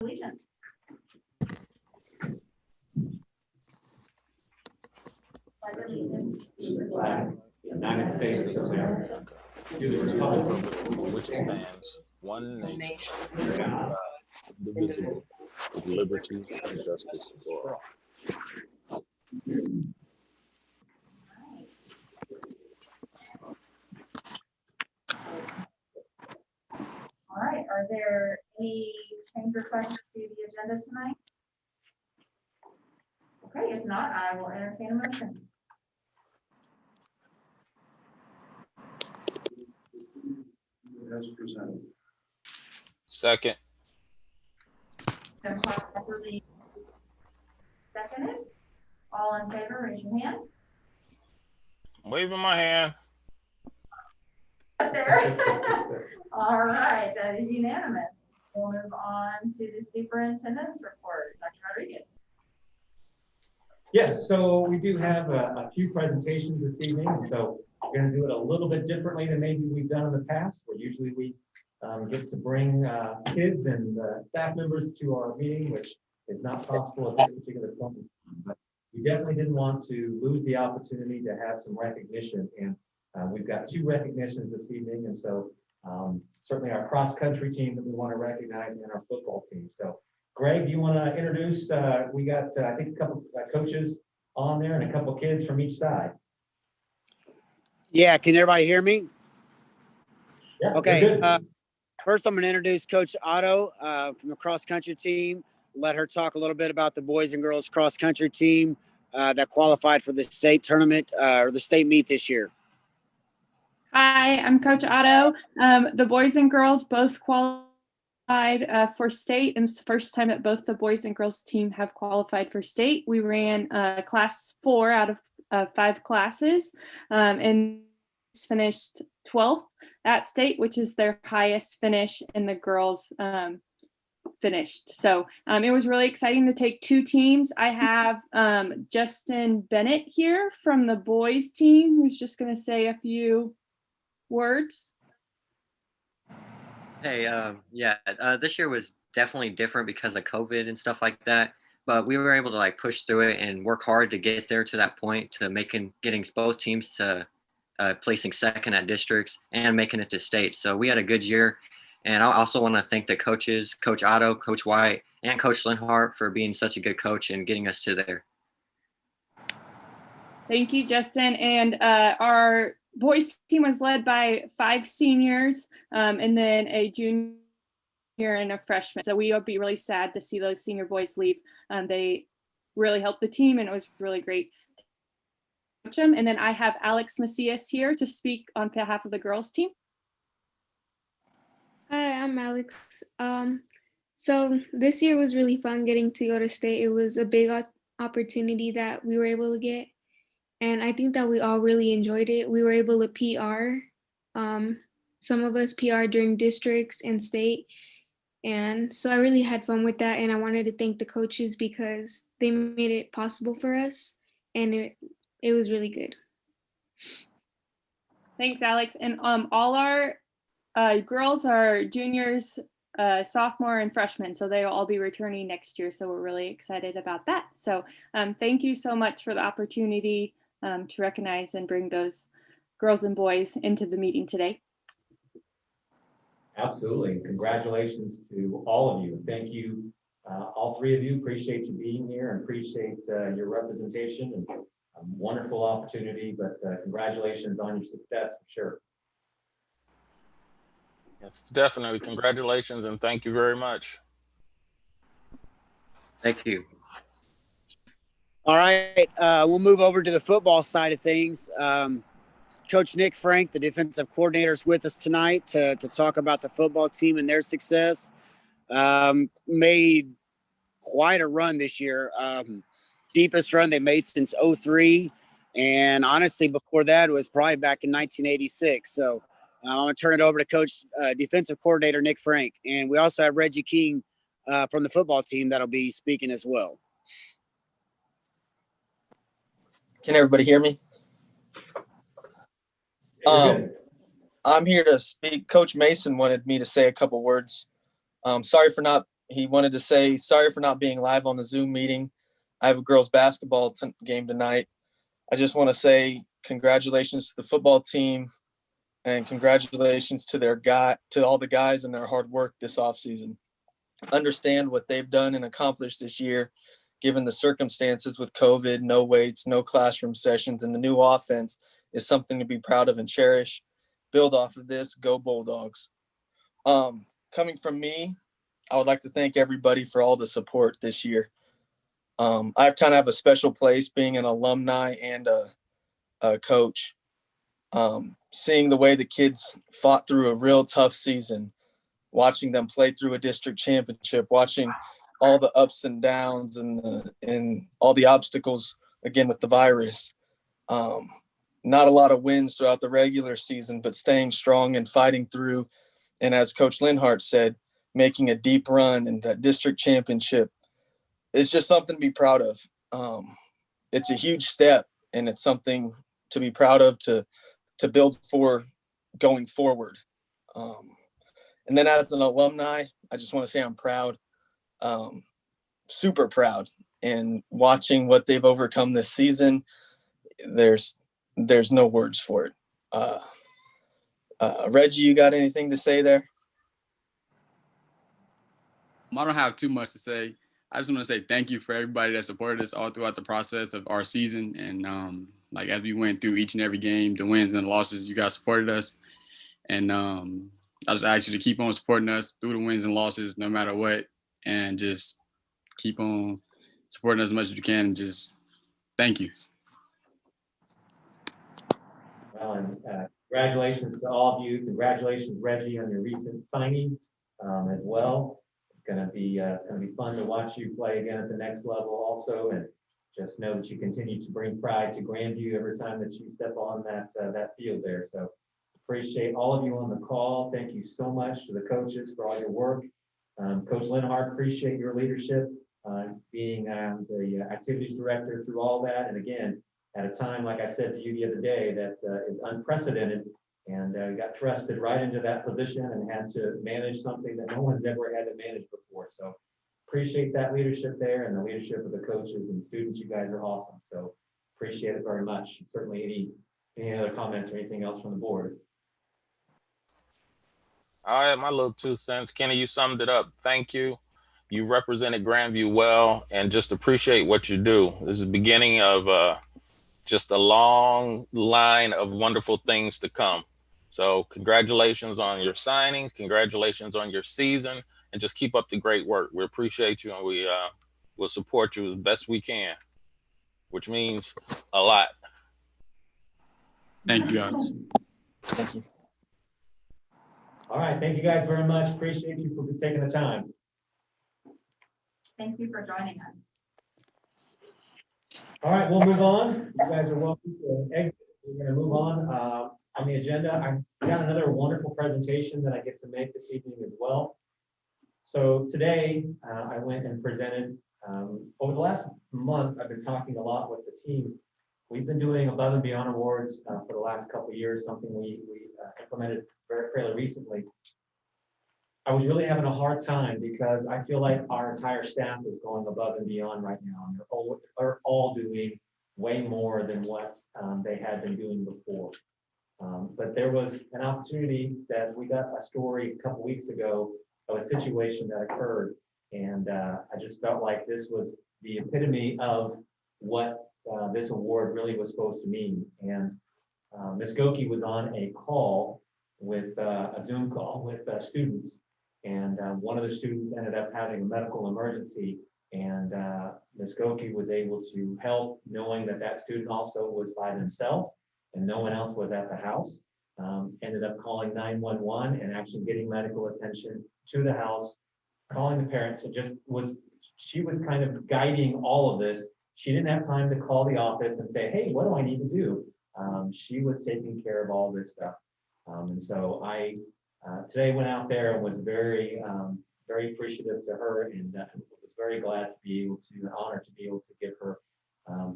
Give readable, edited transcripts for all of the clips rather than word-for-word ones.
allegiance. Pledge allegiance to the flag of the United States of America, to the republic for which it stands, one nation, under God, indivisible, with liberty and justice for all. All right, are there any change requests to the agenda tonight? Okay, if not, I will entertain a motion. As presented. Second. Then properly seconded. All in favor, raise your hand. Waving my hand. Up there. All right, that is unanimous. We'll move on to the superintendent's report. Dr. Rodriguez. Yes, so we do have a few presentations this evening, and so we're going to do it a little bit differently than maybe we've done in the past, where usually we get to bring kids and staff members to our meeting, which is not possible at this particular point. But we definitely didn't want to lose the opportunity to have some recognition, and we've got 2 recognitions this evening, and so certainly our cross-country team that we want to recognize and our football team. So Greg, you want to introduce, we got, I think, a couple coaches on there and a couple kids from each side. Yeah, can everybody hear me? Yeah, okay. First, I'm going to introduce Coach Otto from the cross-country team. Let her talk a little bit about the boys and girls cross-country team that qualified for the state tournament or the state meet this year. Hi, I'm Coach Otto. The boys and girls both qualified for state, and it's the first time that both the boys and girls team have qualified for state. We ran class 4 out of 5 classes and finished 12th at state, which is their highest finish, and the girls finished. So it was really exciting to take 2 teams. I have Justin Bennett here from the boys team, who's just going to say a few words. Hey, this year was definitely different because of COVID and stuff like that. But we were able to push through it and work hard to get there to that point, to getting both teams to placing second at districts and making it to state. So we had a good year. And I also want to thank the coaches, Coach Otto, Coach White, and Coach Linhart for being such a good coach and getting us to there. Thank you, Justin. And our boys team was led by 5 seniors and then a junior and a freshman. So we would be really sad to see those senior boys leave. They really helped the team, and it was really great to coach them. And then I have Alex Macias here to speak on behalf of the girls team. Hi, I'm Alex. So this year was really fun getting to go to state. It was a big opportunity that we were able to get. And I think that we all really enjoyed it. We were able to PR. Some of us PR during districts and state. And so I really had fun with that. And I wanted to thank the coaches because they made it possible for us. And it was really good. Thanks, Alex. And all our girls are juniors, sophomore, and freshmen. So they'll all be returning next year. So we're really excited about that. So thank you so much for the opportunity to recognize and bring those girls and boys into the meeting today. Absolutely. Congratulations to all of you. Thank you, all 3 of you. Appreciate you being here and appreciate your representation, and a wonderful opportunity, but congratulations on your success for sure. Yes, definitely. Congratulations and thank you very much. Thank you. All right, we'll move over to the football side of things. Coach Nick Frank, the defensive coordinator, is with us tonight to talk about the football team and their success. Made quite a run this year. Deepest run they made since '03. And honestly, before that, it was probably back in 1986. So I'm going to turn it over to Coach defensive coordinator Nick Frank. And we also have Reggie King from the football team that'll be speaking as well. Can everybody hear me? I'm here to speak. Coach Mason wanted me to say a couple words. Sorry for not he wanted to say sorry for not being live on the Zoom meeting. I have a girls basketball game tonight. I just want to say congratulations to the football team and congratulations to all the guys and their hard work this offseason. Understand what they've done and accomplished this year, given the circumstances with COVID, no weights, no classroom sessions, and the new offense is something to be proud of and cherish. Build off of this, go Bulldogs. Coming from me, I would like to thank everybody for all the support this year. I kind of have a special place being an alumni and a coach. Seeing the way the kids fought through a real tough season, watching them play through a district championship, watching all the ups and downs and all the obstacles, again, with the virus. Not a lot of wins throughout the regular season, but staying strong and fighting through. And as Coach Linhart said, making a deep run in that district championship. It's just something to be proud of. It's a huge step, and it's something to be proud of to build for going forward. And then as an alumni, I just want to say I'm proud, super proud. And watching what they've overcome this season, there's no words for it. Reggie, you got anything to say there? I don't have too much to say. I just want to say thank you for everybody that supported us all throughout the process of our season. And like as we went through each and every game, the wins and the losses, you guys supported us. And I just ask you to keep on supporting us through the wins and losses, no matter what. And just keep on supporting us as much as you can. And just thank you. Well, and congratulations to all of you. Congratulations, Reggie, on your recent signing as well. It's gonna be fun to watch you play again at the next level also, and just know that you continue to bring pride to Grandview every time that you step on that field there. So appreciate all of you on the call. Thank you so much to the coaches for all your work. Coach Linhart, appreciate your leadership, being the activities director through all that. And again, at a time, like I said to you the other day, that is unprecedented, and got thrusted right into that position and had to manage something that no one's ever had to manage before. So appreciate that leadership there and the leadership of the coaches and students. You guys are awesome. So appreciate it very much. Certainly any other comments or anything else from the board? All right, my little 2 cents. Kenny, you summed it up. Thank you. You represented Grandview well, and just appreciate what you do. This is the beginning of just a long line of wonderful things to come. So congratulations on your signing. Congratulations on your season, and just keep up the great work. We appreciate you, and we will support you as best we can, which means a lot. Thank you, guys. Thank you. All right, thank you guys very much. Appreciate you for taking the time. Thank you for joining us. All right, we'll move on. You guys are welcome to exit. We're going to move on the agenda. I've got another wonderful presentation that I get to make this evening as well. So today I went and presented, over the last month, I've been talking a lot with the team. We've been doing above and beyond awards for the last couple of years, something we implemented fairly recently. I was really having a hard time because I feel like our entire staff is going above and beyond right now, and they're all doing way more than what they had been doing before. But there was an opportunity that we got a story a couple weeks ago of a situation that occurred, and I just felt like this was the epitome of what this award really was supposed to mean. And Ms. Goki was on a call with a Zoom call with students. And one of the students ended up having a medical emergency, and Ms. Goki was able to help, knowing that that student also was by themselves and no one else was at the house. Ended up calling 911 and actually getting medical attention to the house, calling the parents. She was kind of guiding all of this. She didn't have time to call the office and say, hey, what do I need to do? She was taking care of all this stuff. And so I today went out there and was very appreciative to her, and was very glad to be able to, honored to be able to give her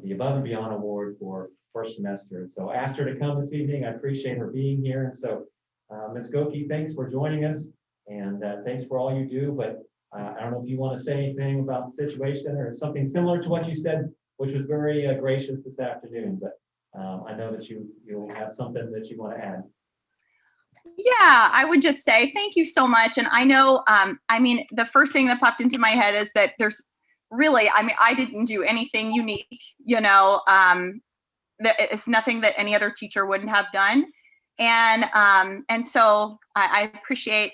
the Above and Beyond Award for first semester. So I asked her to come this evening. I appreciate her being here. And so Ms. Goki, thanks for joining us, and thanks for all you do. But I don't know if you want to say anything about the situation or something similar to what you said, which was very gracious this afternoon, but I know that you'll have something that you want to add. Yeah, I would just say thank you so much. And I know, I mean, the first thing that popped into my head is that there's really, I mean, I didn't do anything unique, you know, it's nothing that any other teacher wouldn't have done. And so I appreciate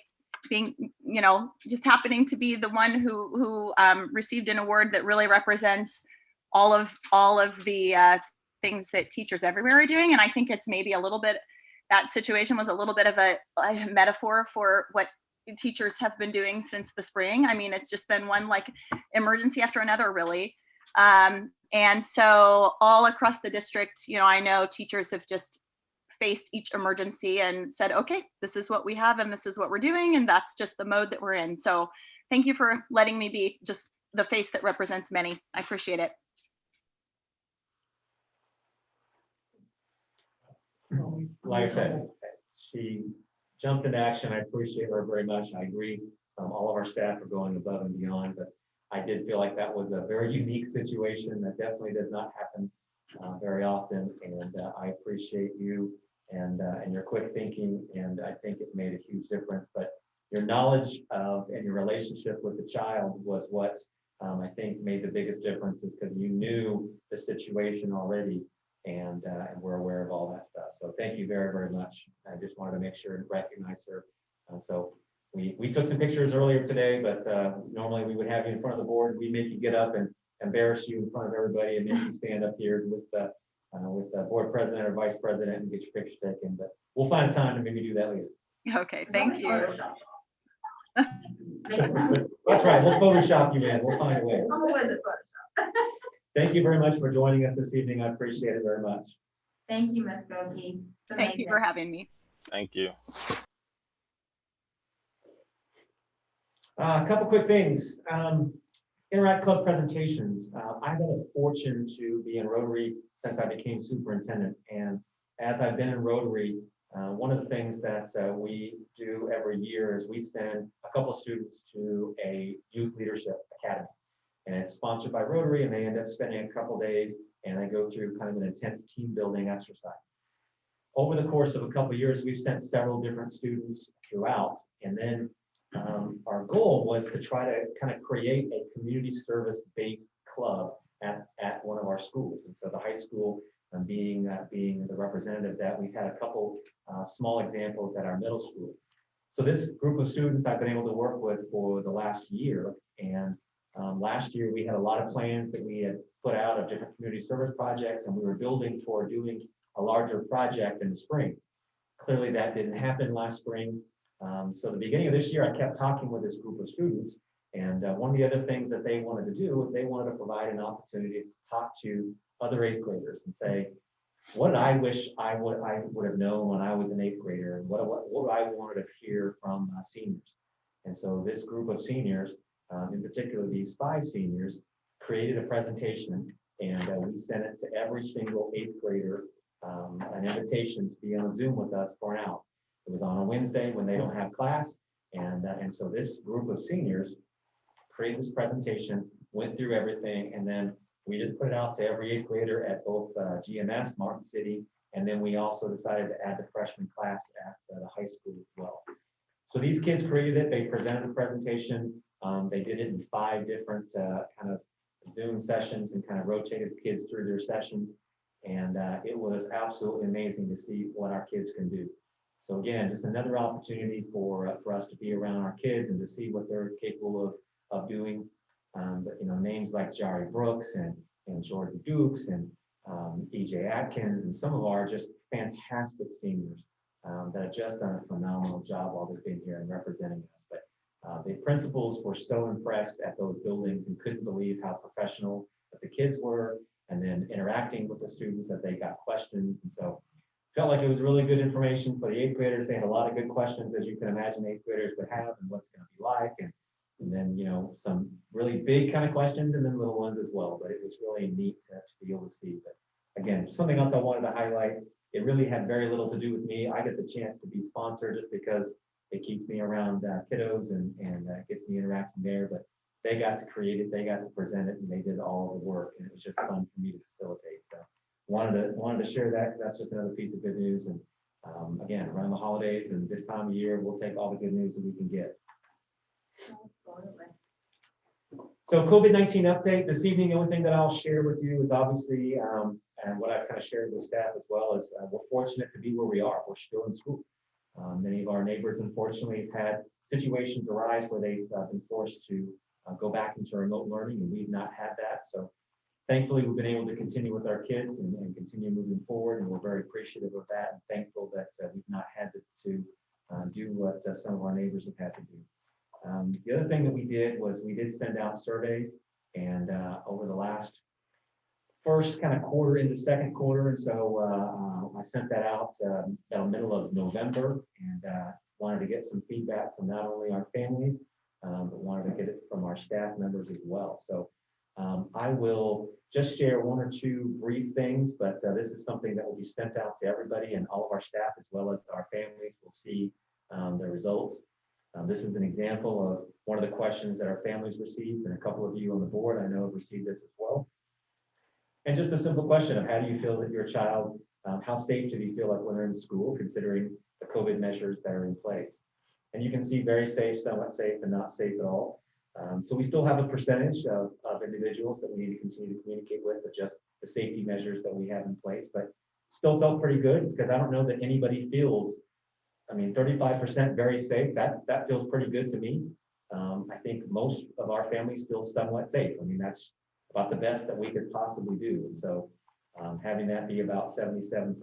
being, you know, just happening to be the one who received an award that really represents all of the things that teachers everywhere are doing. And I think it's maybe a little bit, that situation was a little bit of a metaphor for what teachers have been doing since the spring. I mean, it's just been one like emergency after another, really. And so all across the district, you know, I know teachers have just faced each emergency and said, okay, this is what we have and this is what we're doing. And that's just the mode that we're in. So thank you for letting me be just the face that represents many. I appreciate it. Like I said, she jumped into action. I appreciate her very much. I agree. All of our staff are going above and beyond, but I did feel like that was a very unique situation that definitely does not happen very often. And I appreciate you and your quick thinking. And I think it made a huge difference. But your knowledge of and your relationship with the child was what I think made the biggest difference, is because you knew the situation already. And we're aware of all that stuff. So thank you very, very much. I just wanted to make sure and recognize her. So we took some pictures earlier today, but normally we would have you in front of the board. We make you get up and embarrass you in front of everybody and make you stand up here with the board president or vice president and get your picture taken. But we'll find time to maybe do that later. Okay, thank you. That's right. We'll Photoshop you in. We'll find a way. I'm always at Photoshop. Thank you very much for joining us this evening. I appreciate it very much. Thank you, Ms. Goki. Thank you for having me. Thank you. A couple quick things. Interact Club presentations. I've had a fortune to be in Rotary since I became superintendent. And as I've been in Rotary, one of the things that we do every year is we send a couple of students to a youth leadership academy. And it's sponsored by Rotary, and they end up spending a couple days and they go through kind of an intense team building exercise. Over the course of a couple of years, we've sent several different students throughout. And then our goal was to try to kind of create a community service-based club at one of our schools. And so the high school, being the representative, that we've had a couple small examples at our middle school. So this group of students I've been able to work with for the last year. And last year we had a lot of plans that we had put out of different community service projects, and we were building toward doing a larger project in the spring. Clearly that didn't happen last spring. So the beginning of this year, I kept talking with this group of students, and one of the other things that they wanted to do was they wanted to provide an opportunity to talk to other 8th graders and say, what did I wish I would have known when I was an 8th grader, and what I wanted to hear from seniors. And so this group of seniors, in particular these 5 seniors, created a presentation, and we sent it to every single 8th grader, an invitation to be on Zoom with us for an hour. It was on a Wednesday when they don't have class, and so this group of seniors created this presentation, went through everything, and then we just put it out to every 8th grader at both GMS, Martin City, and then we also decided to add the freshman class at the high school as well. So these kids created it. They presented the presentation. They did it in 5 different kind of Zoom sessions and kind of rotated the kids through their sessions. And it was absolutely amazing to see what our kids can do. So again, just another opportunity for us to be around our kids and to see what they're capable of doing. But you know, names like Jari Brooks and Jordan Dukes and EJ Atkins and some of our just fantastic seniors that have just done a phenomenal job while they've been here and representing us. But the principals were so impressed at those buildings and couldn't believe how professional that the kids were, and then interacting with the students, that they got questions. And so felt like it was really good information for the 8th graders. They had a lot of good questions, as you can imagine 8th graders would have, and what's going to be like. And then, you know, some really big kind of questions and then little ones as well. But it was really neat to be able to see. But again, something else I wanted to highlight, it really had very little to do with me. I get the chance to be sponsored just because it keeps me around kiddos and gets me interacting there. But they got to create it, they got to present it, and they did all of the work, and it was just fun for me to facilitate. So wanted to share that because that's just another piece of good news. And again, around the holidays and this time of year, we'll take all the good news that we can get. Absolutely. So COVID-19 update this evening. The only thing that I'll share with you is obviously, and what I've kind of shared with staff as well, is we're fortunate to be where we are. We're still in school. Many of our neighbors, unfortunately, have had situations arise where they've been forced to go back into remote learning, and we've not had that. So thankfully, we've been able to continue with our kids and continue moving forward, and we're very appreciative of that and thankful that we've not had to do what some of our neighbors have had to do. The other thing that we did was we did send out surveys, and over the last first kind of quarter into second quarter, and so I sent that out in the middle of November, and wanted to get some feedback from not only our families, but wanted to get it from our staff members as well. So I will just share one or two brief things, but this is something that will be sent out to everybody, and all of our staff as well as our families will see the results. This is an example of one of the questions that our families received, and a couple of you on the board I know have received this as well. And just a simple question of how do you feel that your child, how safe do you feel like when they're in school, considering the COVID measures that are in place? And you can see very safe, somewhat safe, and not safe at all. So we still have a percentage of individuals that we need to continue to communicate with, adjust the safety measures that we have in place, but still felt pretty good because I don't know that anybody feels, 35% very safe, that feels pretty good to me. I think most of our families feel somewhat safe. That's about the best that we could possibly do. And so having that be about 77%,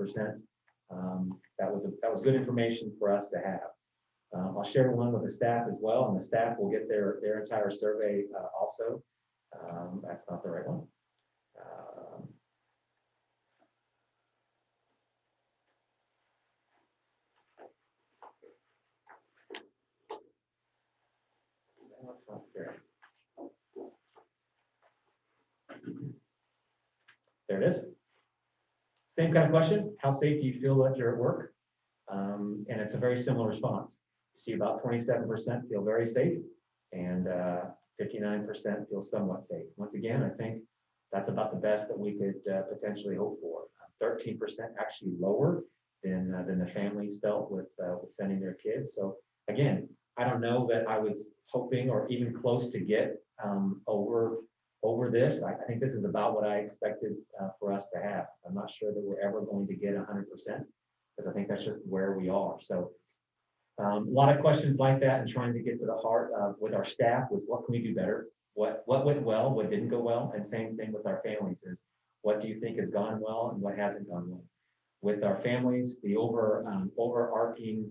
that was good information for us to have. I'll share one with the staff as well, and the staff will get their entire survey also. That's not the right one. That's not there. There it is. Same kind of question. How safe do you feel that you're at work? And it's a very similar response. You see about 27% feel very safe, and 59% feel somewhat safe. Once again, I think that's about the best that we could potentially hope for. 13% actually lower than the families felt with sending their kids. So again, I don't know that I was hoping or even close to get over this. I think this is about what I expected for us to have. So I'm not sure that we're ever going to get 100%, because I think that's just where we are. So a lot of questions like that, and trying to get to the heart of with our staff was what can we do better? What went well, what didn't go well, and same thing with our families is what do you think has gone well and what hasn't gone well? With our families, the overarching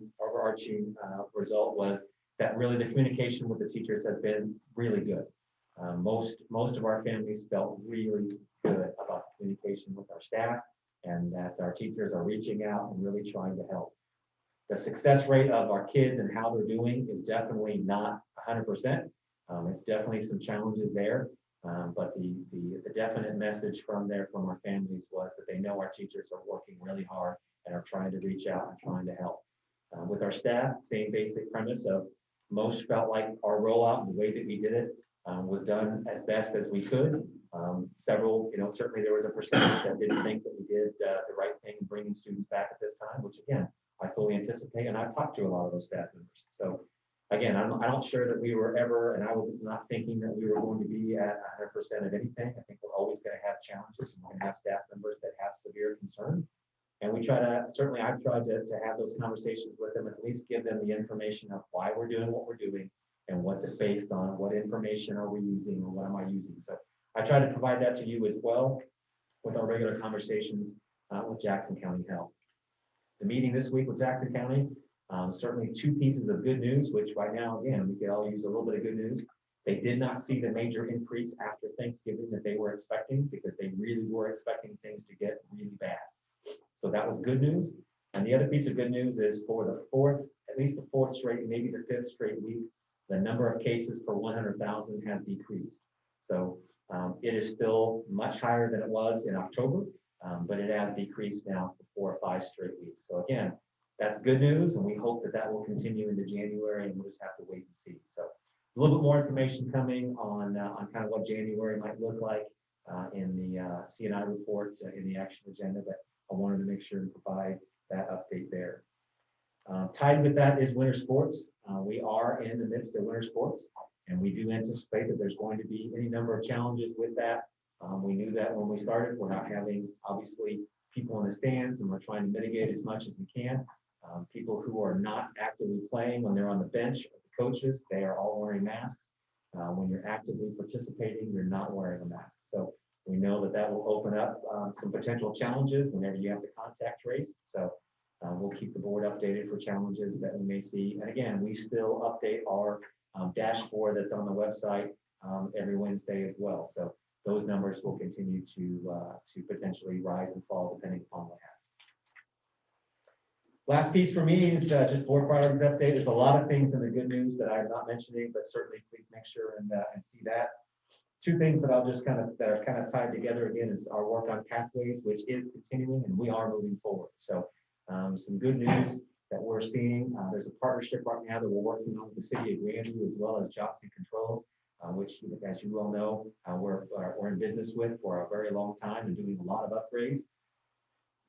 result was that really the communication with the teachers has been really good. Most of our families felt really good about the communication with our staff, and that our teachers are reaching out and really trying to help. The success rate of our kids and how they're doing is definitely not 100%. It's definitely some challenges there, but the definite message from our families was that they know our teachers are working really hard and are trying to reach out and trying to help. With our staff, same basic premise of most felt like our rollout and the way that we did it was done as best as we could. Several, certainly there was a percentage that didn't think that we did the right thing bringing students back at this time, which again, I fully anticipate, and I've talked to a lot of those staff members. So again, I'm not sure that we were ever, and I was not thinking that we were going to be at 100% of anything. I think we're always going to have challenges, and we're going to have staff members that have severe concerns. And we certainly I've tried to have those conversations with them, at least give them the information of why we're doing what we're doing and what's it based on, what information are we using, or what am I using. So I try to provide that to you as well with our regular conversations with Jackson County Health. The meeting this week with Jackson County, certainly two pieces of good news, which right now, again, we could all use a little bit of good news. They did not see the major increase after Thanksgiving that they were expecting, because they really were expecting things to get really bad. So that was good news. And the other piece of good news is for at least the fourth straight, maybe the fifth straight week, the number of cases per 100,000 has decreased. So it is still much higher than it was in October, but it has decreased now for 4 or 5 straight weeks. So again, that's good news, and we hope that that will continue into January, and we'll just have to wait and see. So a little bit more information coming on kind of what January might look like in the CNI report in the action agenda, but I wanted to make sure to provide that update there. Tied with that is winter sports. We are in the midst of winter sports, and we do anticipate that there's going to be any number of challenges with that. We knew that when we started. We're not having, obviously, people in the stands, and we're trying to mitigate as much as we can. People who are not actively playing, when they're on the bench, the coaches, they are all wearing masks. When you're actively participating, you're not wearing a mask. So we know that that will open up some potential challenges whenever you have to contact trace. So we'll keep the board updated for challenges that we may see. And again, we still update our dashboard that's on the website every Wednesday as well. So those numbers will continue to potentially rise and fall depending upon what happens. Last piece for me is just board priorities update. There's a lot of things in the good news that I'm not mentioning, but certainly please make sure and see that. Two things that I'll just that are kind of tied together again is our work on pathways, which is continuing, and we are moving forward. So some good news that we're seeing. There's a partnership right now that we're working on with the city of Grandview as well as Johnson Controls, which, as you well know, we're in business with for a very long time and doing a lot of upgrades.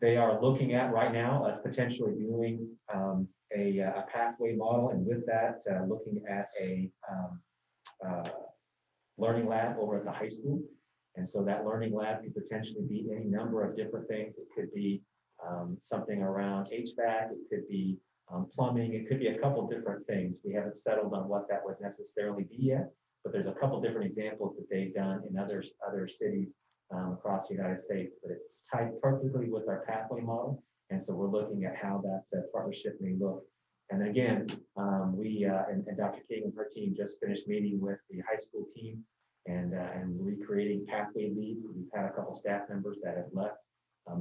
They are looking at right now as potentially doing a pathway model, and with that, looking at a learning lab over at the high school. And so that learning lab could potentially be any number of different things. It could be something around HVAC, it could be plumbing, it could be a couple different things. We haven't settled on what that would necessarily be yet, but there's a couple different examples that they've done in other cities across the United States, but it's tied perfectly with our pathway model. And so we're looking at how that partnership may look. And then again, we and Dr. King and her team just finished meeting with the high school team and recreating pathway leads. We've had a couple staff members that have left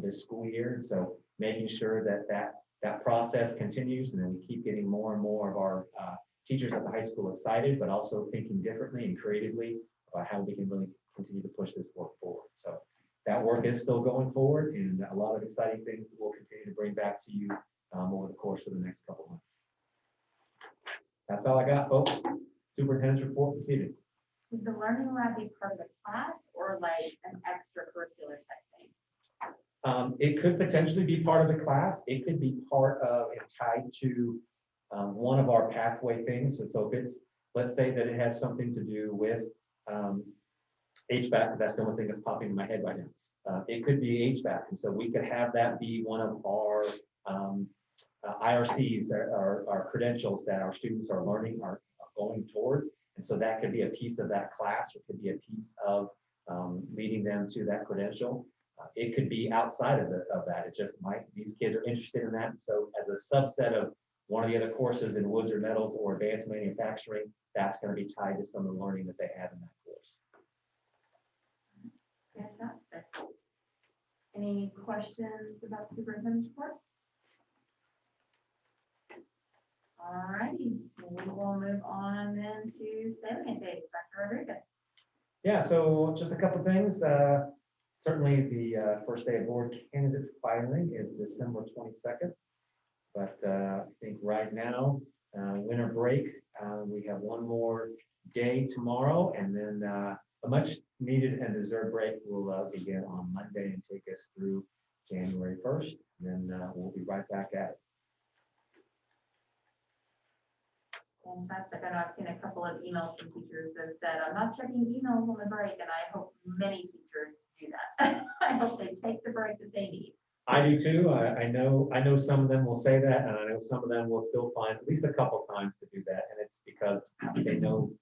this school year. And so making sure that process continues, and then we keep getting more and more of our teachers at the high school excited, but also thinking differently and creatively about how we can really continue to push this work forward. So that work is still going forward, and a lot of exciting things that we'll continue to bring back to you over the course of the next couple months. That's all I got, folks. Superintendent's report this evening. Would the learning lab be part of the class or like an extracurricular type thing? It could potentially be part of the class. It could be part of and tied to one of our pathway things. So if it's, let's say that it has something to do with HVAC, because that's the only thing that's popping in my head right now. It could be HVAC, and so we could have that be one of our IRCs, that are our credentials that our students are learning, are going towards. And so that could be a piece of that class, or it could be a piece of leading them to that credential. It could be outside of that. It just might, these kids are interested in that. And so as a subset of one of the other courses in Woods or Metals or advanced manufacturing, that's going to be tied to some of the learning that they have in that course. Fantastic. Any questions about the superintendent's report? All righty, we will move on then to salient dates. Dr. Rodriguez. Yeah, so just a couple things. Certainly the first day of board candidate filing is December 22nd. But I think right now, winter break, we have one more day tomorrow, and then a much needed and deserved break will begin on Monday and take us through January 1st. And then we'll be right back at it. Fantastic. I know I've seen a couple of emails from teachers that have said, I'm not checking emails on the break, and I hope many teachers do that. I hope they take the break that they need. I do too. I know some of them will say that, and I know some of them will still find at least a couple times to do that. And it's because they know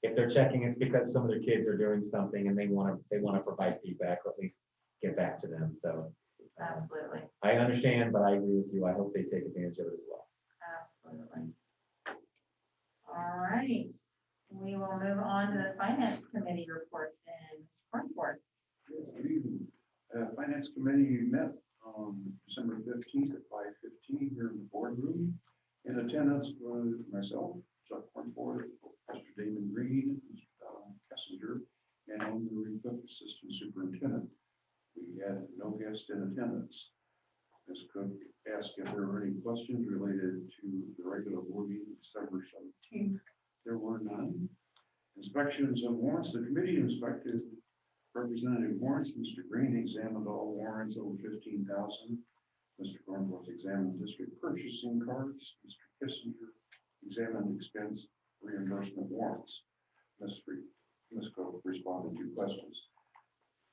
if they're checking, it's because some of their kids are doing something and they want to provide feedback, or at least get back to them. So absolutely. I understand, but I agree with you. I hope they take advantage of it as well. Absolutely. All right. We will move on to the Finance Committee report and Front Board. Finance Committee met on December 15th at 5:15 here in the boardroom. In attendance was myself, Chuck Front, Pastor Damon Green, Mr. Kessinger, and Andrew Cook, Assistant Superintendent. We had no guests in attendance. Ms. Cook asked if there were any questions related to the regular board meeting December 17th. There were none. Inspections of warrants. The committee inspected representative warrants. Mr. Green examined all warrants over 15,000. Mr. Cornwell examined district purchasing cards. Mr. Kissinger examined expense reimbursement warrants. Ms. Cook responded to questions.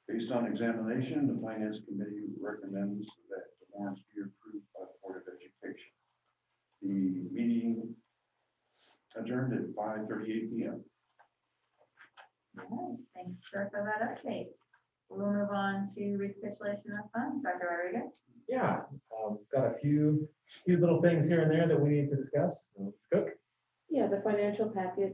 Based on examination, the Finance Committee recommends that the warrants be approved by the Board of Education. The meeting adjourned at 5:38 p.m. All right, thanks, sir, for that update. We'll move on to recapitulation of funds. Dr. Rodriguez? Yeah, got a few little things here and there that we need to discuss. Ms. Cook? Yeah, the financial packet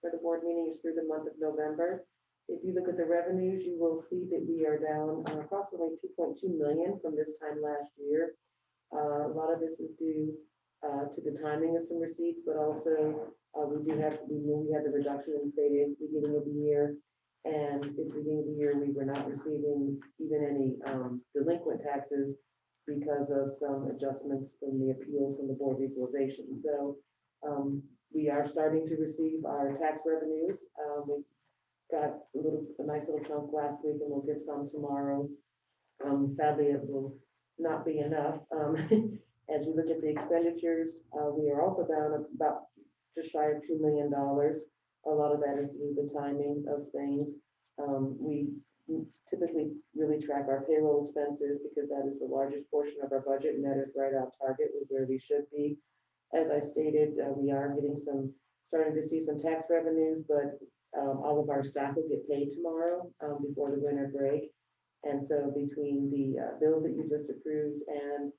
for the board meeting is through the month of November. If you look at the revenues, you will see that we are down approximately 2.2 million from this time last year. A lot of this is due to the timing of some receipts, but also we had the reduction in state aid at the beginning of the year. And at the beginning of the year, we were not receiving even any delinquent taxes because of some adjustments from the appeals from the Board of Equalization. So we are starting to receive our tax revenues. We got a nice little chunk last week, and we'll get some tomorrow. Sadly, it will not be enough. As you look at the expenditures, we are also down about just shy of $2 million. A lot of that is due to the timing of things. We typically really track our payroll expenses because that is the largest portion of our budget, and that is right on target with where we should be. As I stated, we are starting to see some tax revenues, but all of our staff will get paid tomorrow before the winter break. And so between the bills that you just approved and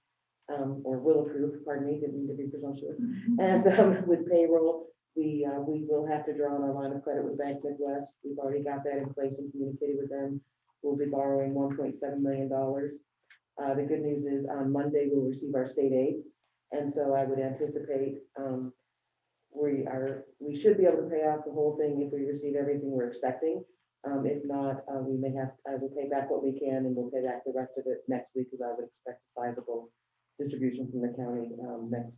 or will approve, pardon me, didn't mean to be presumptuous, and with payroll, we will have to draw on our line of credit with Bank Midwest. We've already got that in place and communicated with them. We'll be borrowing $1.7 million. The good news is on Monday, we'll receive our state aid. And so I would anticipate we should be able to pay off the whole thing if we receive everything we're expecting. If not, I will pay back what we can, and we'll pay back the rest of it next week, because I would expect a sizable distribution from the county next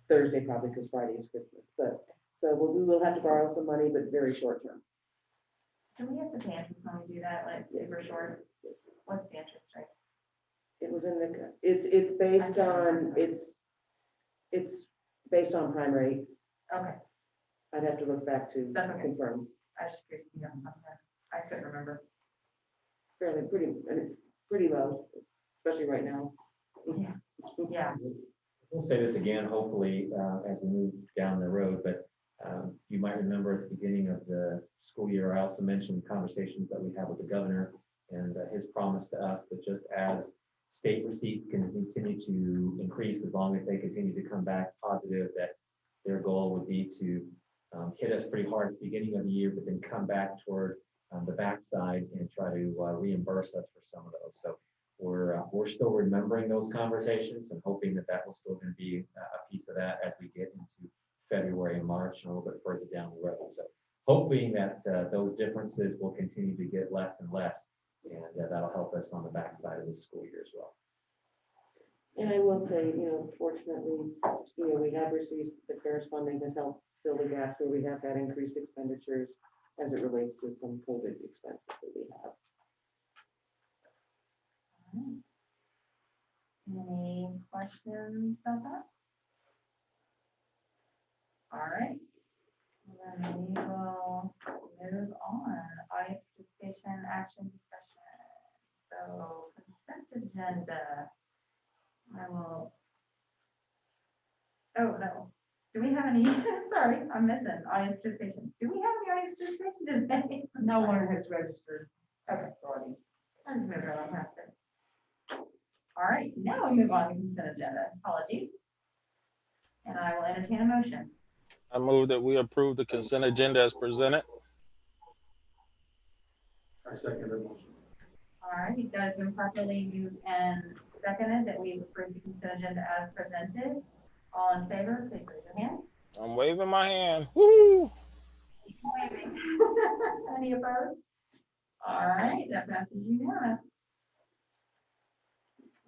Thursday, probably, because Friday is Christmas. But so we will have to borrow some money, but very short term. Do we have to pay interest when we do that, like super short? Yes. What's the interest rate? It was in the, it's based on, it's based on prime rate. Okay, I'd have to look back to That's okay. confirm. I was just curious, I couldn't remember. Fairly pretty low, especially right now. Yeah, We'll say this again, hopefully, as we move down the road, but you might remember at the beginning of the school year, I also mentioned conversations that we have with the governor and his promise to us that just as state receipts can continue to increase, as long as they continue to come back positive, that their goal would be to hit us pretty hard at the beginning of the year, but then come back toward the backside and try to reimburse us for some of those. So we're still remembering those conversations and hoping that that will still going to be a piece of that as we get into February and March and a little bit further down the road. So hoping that those differences will continue to get less and less, and that'll help us on the backside of the school year as well. And I will say, fortunately, we have received the corresponding has helped fill the gaps where we have had increased expenditures as it relates to some COVID expenses that we have. Any questions about that? All right. Then we will move on. Audience participation, action discussion. So consent agenda. Oh, no. Do we have any? Sorry, I'm missing audience participation. Do we have any audience participation today? No one has registered. Okay, already. I just moved around after. All right, now we move on to consent agenda. Apologies. And I will entertain a motion. I move that we approve the consent agenda as presented. I second the motion. All right, that has been properly moved and seconded that we approve the consent agenda as presented. All in favor, please raise your hand. I'm waving my hand. Woo! Waving. Any opposed? All right, that passes unanimous.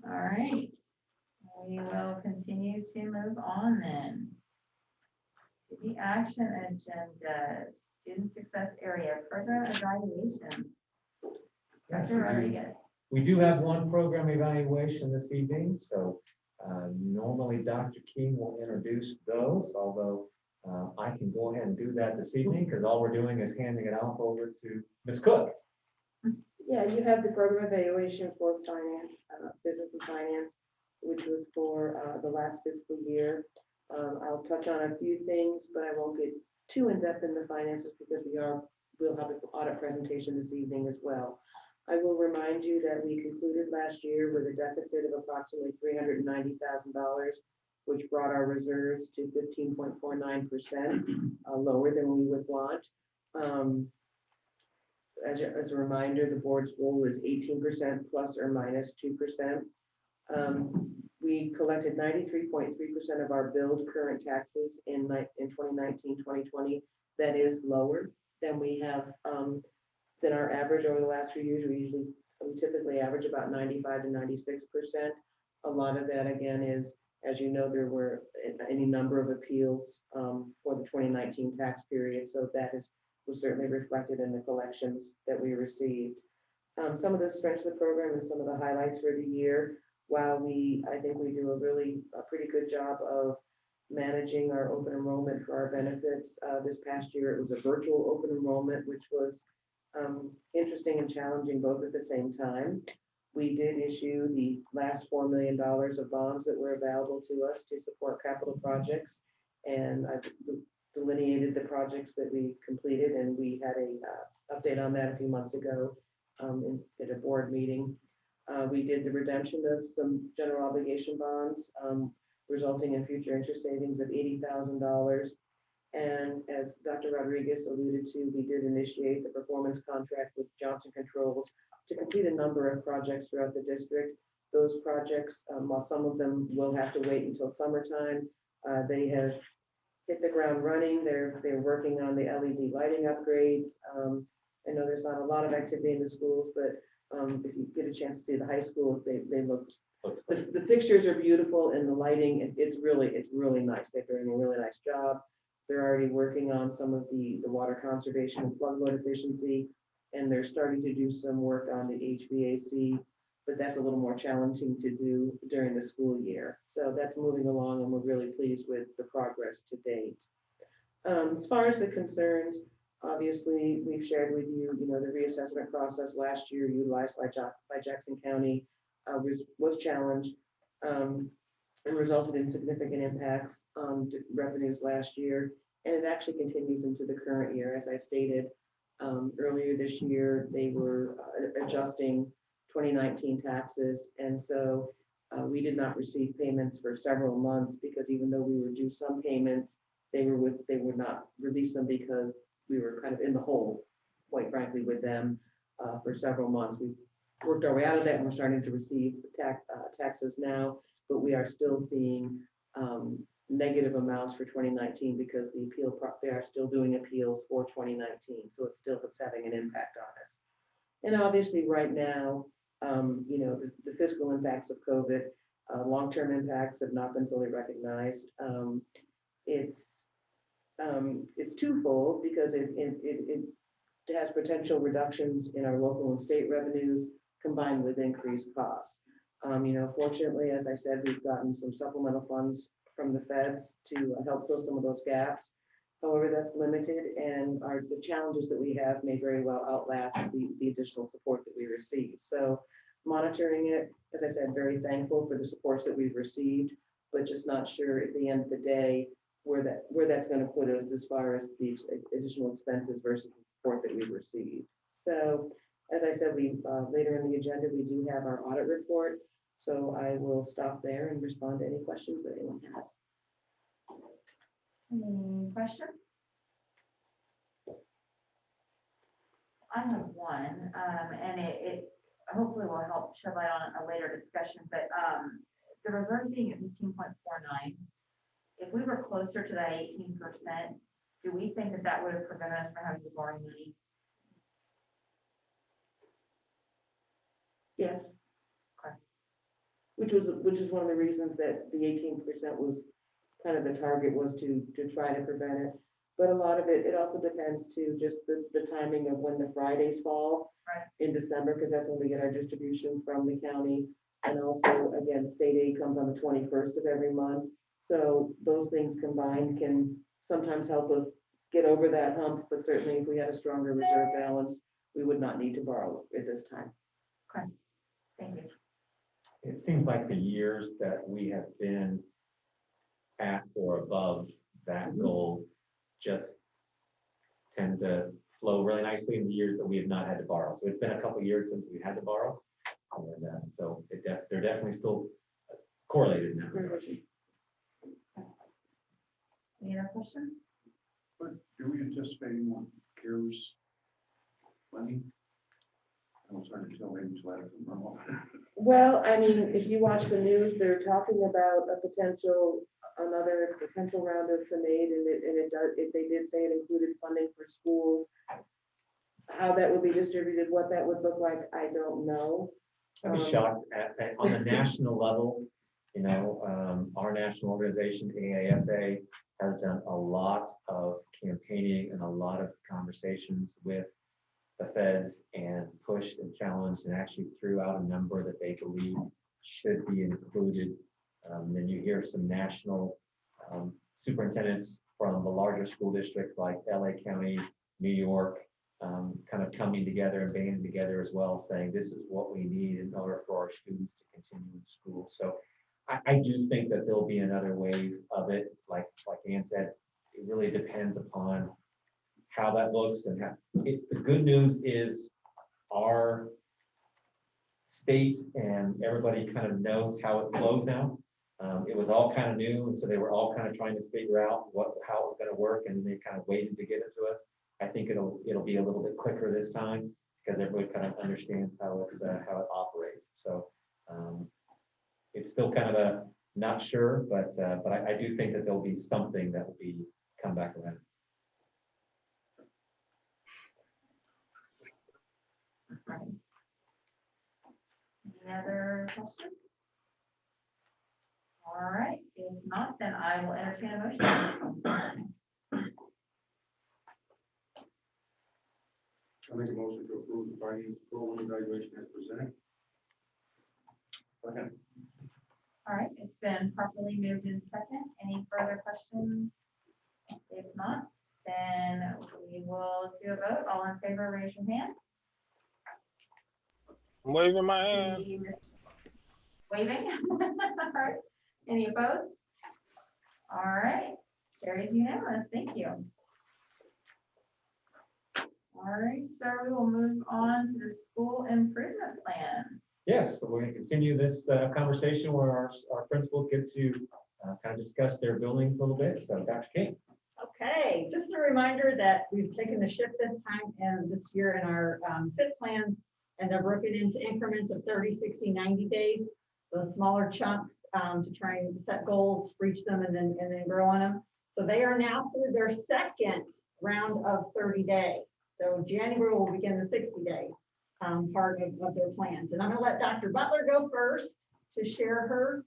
All right. We will continue to move on then. To the action agenda, student success area, program evaluation. Dr. Rodriguez. We do have one program evaluation this evening, so normally Dr. King will introduce those, although I can go ahead and do that this evening because all we're doing is handing it off over to Ms. Cook. Yeah, you have the program evaluation for finance, business and finance, which was for the last fiscal year. I'll touch on a few things, but I won't get too in-depth in the finances because we'll have an audit presentation this evening as well. I will remind you that we concluded last year with a deficit of approximately $390,000, which brought our reserves to 15.49%, lower than we would want. As a reminder, the board's goal is 18% plus or minus 2%. We collected 93.3% of our billed current taxes in 2019, 2020. That is lower than we have than our average over the last few years. We typically average about 95 to 96%. A lot of that, again, is, as you know, there were any number of appeals for the 2019 tax period. So that was certainly reflected in the collections that we received. Some of the strengths of the program and some of the highlights for the year, while I think we do a pretty good job of managing our open enrollment for our benefits. This past year, it was a virtual open enrollment, which was interesting and challenging both at the same time. We did issue the last $4 million of bonds that were available to us to support capital projects. And I delineated the projects that we completed, and we had a update on that a few months ago at a board meeting. We did the redemption of some general obligation bonds, resulting in future interest savings of $80,000. And as Dr. Rodriguez alluded to, we did initiate the performance contract with Johnson Controls to complete a number of projects throughout the district. Those projects, while some of them will have to wait until summertime, they have hit the ground running. They're working on the LED lighting upgrades. I know there's not a lot of activity in the schools, but if you get a chance to see the high school, they look, the fixtures are beautiful and the lighting, it's really nice. They're doing a really nice job. They're already working on some of the water conservation and flood load efficiency, and they're starting to do some work on the HVAC, but that's a little more challenging to do during the school year. So that's moving along, and we're really pleased with the progress to date. As far as the concerns, obviously, we've shared with you, the reassessment process last year utilized by Jackson County was challenged and resulted in significant impacts on revenues last year. And it actually continues into the current year. As I stated earlier this year, they were adjusting 2019 taxes. And so we did not receive payments for several months because even though we were due some payments, they would not release them because we were kind of in the hole, quite frankly, with them for several months. We worked our way out of that and we're starting to receive taxes now, but we are still seeing negative amounts for 2019 because they are still doing appeals for 2019. So it's having an impact on us. And obviously right now, the fiscal impacts of COVID, long-term impacts have not been fully recognized. It's twofold because it has potential reductions in our local and state revenues combined with increased costs. Fortunately, as I said, we've gotten some supplemental funds from the feds to help fill some of those gaps. However, that's limited, and the challenges that we have may very well outlast the additional support that we receive. So monitoring it, as I said, very thankful for the supports that we've received, but just not sure at the end of the day where that's going to put us as far as the additional expenses versus the support that we've received. So as I said, later in the agenda, we do have our audit report. So I will stop there and respond to any questions that anyone has. Any questions? I have one, and it hopefully will help shed light on a later discussion, but the reserve being at 15.49, if we were closer to that 18%, do we think that would have prevented us from having to borrow money? Yes. Okay. which is one of the reasons that the 18% was kind of the target, was to try to prevent it. But a lot of it also depends to just the timing of when the Fridays fall Right. in December, because that's when we get our distributions from the county. And also, again, state aid comes on the 21st of every month. So those things combined can sometimes help us get over that hump, but certainly if we had a stronger reserve balance, we would not need to borrow at this time. Okay, thank you. It seems like the years that we have been at or above that goal just tend to flow really nicely in the years that we have not had to borrow. So it's been a couple of years since we had to borrow. And so they're definitely still correlated in that regard. Any other questions? But do we anticipate any more CARES money? I was trying to tell maybe to let it from normal. Well, I mean, if you watch the news, they're talking about another potential round of some aid, and they did say it included funding for schools. How that would be distributed, what that would look like, I don't know. I'd be shocked on the national level, our national organization, AASA, has done a lot of campaigning and a lot of conversations with the feds and pushed and challenged and actually threw out a number that they believe should be included. Then you hear some national superintendents from the larger school districts like LA County, New York, kind of coming together and banding together as well, saying this is what we need in order for our students to continue in school. So I do think that there'll be another wave of it. Like Ann said, it really depends upon how that looks and the good news is our state and everybody kind of knows how it flows now. It was all kind of new, and so they were all kind of trying to figure out how it was going to work, and they kind of waited to give it to us. I think it'll be a little bit quicker this time because everybody kind of understands how it operates. So it's still kind of a not sure, but I do think that there'll be something that will come back around. Right. Any other questions? All right, if not, then I will entertain a motion. I make a motion to approve the findings program evaluation as presented. Second. All right, it's been properly moved in second. Any further questions? If not, then we will do a vote. All in favor, raise your hand. I'm waving my hand. Waving. All right. Any opposed? All right, carries unanimous. Thank you. All right, so we will move on to the school improvement plan. Yes, so we're going to continue this conversation where our principals get to kind of discuss their buildings a little bit. So Dr. King. Okay, just a reminder that we've taken the shift this time and this year in our SIP plans, and they're broken into increments of 30, 60, 90 days, those smaller chunks to try and set goals, reach them, and then grow on them. So they are now through their second round of 30 days. So January will begin the 60-day part of their plans. And I'm going to let Dr. Butler go first to share her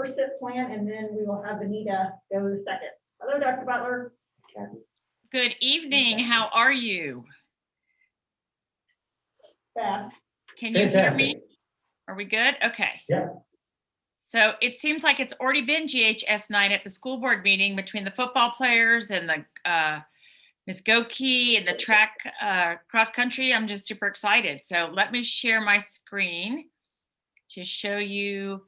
SIP plan, and then we will have Anita go the second. Hello, Dr. Butler. Good evening. How are you? Beth. Can you hear me? Fantastic. Are we good? Okay. Yeah. So it seems like it's already been GHS night at the school board meeting between the football players and the Ms. Goki and the track cross country. I'm just super excited. So let me share my screen to show you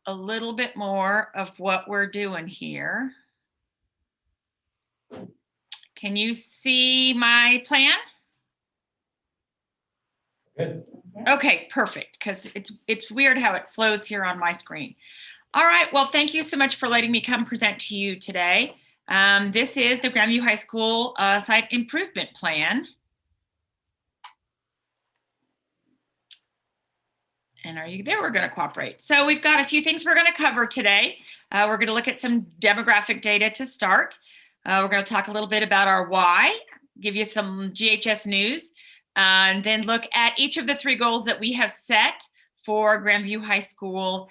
a little bit more of what we're doing here. Can you see my plan? Good. Okay, perfect, because it's weird how it flows here on my screen. All right, well, thank you so much for letting me come present to you today. This is the Grandview High School site improvement plan. And are you there? We're going to cooperate. So we've got a few things we're going to cover today. We're going to look at some demographic data to start. We're going to talk a little bit about our why, give you some GHS news, and then look at each of the 3 goals that we have set for Grandview High School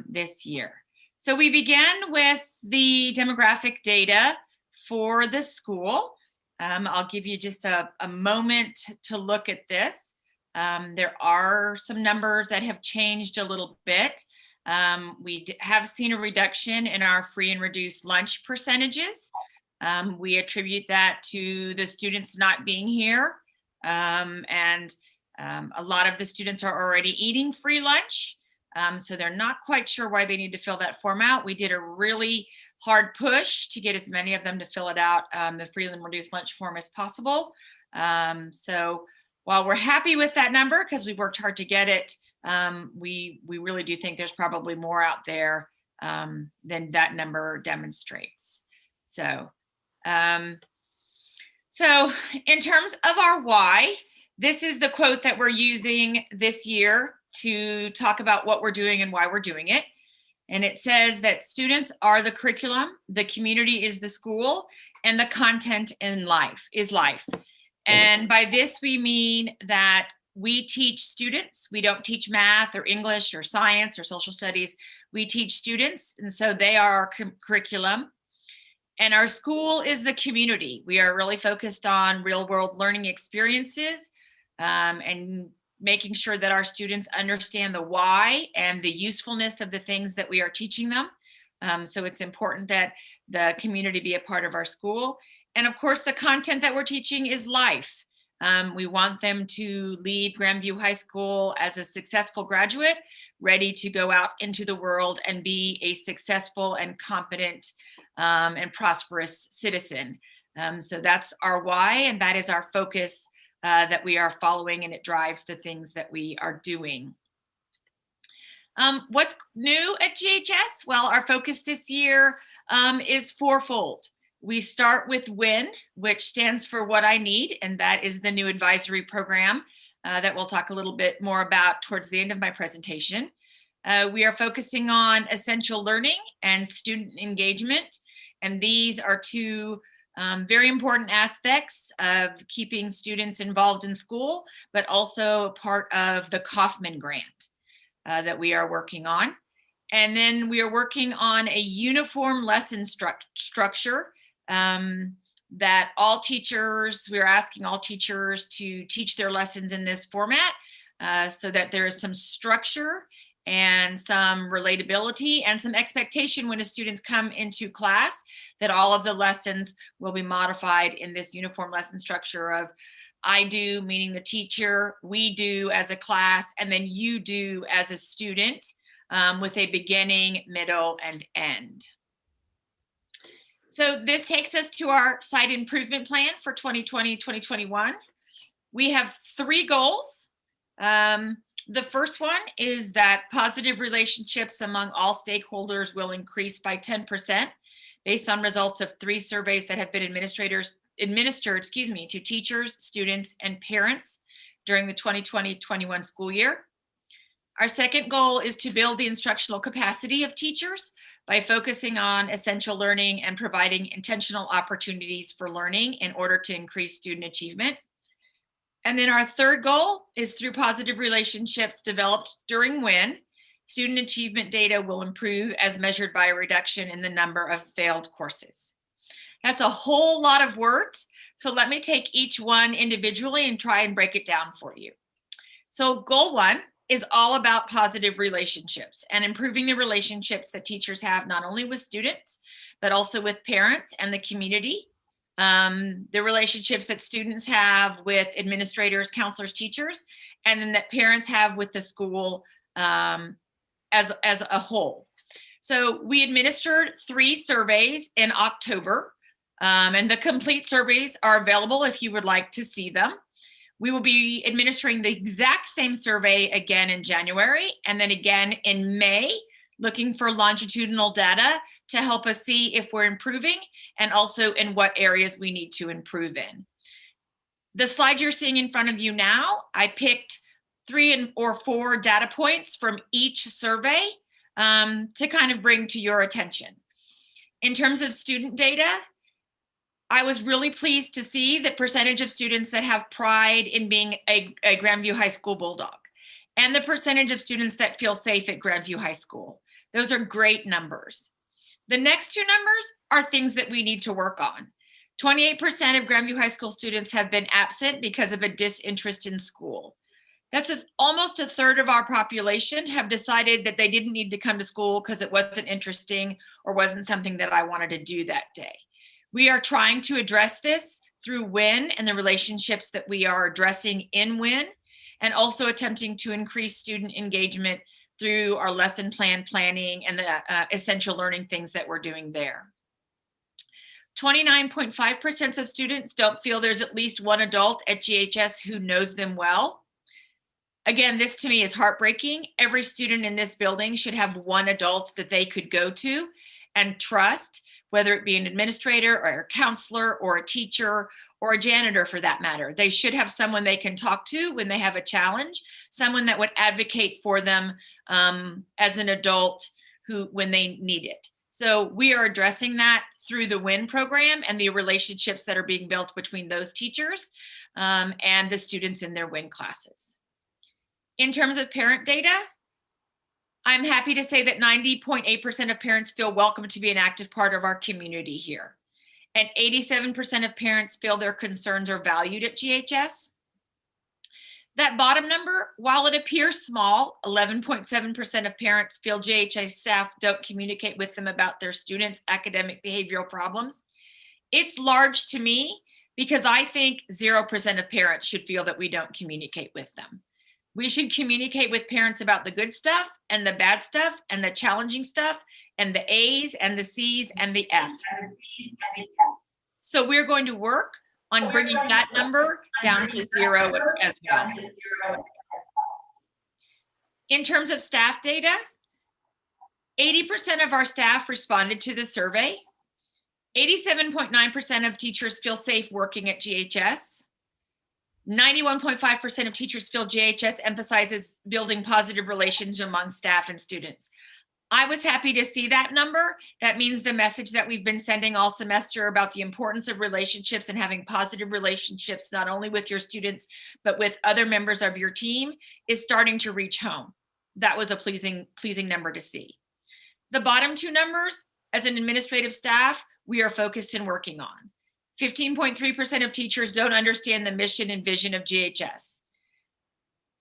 this year. So we began with the demographic data for the school. I'll give you just a moment to look at this. There are some numbers that have changed a little bit. We have seen a reduction in our free and reduced lunch percentages. We attribute that to the students not being here. And a lot of the students are already eating free lunch. So they're not quite sure why they need to fill that form out. We did a really hard push to get as many of them to fill it out, the free and reduced lunch form as possible. So while we're happy with that number, because we worked hard to get it, we really do think there's probably more out there than that number demonstrates. So in terms of our why, this is the quote that we're using this year to talk about what we're doing and why we're doing it. And it says that students are the curriculum, the community is the school, and the content in life is life. And by this, we mean that we teach students. We don't teach math or English or science or social studies. We teach students, and so they are our curriculum. And our school is the community. We are really focused on real world learning experiences and making sure that our students understand the why and the usefulness of the things that we are teaching them. So it's important that the community be a part of our school. And of course, the content that we're teaching is life. We want them to leave Grandview High School as a successful graduate, ready to go out into the world and be a successful and competent and prosperous citizen. So that's our why, and that is our focus that we are following, and it drives the things that we are doing. What's new at GHS? Well, our focus this year is fourfold. We start with WIN, which stands for What I Need, and that is the new advisory program that we'll talk a little bit more about towards the end of my presentation. We are focusing on essential learning and student engagement, and these are two very important aspects of keeping students involved in school, but also part of the Kauffman grant that we are working on. And then we are working on a uniform lesson structure that all teachers, we're asking all teachers to teach their lessons in this format so that there is some structure and some relatability and some expectation when the students come into class that all of the lessons will be modified in this uniform lesson structure of I do, meaning the teacher, we do as a class, and then you do as a student with a beginning, middle, and end. So this takes us to our site improvement plan for 2020-2021. We have 3 goals. The first one is that positive relationships among all stakeholders will increase by 10% based on results of 3 surveys that have been administered to teachers, students, and parents during the 2020-21 school year. Our second goal is to build the instructional capacity of teachers by focusing on essential learning and providing intentional opportunities for learning in order to increase student achievement. And then our third goal is through positive relationships developed during WIN, student achievement data will improve as measured by a reduction in the number of failed courses. That's a whole lot of words. So let me take each one individually and try and break it down for you. So goal 1 is all about positive relationships and improving the relationships that teachers have not only with students, but also with parents and the community. The relationships that students have with administrators, counselors, teachers, and then that parents have with the school as a whole. So we administered 3 surveys in October, and the complete surveys are available if you would like to see them. We will be administering the exact same survey again in January and then again in May, looking for longitudinal data to help us see if we're improving and also in what areas we need to improve in. The slide you're seeing in front of you now, I picked 3 or 4 data points from each survey to kind of bring to your attention. In terms of student data, I was really pleased to see the percentage of students that have pride in being a Grandview High School Bulldog. and the percentage of students that feel safe at Grandview High School. Those are great numbers. The next two numbers are things that we need to work on. 28% of Grandview High School students have been absent because of a disinterest in school. That's almost a third of our population have decided that they didn't need to come to school because it wasn't interesting or wasn't something that I wanted to do that day. We are trying to address this through WIN and the relationships that we are addressing in WIN, and also attempting to increase student engagement through our lesson plan planning and the essential learning things that we're doing there. 29.5% of students don't feel there's at least one adult at GHS who knows them well. Again, this to me is heartbreaking. Every student in this building should have one adult that they could go to and trust, whether it be an administrator or a counselor or a teacher or a janitor for that matter. They should have someone they can talk to when they have a challenge, someone that would advocate for them as an adult when they need it. So we are addressing that through the WIN program and the relationships that are being built between those teachers and the students in their WIN classes. In terms of parent data, I'm happy to say that 90.8% of parents feel welcome to be an active part of our community here. And 87% of parents feel their concerns are valued at GHS. That bottom number, while it appears small, 11.7% of parents feel GHS staff don't communicate with them about their students' academic behavioral problems. It's large to me because I think 0% of parents should feel that we don't communicate with them. We should communicate with parents about the good stuff and the bad stuff and the challenging stuff and the A's and the C's and the F's. So we're going to work on bringing that number down to 0 as well. In terms of staff data, 80% of our staff responded to the survey. 87.9% of teachers feel safe working at GHS. 91.5% of teachers feel GHS emphasizes building positive relations among staff and students. I was happy to see that number. That means the message that we've been sending all semester about the importance of relationships and having positive relationships, not only with your students, but with other members of your team, is starting to reach home. That was a pleasing number to see. The bottom two numbers, as an administrative staff, we are focused and working on. 15.3% of teachers don't understand the mission and vision of GHS.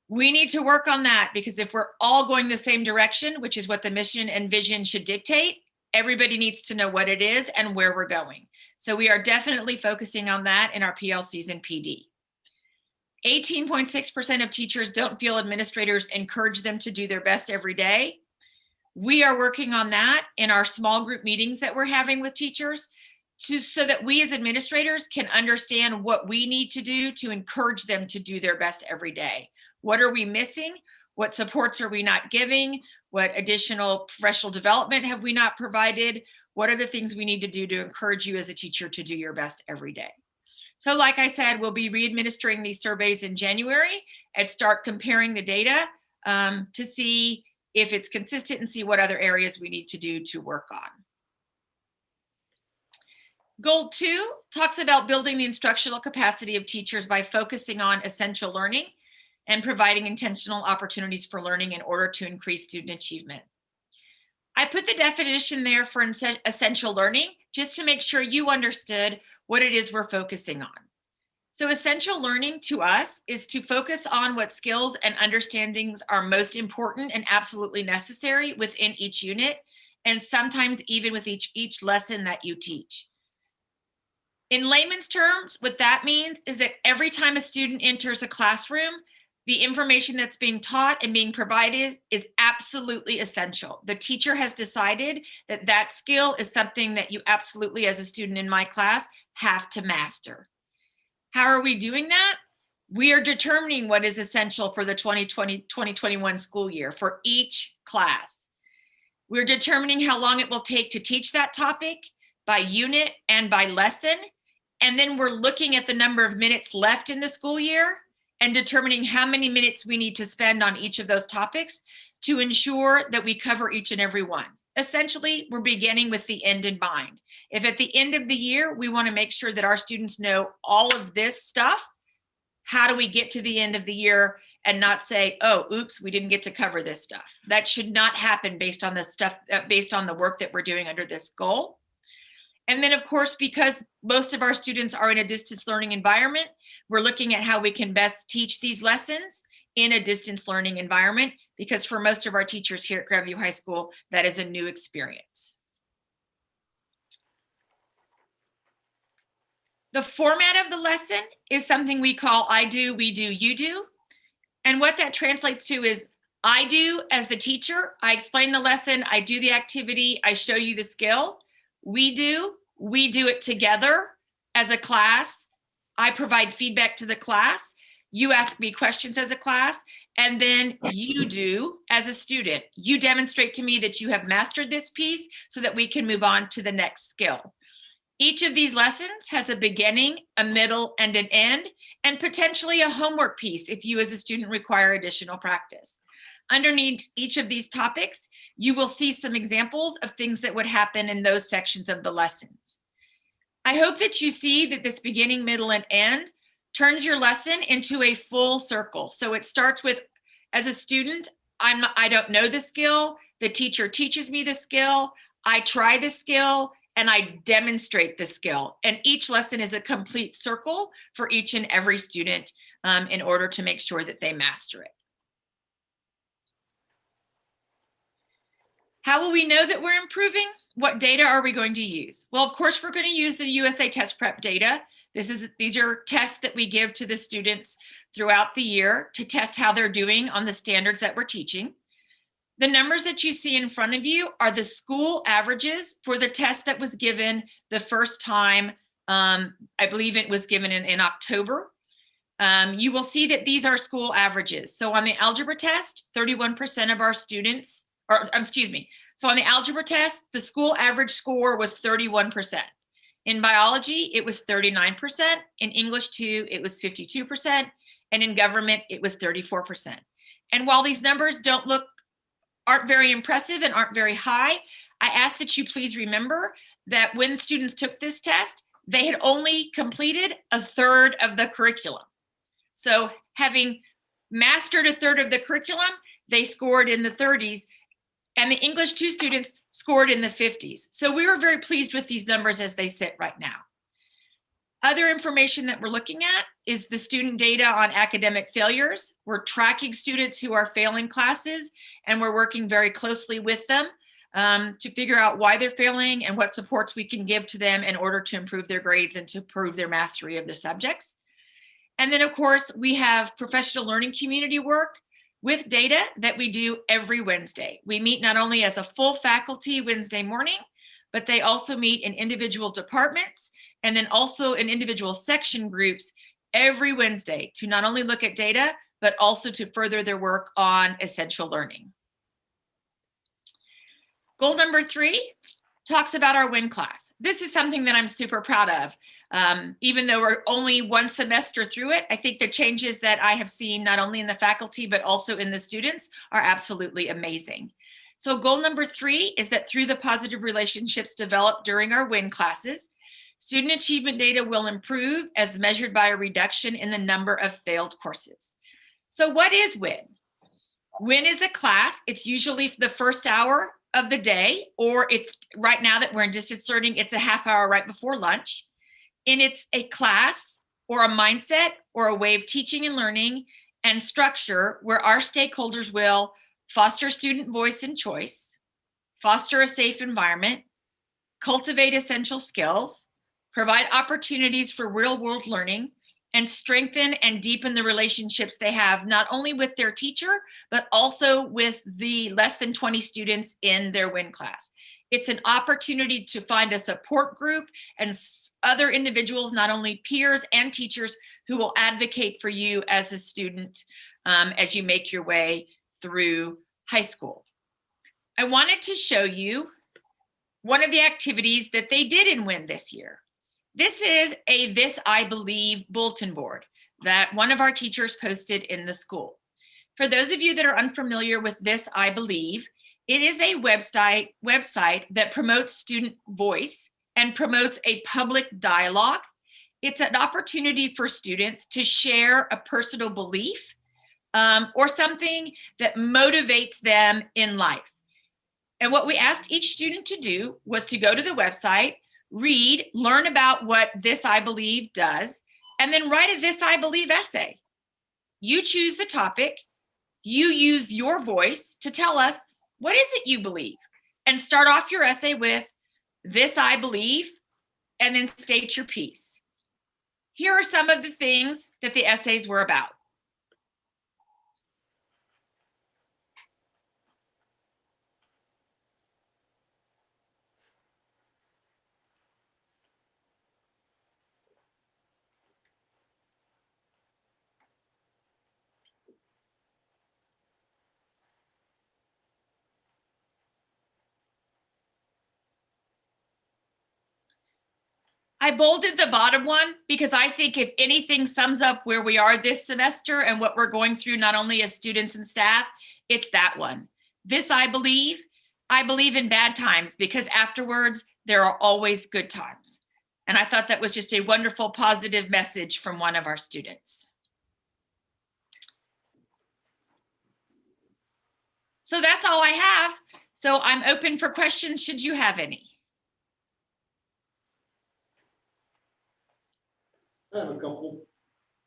We need to work on that because if we're all going the same direction, which is what the mission and vision should dictate, everybody needs to know what it is and where we're going. So we are definitely focusing on that in our PLCs and PD. 18.6% of teachers don't feel administrators encourage them to do their best every day. We are working on that in our small group meetings that we're having with teachers, so that we as administrators can understand what we need to do to encourage them to do their best every day. What are we missing? What supports are we not giving? What additional professional development have we not provided? What are the things we need to do to encourage you as a teacher to do your best every day? So like I said, we'll be re-administering these surveys in January and start comparing the data to see if it's consistent and see what other areas we need to do to work on. Goal 2 talks about building the instructional capacity of teachers by focusing on essential learning and providing intentional opportunities for learning in order to increase student achievement. I put the definition there for essential learning just to make sure you understood what it is we're focusing on. So essential learning to us is to focus on what skills and understandings are most important and absolutely necessary within each unit, and sometimes even with each lesson that you teach. In layman's terms, what that means is that every time a student enters a classroom, the information that's being taught and being provided is absolutely essential. The teacher has decided that that skill is something that you absolutely, as a student in my class, have to master. How are we doing that? We are determining what is essential for the 2020-2021 school year for each class. We're determining how long it will take to teach that topic by unit and by lesson. And then we're looking at the number of minutes left in the school year and determining how many minutes we need to spend on each of those topics to ensure that we cover each and every one. Essentially, we're beginning with the end in mind. If at the end of the year, we want to make sure that our students know all of this stuff, how do we get to the end of the year and not say, oh, oops, we didn't get to cover this stuff. That should not happen based on the stuff, based on the work that we're doing under this goal. And then of course, because most of our students are in a distance learning environment, we're looking at how we can best teach these lessons in a distance learning environment, because for most of our teachers here at Grandview High School, that is a new experience. The format of the lesson is something we call I do, we do, you do. And what that translates to is I do as the teacher, I explain the lesson, I do the activity, I show you the skill. We do it together as a class. I provide feedback to the class. You ask me questions as a class, and then you do as a student. You demonstrate to me that you have mastered this piece so that we can move on to the next skill. Each of these lessons has a beginning, a middle, and an end, and potentially a homework piece if you as a student require additional practice. Underneath each of these topics, you will see some examples of things that would happen in those sections of the lessons. I hope that you see that this beginning, middle, and end turns your lesson into a full circle. So it starts with, as a student, I don't know the skill, the teacher teaches me the skill, I try the skill, and I demonstrate the skill. And each lesson is a complete circle for each and every student in order to make sure that they master it. How will we know that we're improving? What data are we going to use? Well, of course, we're going to use the USA Test Prep data. These are tests that we give to the students throughout the year to test how they're doing on the standards that we're teaching. The numbers that you see in front of you are the school averages for the test that was given the first time. I believe it was given in October. You will see that these are school averages. So on the algebra test, 31% of our students, or excuse me, so on the algebra test, the school average score was 31%. In biology, it was 39%. In English 2, it was 52%. And in government, it was 34%. And while these numbers aren't very impressive and aren't very high, I ask that you please remember that when students took this test, they had only completed a third of the curriculum. So having mastered a third of the curriculum, they scored in the 30s, and the English 2 students scored in the 50s. So we were very pleased with these numbers as they sit right now. Other information that we're looking at is the student data on academic failures. We're tracking students who are failing classes, and we're working very closely with them to figure out why they're failing and what supports we can give to them in order to improve their grades and to improve their mastery of the subjects. And then of course, we have professional learning community work with data that we do every Wednesday. We meet not only as a full faculty Wednesday morning, but they also meet in individual departments and then also in individual section groups every Wednesday to not only look at data, but also to further their work on essential learning. Goal number 3 talks about our WIN class. This is something that I'm super proud of. Even though we're only one semester through it, I think the changes that I have seen not only in the faculty, but also in the students are absolutely amazing. So goal number 3 is that through the positive relationships developed during our WIN classes, student achievement data will improve as measured by a reduction in the number of failed courses. So what is WIN? WIN is a class. It's usually the first hour of the day, or it's right now that we're in distance learning, it's a half hour right before lunch. And it's a class or a mindset or a way of teaching and learning and structure where our stakeholders will foster student voice and choice, foster a safe environment, cultivate essential skills, provide opportunities for real-world learning, and strengthen and deepen the relationships they have not only with their teacher, but also with the less than 20 students in their WIN class. It's an opportunity to find a support group and other individuals, not only peers and teachers, who will advocate for you as a student as you make your way through high school. I wanted to show you one of the activities that they did in WIN this year. This is a This I Believe bulletin board that one of our teachers posted in the school. For those of you that are unfamiliar with This I Believe, it is a website that promotes student voice and promotes a public dialogue It's an opportunity for students to share a personal belief or something that motivates them in life. And what we asked each student to do was to go to the website, read, learn about what This I Believe does, and then write a This I Believe essay. You choose the topic, you use your voice to tell us, what is it you believe? And start off your essay with, This I Believe, and then state your piece. Here are some of the things that the essays were about. I bolded the bottom one because I think if anything sums up where we are this semester and what we're going through, not only as students and staff, it's that one. This I believe in bad times because afterwards there are always good times. And I thought that was just a wonderful, positive message from one of our students. So that's all I have. So I'm open for questions should you have any. I have a couple.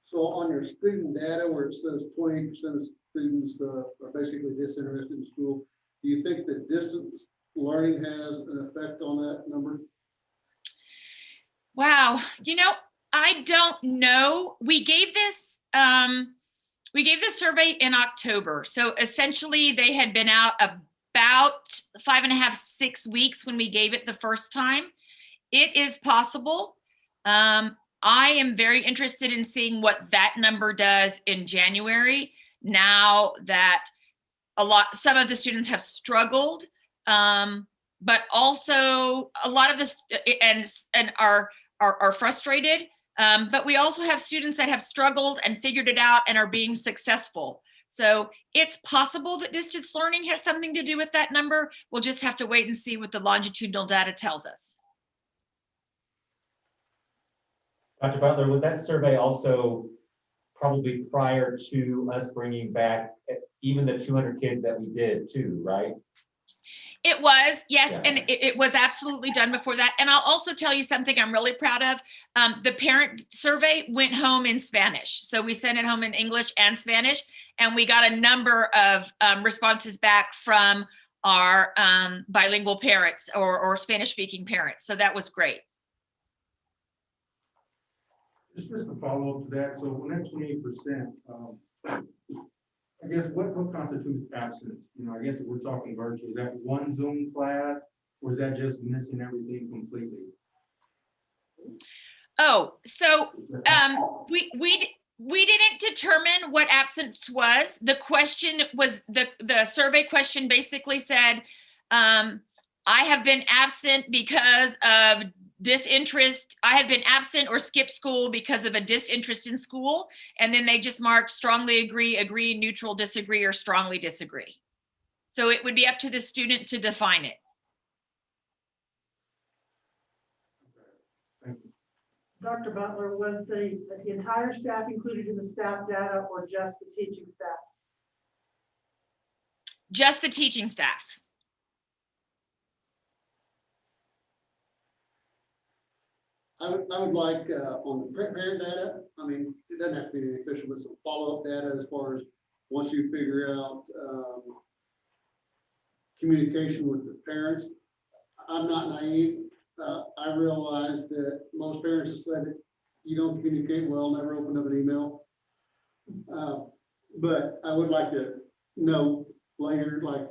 So on your student data where it says 20% of students are basically disinterested in school, do you think that distance learning has an effect on that number? Wow, you know, I don't know. We gave this survey in October. So essentially they had been out about 5.5, 6 weeks when we gave it the first time. It is possible. I am very interested in seeing what that number does in January, now that some of the students have struggled, but also a lot of this and are frustrated. But we also have students that have struggled and figured it out and are being successful. So it's possible that distance learning has something to do with that number. We'll just have to wait and see what the longitudinal data tells us. Dr. Butler, was that survey also probably prior to us bringing back even the 200 kids that we did too, right? It was, yes, Yeah. and it was absolutely done before that. And I'll also tell you something I'm really proud of. The parent survey went home in Spanish. So we sent it home in English and Spanish, and we got a number of responses back from our bilingual parents or Spanish-speaking parents. So that was great. Just to follow up to that, so when that 28%, I guess what constitutes absence? You know, I guess if we're talking virtual, is that one Zoom class, or is that just missing everything completely? Oh, so we didn't determine what absence was. The question was the survey question basically said, I have been absent because of disinterest. I have been absent or skipped school because of a disinterest in school. And then they just marked strongly agree, neutral, disagree, or strongly disagree. So it would be up to the student to define it. Dr. Butler, was the entire staff included in the staff data or just the teaching staff? Just the teaching staff. I would like on the parent data, I mean, it doesn't have to be any official, but some follow-up data as far as once you figure out communication with the parents. I'm not naive. I realize that most parents have said that you don't communicate well, never open up an email. But I would like to know later, like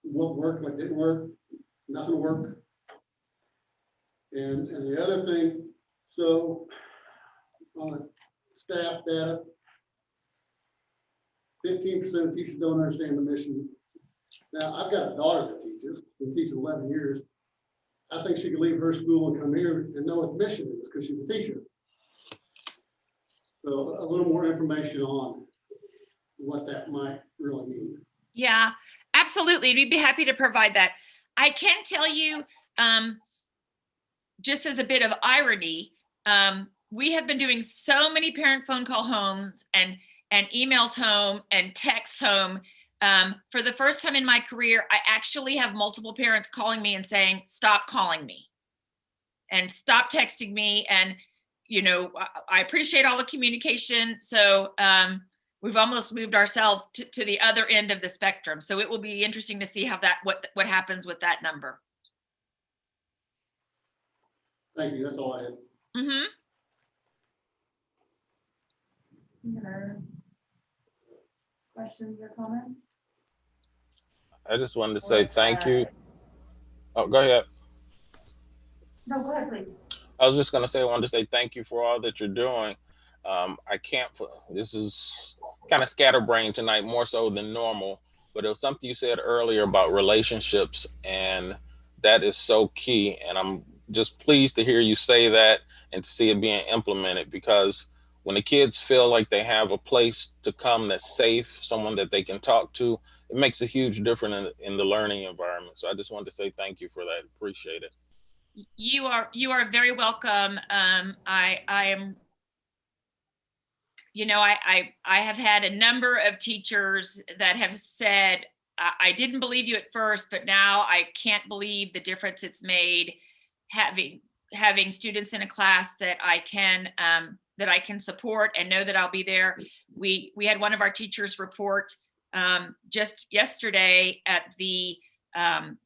what worked, what didn't work, nothing worked. And the other thing, so on the staff data, 15% of teachers don't understand the mission. Now, I've got a daughter that teaches, been teaching 11 years. I think she could leave her school and come here and know what the mission is because she's a teacher. So a little more information on what that might really mean. Yeah, absolutely. We'd be happy to provide that. I can tell you, just as a bit of irony, we have been doing so many parent phone call homes and emails home and texts home. For the first time in my career, I actually have multiple parents calling me and saying, stop calling me and stop texting me. And, you know, I appreciate all the communication. So we've almost moved ourselves to the other end of the spectrum. So it will be interesting to see how what happens with that number. Thank you. That's all I have. Mm-hmm. Any other questions or comments? I just wanted to say thank you. Oh, go ahead. No, go ahead, please. I was just going to say, I wanted to say thank you for all that you're doing. This is kind of scatterbrained tonight, more so than normal, but it was something you said earlier about relationships, and that is so key. And I'm just pleased to hear you say that and to see it being implemented, because when the kids feel like they have a place to come that's safe, someone that they can talk to, it makes a huge difference in the learning environment. So I just wanted to say thank you for that. Appreciate it. You are very welcome. I am, you know, I have had a number of teachers that have said, I didn't believe you at first, but now I can't believe the difference it's made having students in a class that I can support and know that I'll be there. We had one of our teachers report just yesterday at the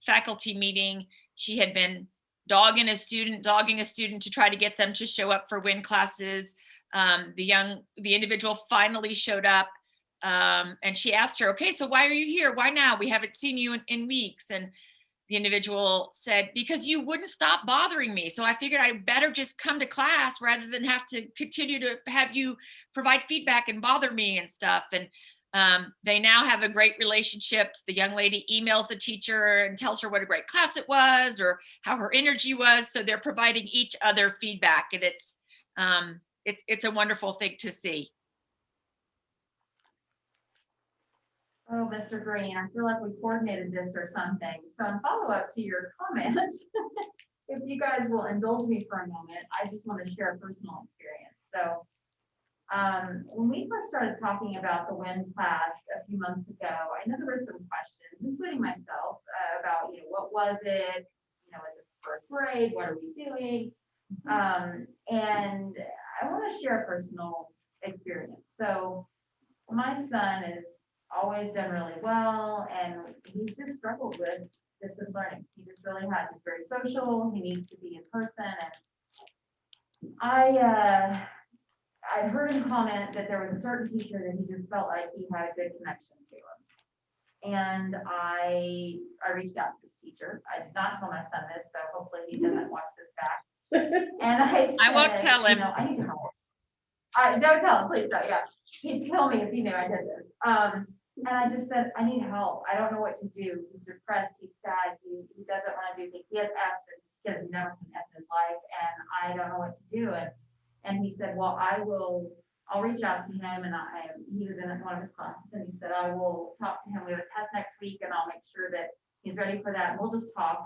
faculty meeting. She had been dogging a student to try to get them to show up for WIN classes. The individual finally showed up, and she asked her, okay, so why are you here? Why now? We haven't seen you in weeks. And the individual said, because you wouldn't stop bothering me. So I figured I better just come to class rather than have to continue to have you provide feedback and bother me and stuff. And they now have a great relationship. The young lady emails the teacher and tells her what a great class it was or how her energy was. So they're providing each other feedback, and it's a wonderful thing to see. Oh, Mr. Green, I feel like we coordinated this or something. So in follow-up to your comment, if you guys will indulge me for a moment, I just want to share a personal experience. So when we first started talking about the WIN class a few months ago, I know there were some questions, including myself, about, what was it? Is it first grade? What are we doing? And I want to share a personal experience. So my son is always done really well, and he's just struggled with distance learning. He just really has. He's very social. He needs to be in person. And I'd heard him comment that there was a certain teacher that he just felt like he had a good connection to him. And I reached out to this teacher. I did not tell my son this, so hopefully he doesn't watch this back. And I won't tell him. I need help. Don't tell him, please don't. Yeah, he'd kill me if he knew I did this. And I just said, I need help. I don't know what to do. He's depressed. He's sad. He doesn't want to do things. He has F's and he has never been F in his life, and I don't know what to do. And he said, well, I'll reach out to him. And he was in one of his classes, and he said, I will talk to him. We have a test next week, and I'll make sure that he's ready for that. And we'll just talk.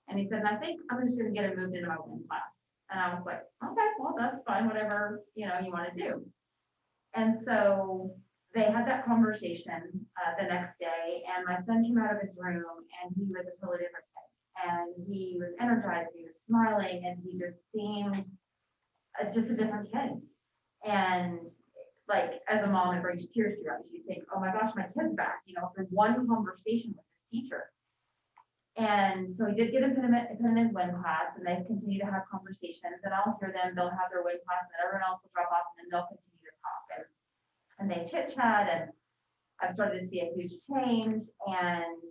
And he said, and I think I'm just going to get him moved into my WIN class. And I was like, okay, well, that's fine. Whatever, you want to do. And so they had that conversation the next day, and my son came out of his room, and he was a totally different kid. And he was energized, he was smiling, and he just seemed just a different kid. And like, as a mom, it brings tears to your eyes. You think, oh my gosh, my kid's back, after one conversation with his teacher. And so he did get him put in his WIN class, and they continue to have conversations, and I'll hear them, they'll have their WIN class, and then everyone else will drop off, and then they'll continue to talk. And they chit chat, and I've started to see a huge change. And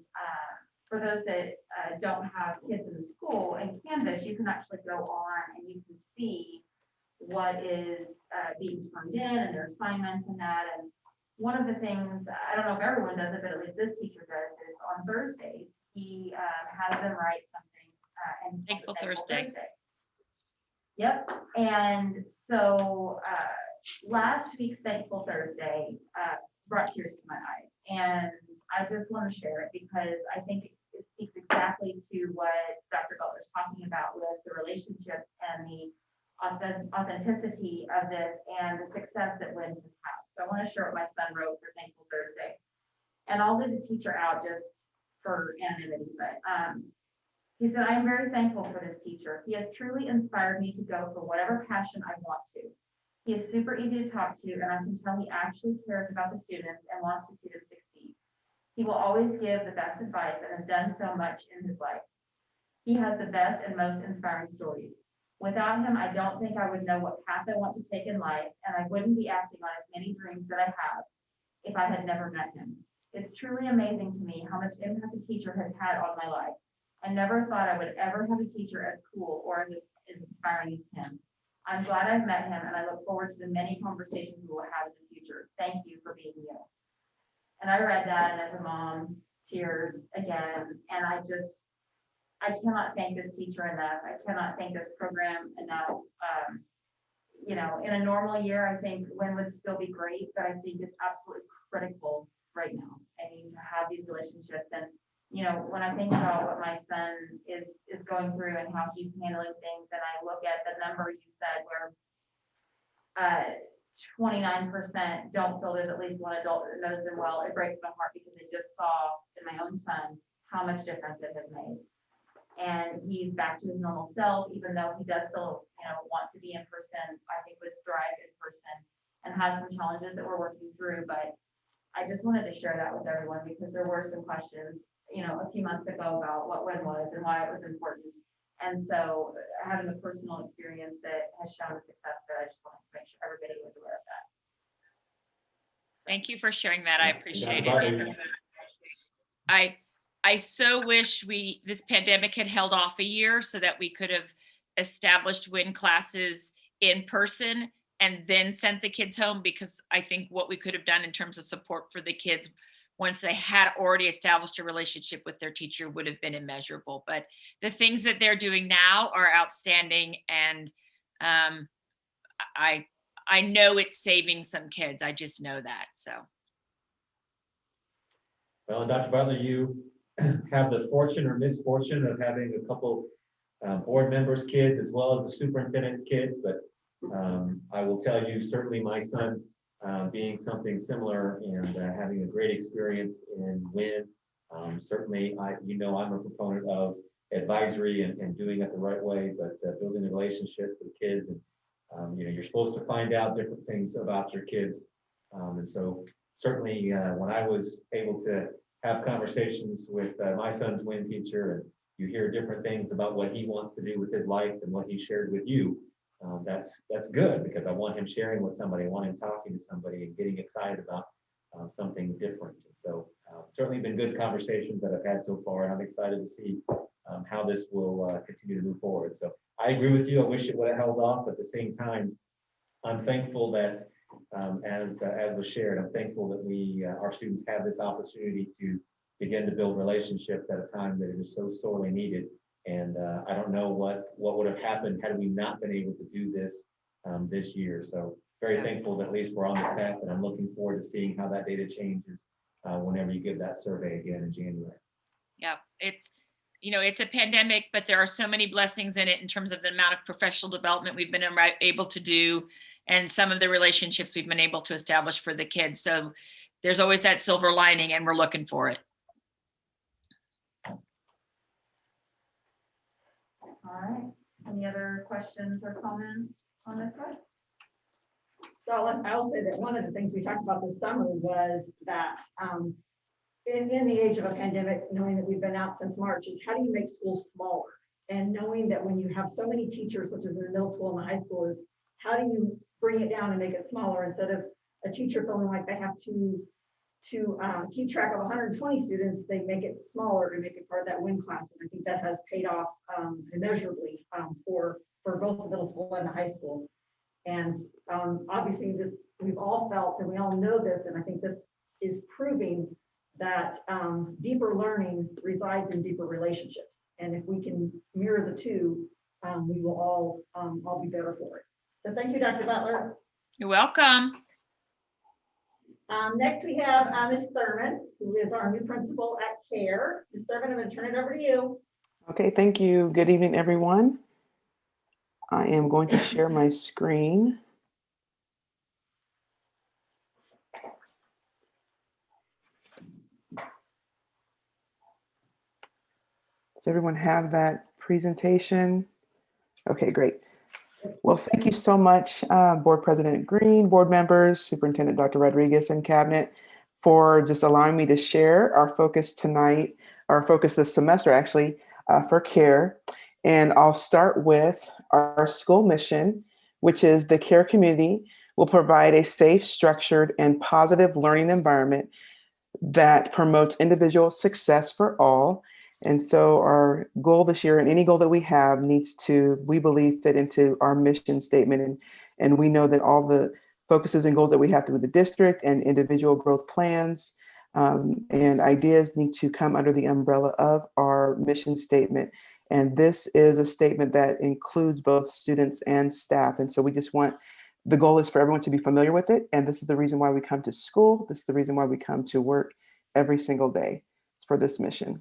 for those that don't have kids in the school, in Canvas, you can actually go on and you can see what is being turned in and their assignments and that. And one of the things, I don't know if everyone does it, but at least this teacher does, is on Thursdays, he has them write something. And Thankful Thursday. Yep. And so last week's Thankful Thursday brought tears to my eyes. And I just want to share it because I think it speaks exactly to what Dr. Butler's talking about with the relationship and the authenticity of this and the success that Wynn has had. So I want to share what my son wrote for Thankful Thursday. And I'll leave the teacher out just for anonymity, but he said, I am very thankful for this teacher. He has truly inspired me to go for whatever passion I want to. He is super easy to talk to, and I can tell he actually cares about the students and wants to see them succeed. He will always give the best advice and has done so much in his life. He has the best and most inspiring stories. Without him, I don't think I would know what path I want to take in life, and I wouldn't be acting on as many dreams that I have if I had never met him. It's truly amazing to me how much impact a teacher has had on my life. I never thought I would ever have a teacher as cool or as inspiring as him. I'm glad I've met him, and I look forward to the many conversations we will have in the future. Thank you for being you. And I read that, and as a mom, tears again, and I cannot thank this teacher enough. I cannot thank this program enough. You know, in a normal year, I think Wynn would still be great, but I think it's absolutely critical right now. I need to have these relationships. And, you know, when I think about what my son is going through and how he's handling things, and I look at the number you said where 29% don't feel there's at least one adult that knows them well, it breaks my heart because I just saw in my own son how much difference it has made. And he's back to his normal self, even though he does still, you know, want to be in person. I think would thrive in person and has some challenges that we're working through. But I just wanted to share that with everyone because there were some questions, you know, a few months ago about what Wynn was and why it was important. And so having a personal experience that has shown the success that I just wanted to make sure everybody was aware of that. Thank you for sharing that. I appreciate it. I so wish this pandemic had held off a year so that we could have established Wynn classes in person and then sent the kids home, because I think what we could have done in terms of support for the kids once they had already established a relationship with their teacher would have been immeasurable. But the things that they're doing now are outstanding, and I know it's saving some kids. I just know that. So. Well, and Dr. Butler, you have the fortune or misfortune of having a couple board members' kids as well as the superintendent's kids, but I will tell you, certainly my son being something similar and having a great experience in Wynn. Certainly, I'm a proponent of advisory and doing it the right way, but building the relationships with kids. And, you're supposed to find out different things about your kids. And so certainly when I was able to have conversations with my son's Wynn teacher, and you hear different things about what he wants to do with his life and what he shared with you, that's good, because I want him sharing with somebody, I want him talking to somebody and getting excited about something different. And so certainly been good conversations that I've had so far, and I'm excited to see how this will continue to move forward. So I agree with you. I wish it would have held off, but at the same time, I'm thankful that as was shared, I'm thankful that our students have this opportunity to begin to build relationships at a time that it is so sorely needed. And I don't know what would have happened had we not been able to do this this year. So very thankful that at least we're on this path, and I'm looking forward to seeing how that data changes whenever you give that survey again in January. Yeah, it's a pandemic, but there are so many blessings in it in terms of the amount of professional development we've been able to do and some of the relationships we've been able to establish for the kids. So there's always that silver lining, and we're looking for it. All right. Any other questions or comments on this one? So I'll say that one of the things we talked about this summer was that in the age of a pandemic, knowing that we've been out since March, is how do you make schools smaller? And knowing that when you have so many teachers, such as in the middle school and the high school, is how do you bring it down and make it smaller instead of a teacher feeling like they have to keep track of 120 students, they make it smaller and make it part of that Wynn class. And I think that has paid off immeasurably for both the middle school and the high school. And obviously we've all felt, and we all know this, and I think this is proving that deeper learning resides in deeper relationships. And if we can mirror the two, we will all be better for it. So thank you, Dr. Butler. You're welcome. Next, we have Ms. Thurman, who is our new principal at CARE. Ms. Thurman, I'm going to turn it over to you. Okay, thank you. Good evening, everyone. I am going to share my screen. Does everyone have that presentation? Okay, great. Well, thank you so much, Board President Green, board members, Superintendent Dr. Rodriguez, and Cabinet for just allowing me to share our focus tonight, our focus this semester actually, for CARE. And I'll start with our school mission, which is the CARE community will provide a safe, structured, and positive learning environment that promotes individual success for all. And so our goal this year, and any goal that we have, needs to, we believe, fit into our mission statement. And we know that all the focuses and goals that we have through the district and individual growth plans and ideas need to come under the umbrella of our mission statement. And this is a statement that includes both students and staff. And so we just want, the goal is for everyone to be familiar with it. And this is the reason why we come to school. This is the reason why we come to work every single day. It's for this mission.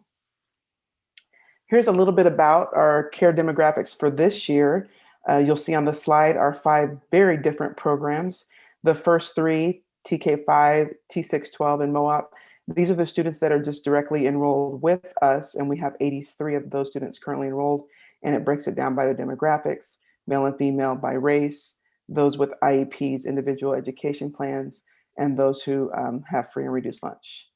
Here's a little bit about our CARE demographics for this year. You'll see on the slide our 5 very different programs. The first 3, TK5, T612, and MOOP, these are the students that are just directly enrolled with us, and we have 83 of those students currently enrolled, and it breaks it down by the demographics, male and female by race, those with IEPs, individual education plans, and those who have free and reduced lunch.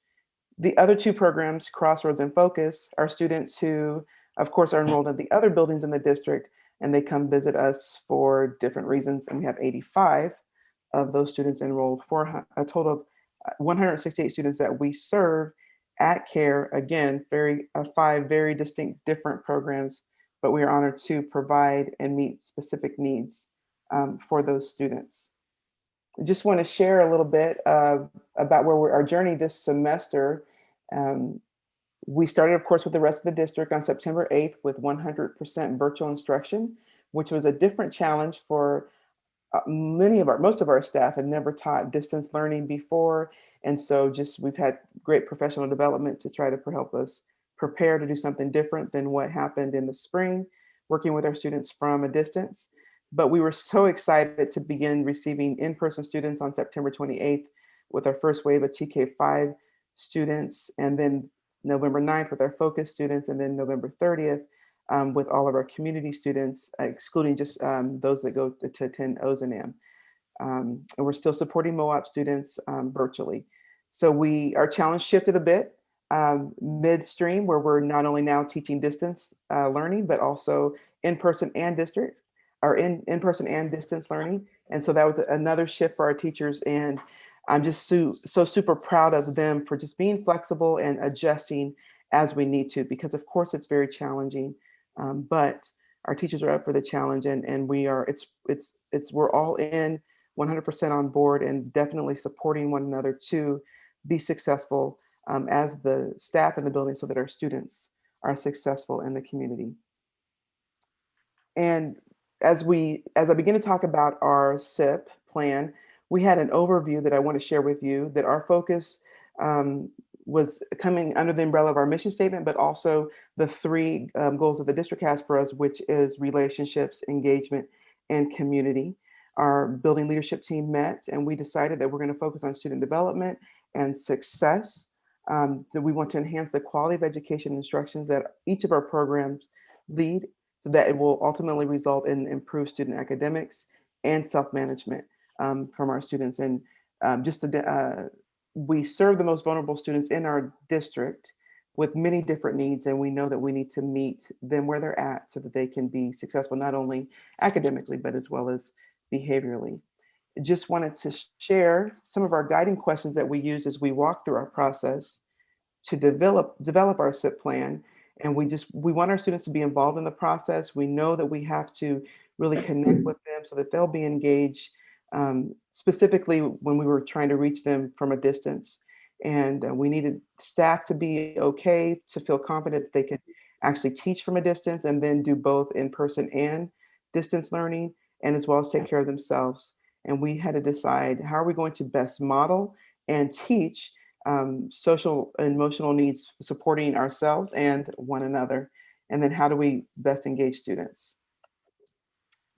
The other 2 programs, Crossroads and Focus, are students who, of course, are enrolled in the other buildings in the district, and they come visit us for different reasons. And we have 85 of those students enrolled for a total of 168 students that we serve at CARE. Again, 5 very distinct different programs, but we are honored to provide and meet specific needs for those students. I just want to share a little bit about where our journey this semester. We started, of course, with the rest of the district on September 8th with 100% virtual instruction, which was a different challenge for most of our staff had never taught distance learning before. And so we've had great professional development to try to help us prepare to do something different than what happened in the spring, working with our students from a distance. But we were so excited to begin receiving in-person students on September 28th with our first wave of TK5 students, and then November 9th with our focus students, and then November 30th with all of our community students, excluding just those that go to attend OZNAM. And we're still supporting MOOP students virtually. So our challenge shifted a bit midstream, where we're not only now teaching distance learning, but also in-person and district, or in-person and distance learning. And so that was another shift for our teachers. And I'm just so super proud of them for just being flexible and adjusting as we need to, because of course it's very challenging, but our teachers are up for the challenge, and we're all in 100% on board and definitely supporting one another to be successful as the staff in the building, so that our students are successful in the community. And as I begin to talk about our SIP plan, we had an overview that I want to share with you, that our focus was coming under the umbrella of our mission statement, but also the 3 goals that the district has for us, which is relationships, engagement, and community. Our building leadership team met, and we decided that we're going to focus on student development and success. That we want to enhance the quality of education instructions that each of our programs lead, so that it will ultimately result in improved student academics and self-management from our students. And we serve the most vulnerable students in our district with many different needs, and we know that we need to meet them where they're at so that they can be successful, not only academically, but as well as behaviorally. Just wanted to share some of our guiding questions that we used as we walked through our process to develop our SIP plan. And we want our students to be involved in the process. We know that we have to really connect with them so that they'll be engaged, specifically when we were trying to reach them from a distance. And we needed staff to be okay, to feel confident that they could actually teach from a distance and then do both in-person and distance learning, and as well as take care of themselves. And we had to decide, how are we going to best model and teach social and emotional needs, supporting ourselves and one another? And then how do we best engage students?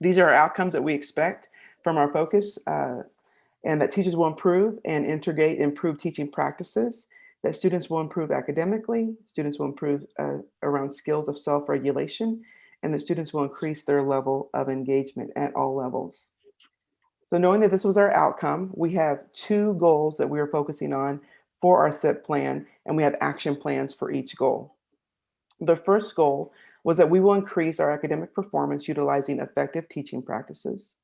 These are our outcomes that we expect from our focus, and that teachers will improve and integrate improved teaching practices, that students will improve academically, students will improve around skills of self-regulation, and that students will increase their level of engagement at all levels. So knowing that this was our outcome, we have 2 goals that we are focusing on for our SIP plan, and we have action plans for each goal. The first goal was that we will increase our academic performance utilizing effective teaching practices.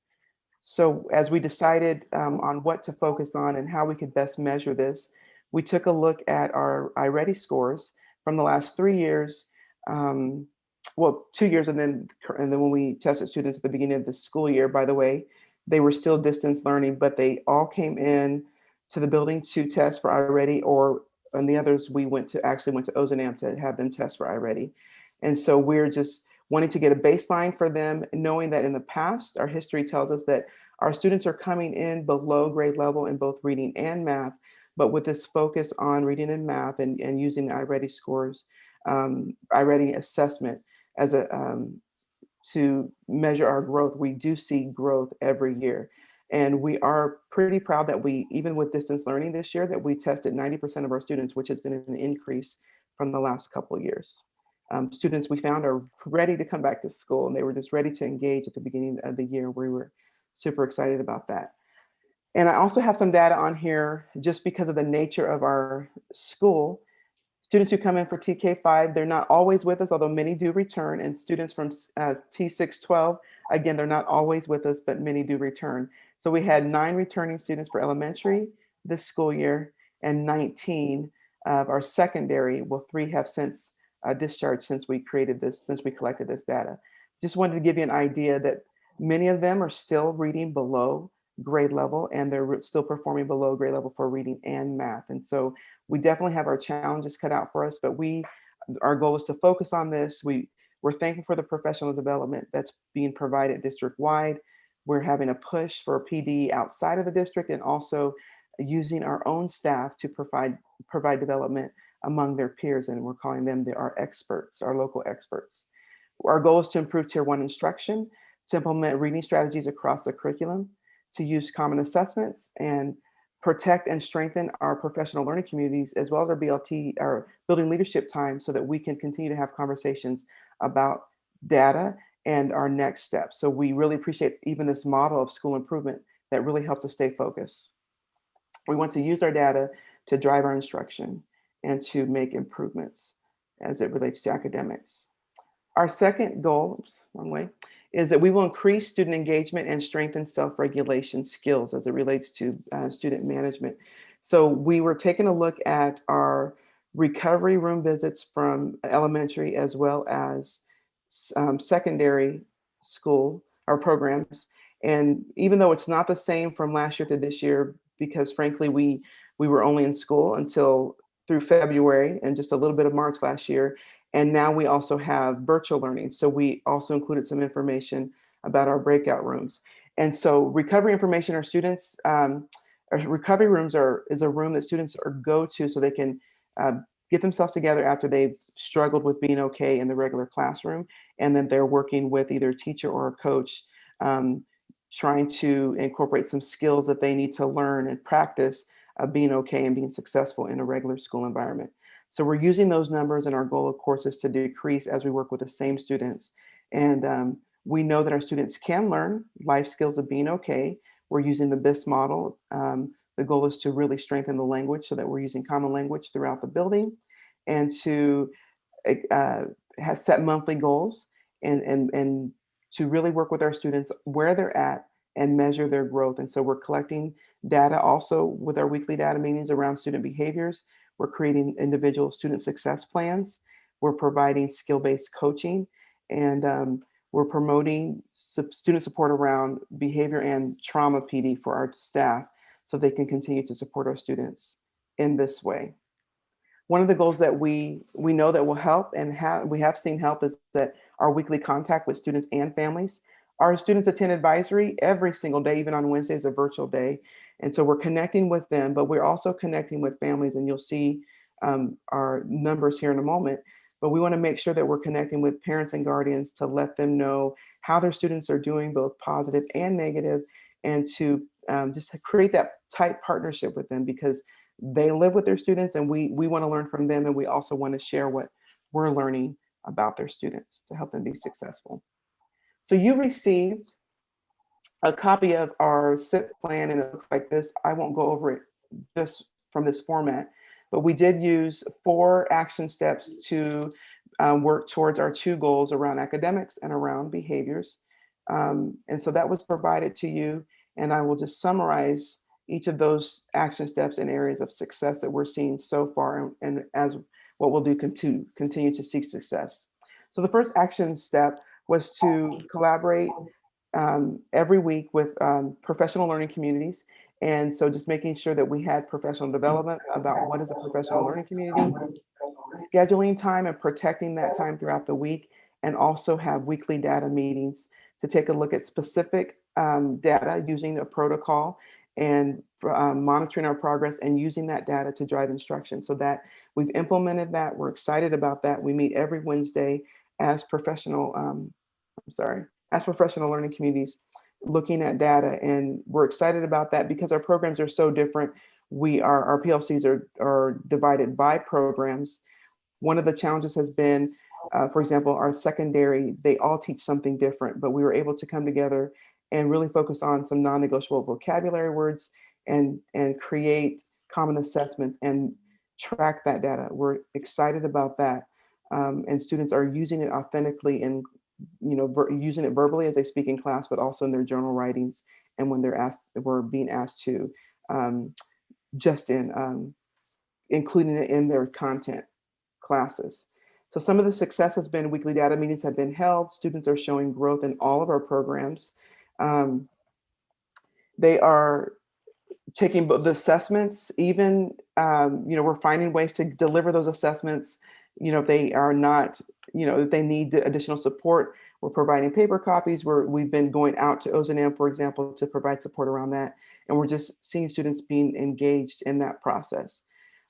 So as we decided on what to focus on and how we could best measure this, we took a look at our iReady scores from the last 3 years, well, 2 years, and then when we tested students at the beginning of the school year, by the way, they were still distance learning, but they all came in to the building to test for iReady, and the others we actually went to Ozanam to have them test for iReady. And so we're just wanting to get a baseline for them, knowing that in the past, our history tells us that our students are coming in below grade level in both reading and math, but with this focus on reading and math and using the iReady scores, iReady assessment as to measure our growth, we do see growth every year. And we are pretty proud that even with distance learning this year, that we tested 90% of our students, which has been an increase from the last couple of years. Students we found are ready to come back to school, and they were just ready to engage at the beginning of the year. We were super excited about that. And I also have some data on here just because of the nature of our school. Students who come in for TK5, they're not always with us, although many do return. And students from T612, again, they're not always with us, but many do return. So we had 9 returning students for elementary this school year, and 19 of our secondary, well, 3 have since discharged since we collected this data. Just wanted to give you an idea that many of them are still reading below grade level, and they're still performing below grade level for reading and math. And so we definitely have our challenges cut out for us, but our goal is to focus on this. We're thankful for the professional development that's being provided district-wide. We're having a push for PD outside of the district, and also using our own staff to provide development among their peers, and we're calling them our experts, our local experts. Our goal is to improve Tier 1 instruction, to implement reading strategies across the curriculum, to use common assessments, and protect and strengthen our professional learning communities, as well as our BLT, our building leadership time, so that we can continue to have conversations about data and our next steps. So we really appreciate even this model of school improvement that really helps us stay focused. We want to use our data to drive our instruction and to make improvements as it relates to academics. Our second goal, is that we will increase student engagement and strengthen self-regulation skills as it relates to student management. So we were taking a look at our recovery room visits from elementary as well as secondary school, our programs. And even though it's not the same from last year to this year, because frankly, we were only in school through February and just a little bit of March last year. And now we also have virtual learning. So we also included some information about our breakout rooms. And so recovery information, our students, our recovery rooms is a room that students go to so they can get themselves together after they've struggled with being okay in the regular classroom. And then they're working with either a teacher or a coach, trying to incorporate some skills that they need to learn and practice being okay and being successful in a regular school environment. So we're using those numbers, and our goal, of course, is to decrease as we work with the same students. And we know that our students can learn life skills of being okay. We're using the BIS model. The goal is to really strengthen the language so that we're using common language throughout the building, and to set monthly goals and to really work with our students where they're at and measure their growth. And so we're collecting data also with our weekly data meetings around student behaviors. We're creating individual student success plans. We're providing skill-based coaching, and we're promoting student support around behavior and trauma PD for our staff so they can continue to support our students in this way. One of the goals that we know that will help and we have seen help is that our weekly contact with students and families. Our students attend advisory every single day, even on Wednesdays, a virtual day. And so we're connecting with them, but we're also connecting with families, and you'll see our numbers here in a moment. but we want to make sure that we're connecting with parents and guardians to let them know how their students are doing, both positive and negative, and to just to create that tight partnership with them, because they live with their students and we want to learn from them, and we also want to share what we're learning about their students to help them be successful. So you received a copy of our SIP plan, and it looks like this. I won't go over it just from this format, but we did use 4 action steps to work towards our 2 goals around academics and around behaviors. And so that was provided to you, and I will just summarize each of those action steps and areas of success that we're seeing so far, and as what we'll do to continue to seek success. So the first action step was to collaborate every week with professional learning communities. And so just making sure that we had professional development about what is a professional learning community, scheduling time and protecting that time throughout the week, and also have weekly data meetings to take a look at specific data using a protocol and monitoring our progress and using that data to drive instruction. So that we've implemented that. We're excited about that. We meet every Wednesday as professional learning communities looking at data, and we're excited about that because our programs are so different. Our PLCs are divided by programs. One of the challenges has been, for example, our secondary, they all teach something different, but we were able to come together and really focus on some non-negotiable vocabulary words and create common assessments and track that data. We're excited about that. And students are using it authentically and using it verbally as they speak in class, but also in their journal writings and when we're being asked to including it in their content classes. So some of the success has been weekly data meetings have been held. Students are showing growth in all of our programs. They are taking the assessments, even, we're finding ways to deliver those assessments. If they are not, if they need additional support, we're providing paper copies. We've been going out to OZNM, for example, to provide support around that. And we're just seeing students being engaged in that process.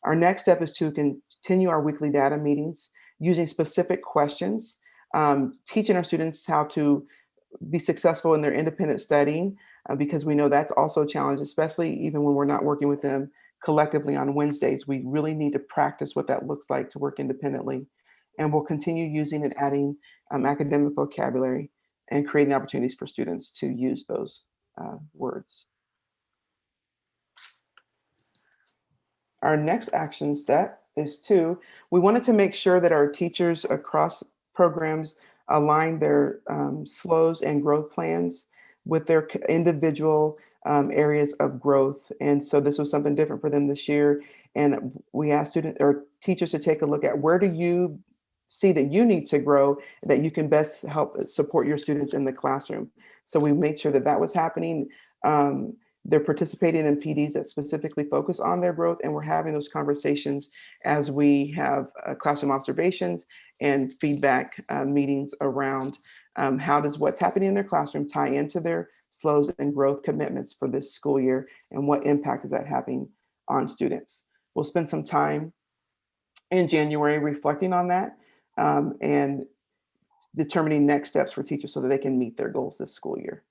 Our next step is to continue our weekly data meetings using specific questions, teaching our students how to be successful in their independent studying, because we know that's also a challenge, especially even when we're not working with them collectively on Wednesdays. We really need to practice what that looks like to work independently. And we'll continue using and adding academic vocabulary and creating opportunities for students to use those words. Our next action step is we wanted to make sure that our teachers across programs align their SLOs and growth plans with their individual areas of growth. And so this was something different for them this year. And we asked teachers to take a look at where do you see that you need to grow, that you can best help support your students in the classroom. So we made sure that that was happening. They're participating in PDs that specifically focus on their growth, and we're having those conversations as we have classroom observations and feedback meetings around how does what's happening in their classroom tie into their SLOs and growth commitments for this school year, and what impact is that having on students. We'll spend some time in January reflecting on that and determining next steps for teachers so that they can meet their goals this school year.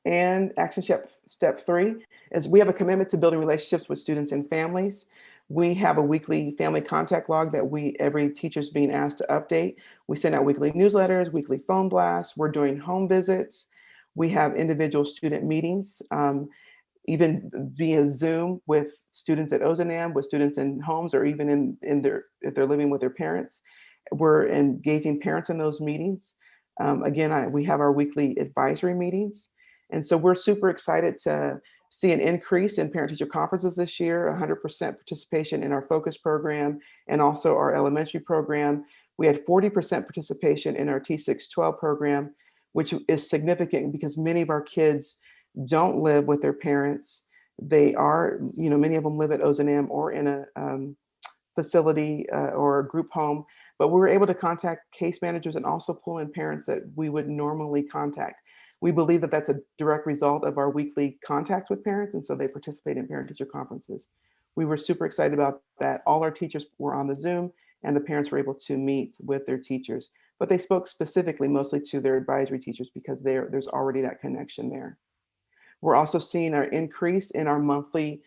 And action step 3 is we have a commitment to building relationships with students and families. We have a weekly family contact log that every teacher's being asked to update. We send out weekly newsletters, weekly phone blasts. We're doing home visits. We have individual student meetings, even via Zoom with students at OZNM, with students in homes, or even if they're living with their parents. We're engaging parents in those meetings. Again, we have our weekly advisory meetings. And so we're super excited to see an increase in parent-teacher conferences this year, 100% participation in our focus program and also our elementary program. We had 40% participation in our T612 program, which is significant because many of our kids don't live with their parents. They are, many of them live at OZNM or in facility or a group home, but we were able to contact case managers and also pull in parents that we would normally contact. We believe that that's a direct result of our weekly contacts with parents, and so they participate in parent-teacher conferences. We were super excited about that. All our teachers were on the Zoom, and the parents were able to meet with their teachers, but they spoke specifically mostly to their advisory teachers because there's already that connection there. We're also seeing an increase in our monthly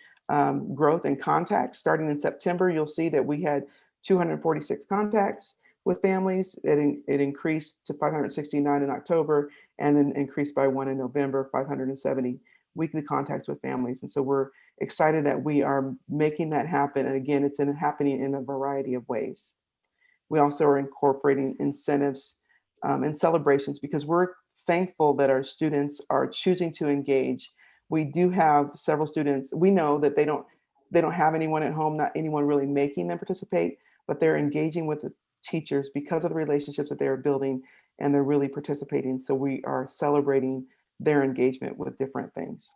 growth in contacts. Starting in September, you'll see that we had 246 contacts with families. It increased to 569 in October, and then increased by 1 in November, 570 weekly contacts with families. And so we're excited that we are making that happen. And again, it's happening in a variety of ways. We also are incorporating incentives and celebrations because we're thankful that our students are choosing to engage. We do have several students, we know that they don't have anyone at home, not anyone really making them participate, but they're engaging with the teachers because of the relationships that they're building, and they're really participating. So we are celebrating their engagement with different things.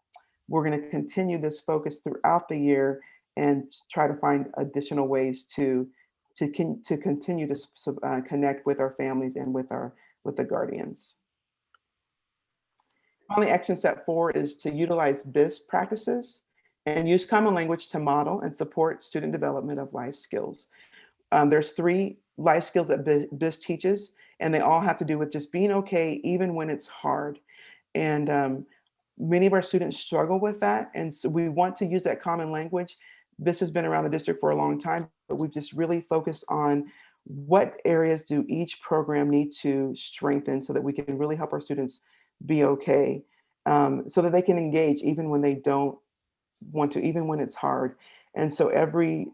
We're going to continue this focus throughout the year and try to find additional ways to continue to connect with our families and with the guardians. Finally, action step 4 is to utilize BIS practices and use common language to model and support student development of life skills. There's 3 life skills that BIS teaches, and they all have to do with just being okay even when it's hard. And many of our students struggle with that, and so we want to use that common language. BIS has been around the district for a long time, but we've just really focused on what areas do each program need to strengthen so that we can really help our students be okay, so that they can engage even when they don't want to, even when it's hard. And so every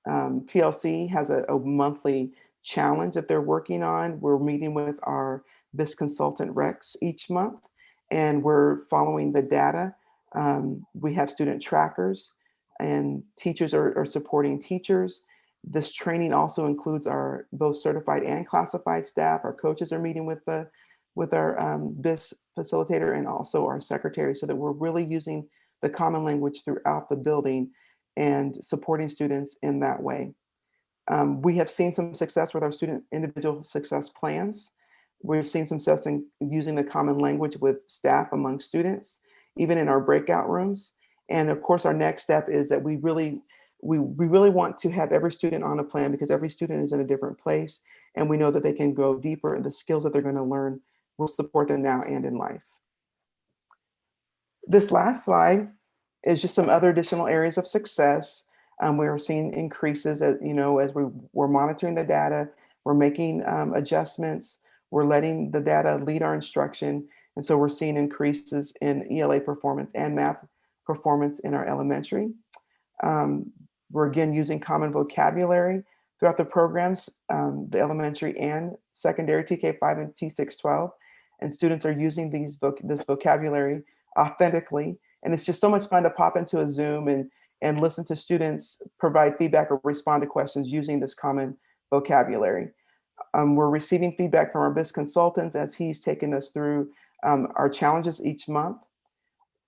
PLC has a monthly challenge that they're working on. We're meeting with our BIS consultant Rex each month, and we're following the data. We have student trackers, and teachers are supporting teachers. This training also includes our both certified and classified staff. Our coaches are meeting with our BIS facilitator and also our secretary, so that we're really using the common language throughout the building and supporting students in that way. We have seen some success with our student individual success plans. We've seen some success in using the common language with staff among students, even in our breakout rooms. And of course, our next step is that we really want to have every student on a plan, because every student is in a different place, and we know that they can go deeper, and the skills that they're going to learn will support them now and in life. This last slide is just some other additional areas of success. We're seeing increases as we're monitoring the data, we're making adjustments, we're letting the data lead our instruction. And so we're seeing increases in ELA performance and math performance in our elementary. We're again using common vocabulary throughout the programs, the elementary and secondary TK5 and T612. And students are using this vocabulary authentically. And it's just so much fun to pop into a Zoom and listen to students provide feedback or respond to questions using this common vocabulary. We're receiving feedback from our BIS consultants as he's taken us through our challenges each month.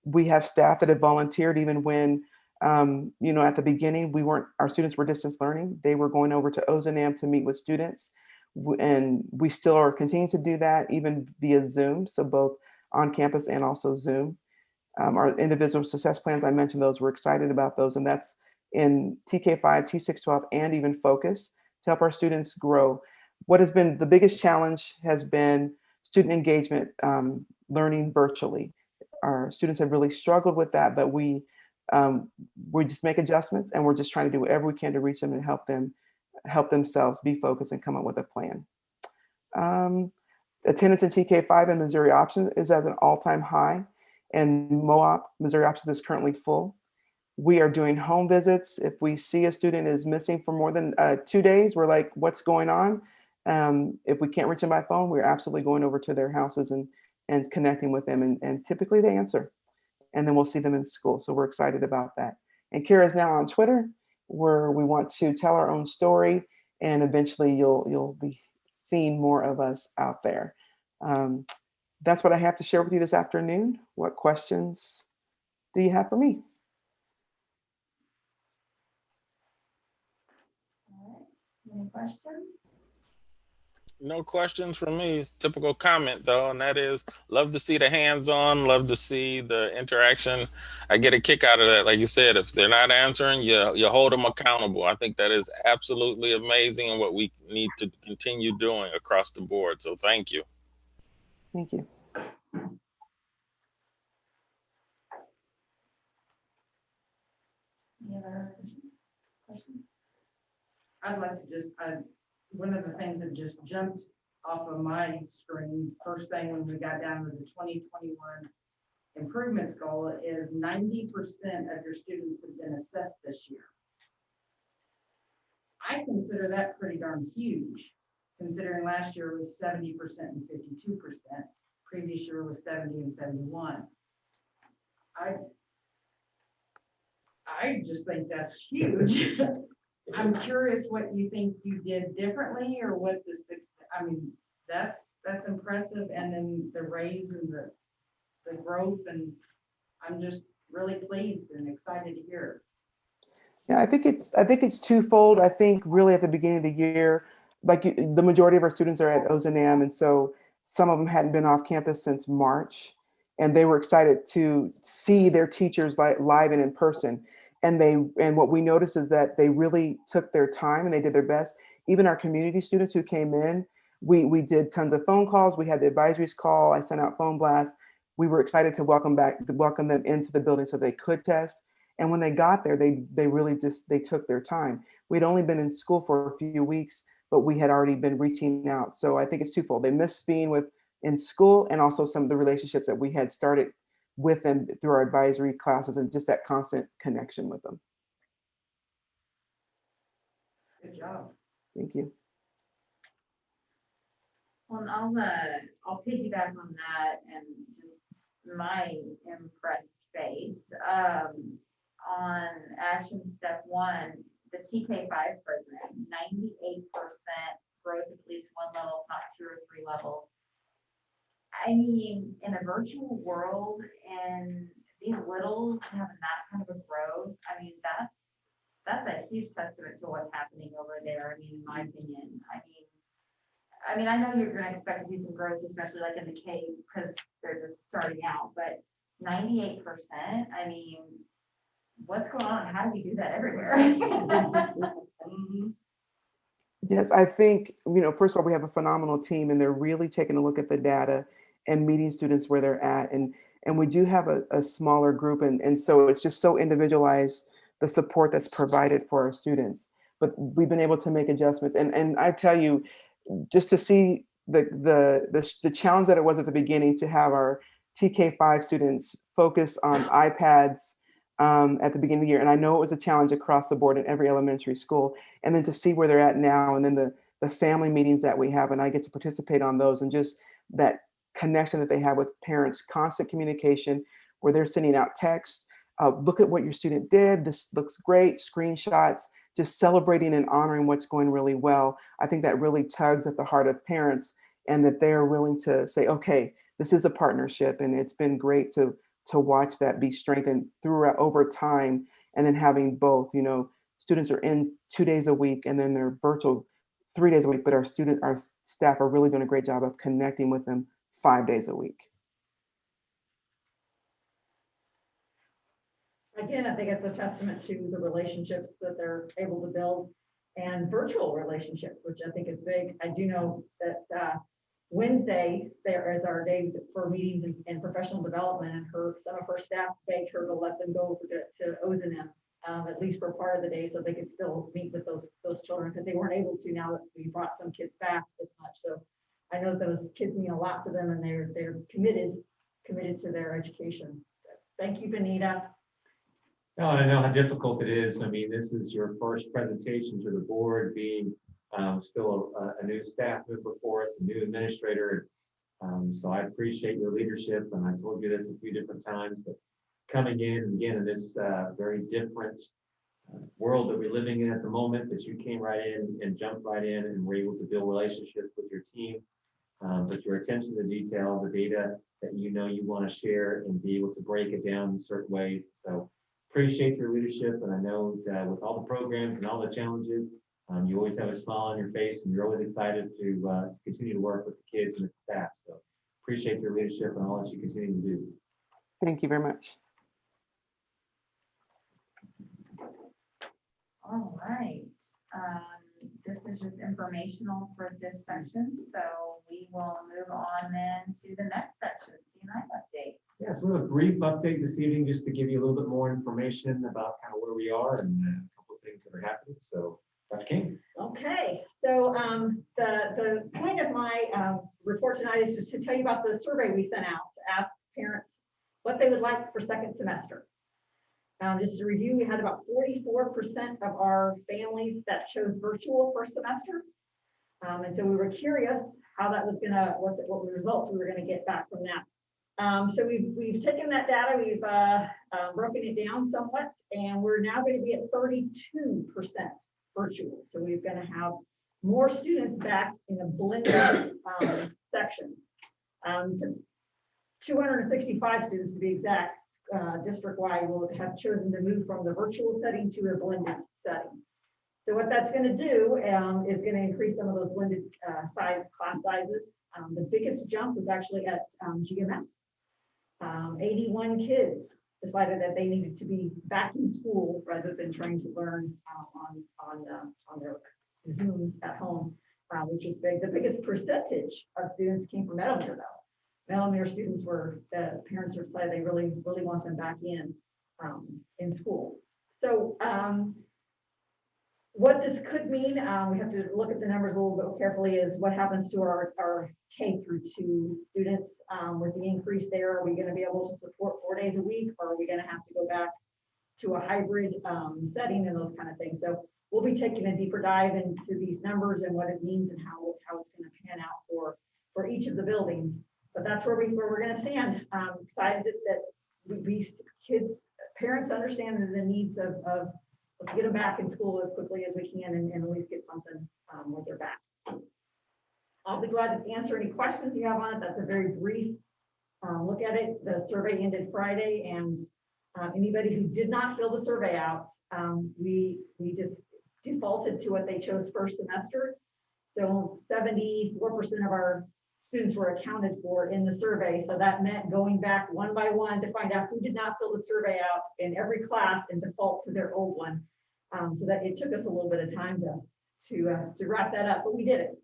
We have staff that have volunteered even when, at the beginning, our students were distance learning. They were going over to Ozanam to meet with students. And we still are continuing to do that even via Zoom, so both on campus and also Zoom. Our individual success plans, I mentioned those, we're excited about those, and that's in TK5, T612, and even Focus to help our students grow. What has been the biggest challenge has been student engagement, learning virtually. Our students have really struggled with that, but we just make adjustments, and we're just trying to do whatever we can to reach them and help themselves be focused and come up with a plan. Attendance in TK5 and Missouri Options is at an all-time high, and MOOP, Missouri Options, is currently full. We are doing home visits. If we see a student is missing for more than 2 days, we're like, what's going on? If we can't reach them by phone, we're absolutely going over to their houses and connecting with them, and typically they answer, and then we'll see them in school. So we're excited about that. And Kira is now on Twitter, where we want to tell our own story, and eventually you'll be seeing more of us out there. That's what I have to share with you this afternoon. What questions do you have for me? questions? No questions from me. It's typical comment though, and that is love to see the hands-on, love to see the interaction. I get a kick out of that. Like you said, if they're not answering, you hold them accountable. I think that is absolutely amazing and what we need to continue doing across the board. So thank you. Thank you. Any other questions? I'd like to just, one of the things that just jumped off of my screen, first thing when we got down to the 2021 improvements goal is 90% of your students have been assessed this year. I consider that pretty darn huge, considering last year was 70% and 52%. Previous year was 70 and 71. I just think that's huge. I'm curious what you think you did differently or what the six, I mean, that's impressive. And then the raise and the growth, and I'm just really pleased and excited to hear. Yeah, I think it's twofold. I think really at the beginning of the year, the majority of our students are at Ozanam, and so some of them hadn't been off campus since March, and they were excited to see their teachers live and in person. And what we noticed is that they really took their time and they did their best. Even our community students who came in, we did tons of phone calls. We had the advisories call. I sent out phone blasts. We were excited to welcome them into the building so they could test. And when they got there, they really they took their time. We'd only been in school for a few weeks, but we had already been reaching out. So I think it's twofold. They missed being in school, and also some of the relationships that we had started with them through our advisory classes and just that constant connection with them. Good job. Thank you. Well, and I'll piggyback on that and just my impressed face on action step 1, the TK5 program, 98% growth at least one level, not 2 or 3 levels. I mean, in a virtual world and these littles having that kind of a growth, I mean, that's a huge testament to what's happening over there. I mean, in my opinion, I mean, I know you're going to expect to see some growth, especially like in the K, because they're just starting out, but 98%, I mean, what's going on? How do we do that everywhere? Yes, I think, first of all, we have a phenomenal team and they're really taking a look at the data and meeting students where they're at. And we do have a smaller group. And so it's just so individualized, the support that's provided for our students. But we've been able to make adjustments. And I tell you, just to see the challenge that it was at the beginning to have our TK5 students focus on iPads at the beginning of the year. And I know it was a challenge across the board in every elementary school. And then to see where they're at now, and then the family meetings that we have, and I get to participate on those, and just that connection that they have with parents, constant communication, where they're sending out texts, look at what your student did, this looks great, screenshots, just celebrating and honoring what's going really well. I think that really tugs at the heart of parents, and that they're willing to say, okay, this is a partnership. And it's been great to watch that be strengthened throughout over time. And then having both, students are in 2 days a week and then they're virtual 3 days a week, but our staff are really doing a great job of connecting with them 5 days a week. Again, I think it's a testament to the relationships that they're able to build, and virtual relationships, which I think is big. I do know that Wednesday there is our day for meetings and professional development, and some of her staff begged her to let them go over to Ozanam, at least for part of the day, so they could still meet with those children, because they weren't able to now that we brought some kids back as much. So I know those kids mean a lot to them, and they're committed to their education. Thank you, Benita. No, I know how difficult it is. I mean, this is your first presentation to the board, being still a new staff member for us, a new administrator. So I appreciate your leadership, and I told you this a few different times, but coming in again in this very different world that we're living in at the moment, that you came right in and jumped right in and were able to build relationships with your team, but your attention to detail, the data that you want to share, and be able to break it down in certain ways. So appreciate your leadership, and I know that with all the programs and all the challenges, You always have a smile on your face, and you're always excited to continue to work with the kids and the staff. So appreciate your leadership and all that you continue to do. Thank you very much. All right. This is just informational for this section, so we will move on then to the next section, C&I update. Yeah, so we have a brief update this evening just to give you a little bit more information about kind of where we are and a couple of things that are happening. So, Dr. King. Okay, so the point of my report tonight is to tell you about the survey we sent out to ask parents what they would like for second semester. Just to review, we had about 44% of our families that chose virtual first semester. And so we were curious how that was gonna, what results we were gonna get back from that. So we've taken that data, we've broken it down somewhat, and we're now going to be at 32% virtual. So we're going to have more students back in a blended section. 265 students to be exact, district-wide will have chosen to move from the virtual setting to a blended setting. So what that's going to do is going to increase some of those blended class sizes. The biggest jump was actually at GMS. 81 kids decided that they needed to be back in school rather than trying to learn on their Zooms at home, which is big. The biggest percentage of students came from Meadowmere, though. Meadowmere students were, the parents are they really want them back in school. So what this could mean, we have to look at the numbers a little bit carefully, is what happens to our K through 2 students with the increase there. Are we going to be able to support 4 days a week, or are we going to have to go back to a hybrid setting and those kind of things? So we'll be taking a deeper dive into these numbers and what it means and how it's going to pan out for each of the buildings. But that's where we're going to stand. Excited that these kids, parents understand the needs of let's get them back in school as quickly as we can and at least get something with their back. I'll be glad to answer any questions you have on it. That's a very brief look at it. The survey ended Friday, and anybody who did not fill the survey out, we just defaulted to what they chose first semester. So 74% of our students were accounted for in the survey. So that meant going back one by one to find out who did not fill the survey out in every class and default to their old one. So that it took us a little bit of time to wrap that up, but we did it.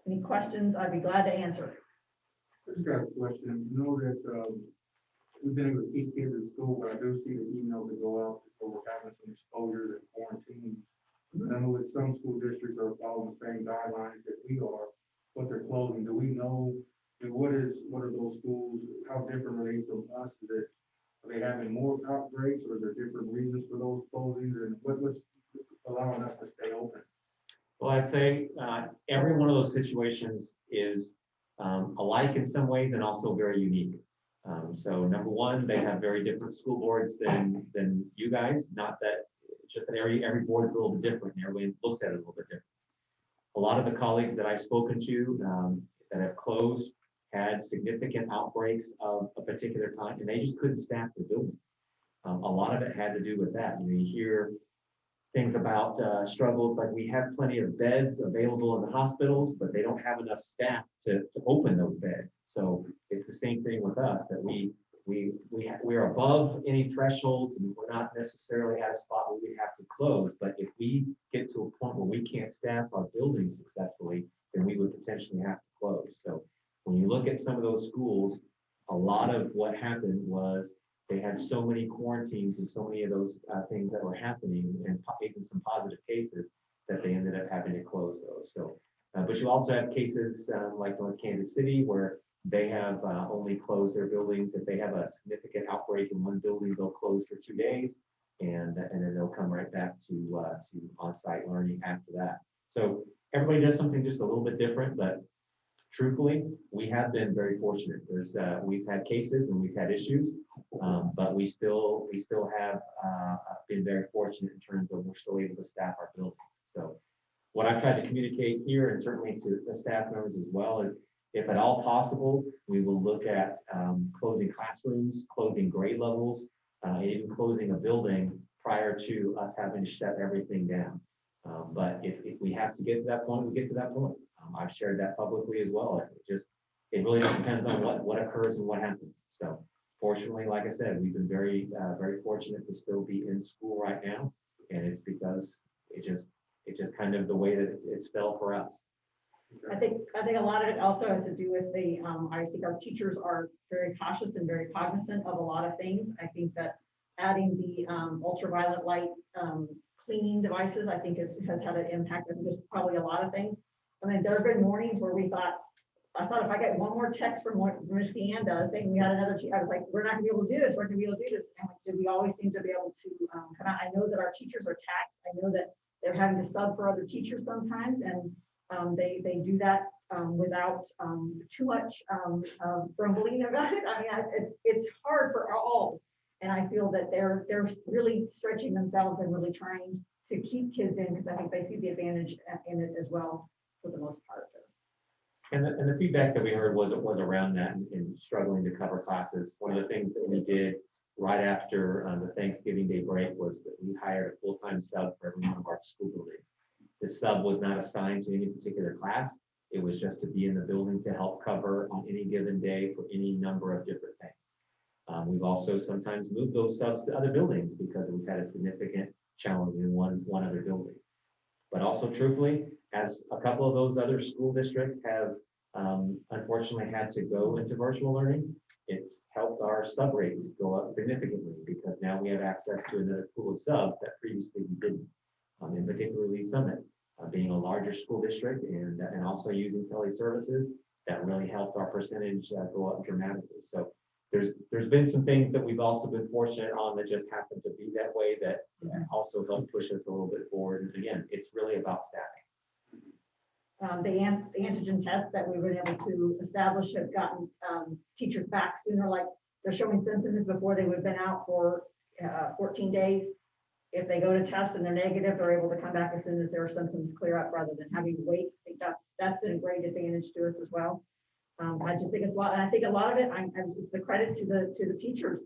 Any questions? I'd be glad to answer. I just got a question. You know that we've been able to keep kids in school, but I do see the emails that go out that we're having some exposure and quarantine. I know that some school districts are following the same guidelines that we are, but they're closing. Do we know what are those schools? How different are they from us? Are they having more outbreaks, or are there different reasons for those closings? And what's allowing us to stay open? Well, I'd say every one of those situations is alike in some ways and also very unique. So number one, they have very different school boards than you guys. Not that, it's just that every board is a little bit different and everybody looks at it a little bit different. A lot of the colleagues that I've spoken to that have closed had significant outbreaks of a particular time, and they just couldn't staff the buildings. A lot of it had to do with that. You hear things about struggles like we have plenty of beds available in the hospitals, but they don't have enough staff to open those beds. So it's the same thing with us, that we're above any thresholds and we're not necessarily at a spot where we have to close. But if we get to a point where we can't staff our buildings successfully, then we would potentially have to close. So when you look at some of those schools, a lot of what happened was they had so many quarantines and so many of those things that were happening, and even some positive cases, that they ended up having to close those. So, but you also have cases like North Kansas City, where they have only closed their buildings. If they have a significant outbreak in one building, they'll close for 2 days, and then they'll come right back to on-site learning after that. So everybody does something just a little bit different, but truthfully, we have been very fortunate. We've had cases and we've had issues, but we still have been very fortunate in terms of we're still able to staff our buildings. So what I've tried to communicate here, and certainly to the staff members as well, is if at all possible, we will look at closing classrooms, closing grade levels, and even closing a building prior to us having to shut everything down. But if we have to get to that point, we get to that point. I've shared that publicly as well. It really depends on what occurs and what happens. So fortunately, like I said, we've been very fortunate to still be in school right now. And it's because it just kind of the way that it's fell for us. I think a lot of it also has to do with I think our teachers are very cautious and very cognizant of a lot of things. I think that adding the ultraviolet light cleaning devices, I think has had an impact. I think there's probably a lot of things. I mean, there have been mornings where I thought if I get one more text from what Ms. Deanne does saying we had another, I was like, we're not gonna be able to do this, we're not gonna be able to do this. And we always seem to be able to come out. I know that our teachers are taxed. I know that they're having to sub for other teachers sometimes, and they do that without too much grumbling about it. I mean, it's hard for all. And I feel that they're really stretching themselves and really trying to keep kids in, because I think they see the advantage in it as well for the most part. And the feedback that we heard was around that and struggling to cover classes. One of the things that we did right after the Thanksgiving Day break was that we hired a full-time sub for every one of our school buildings. The sub was not assigned to any particular class. It was just to be in the building to help cover on any given day for any number of different things. We've also sometimes moved those subs to other buildings because we've had a significant challenge in one other building. But also truthfully, as a couple of those other school districts have unfortunately had to go into virtual learning, it's helped our sub rates go up significantly because now we have access to another pool of subs that previously we didn't. In particularly Summit, being a larger school district and also using Kelly services, that really helped our percentage go up dramatically. So there's been some things that we've also been fortunate on that just happened to be that way that also helped push us a little bit forward. And again, it's really about staffing. The antigen tests that we've been able to establish have gotten teachers back sooner, like they're showing symptoms before they would have been out for 14 days. If they go to test and they're negative, they're able to come back as soon as their symptoms clear up rather than having to wait. I think that's been a great advantage to us as well. I just think it's a lot, and I think a lot of it, I'm just the credit to the teachers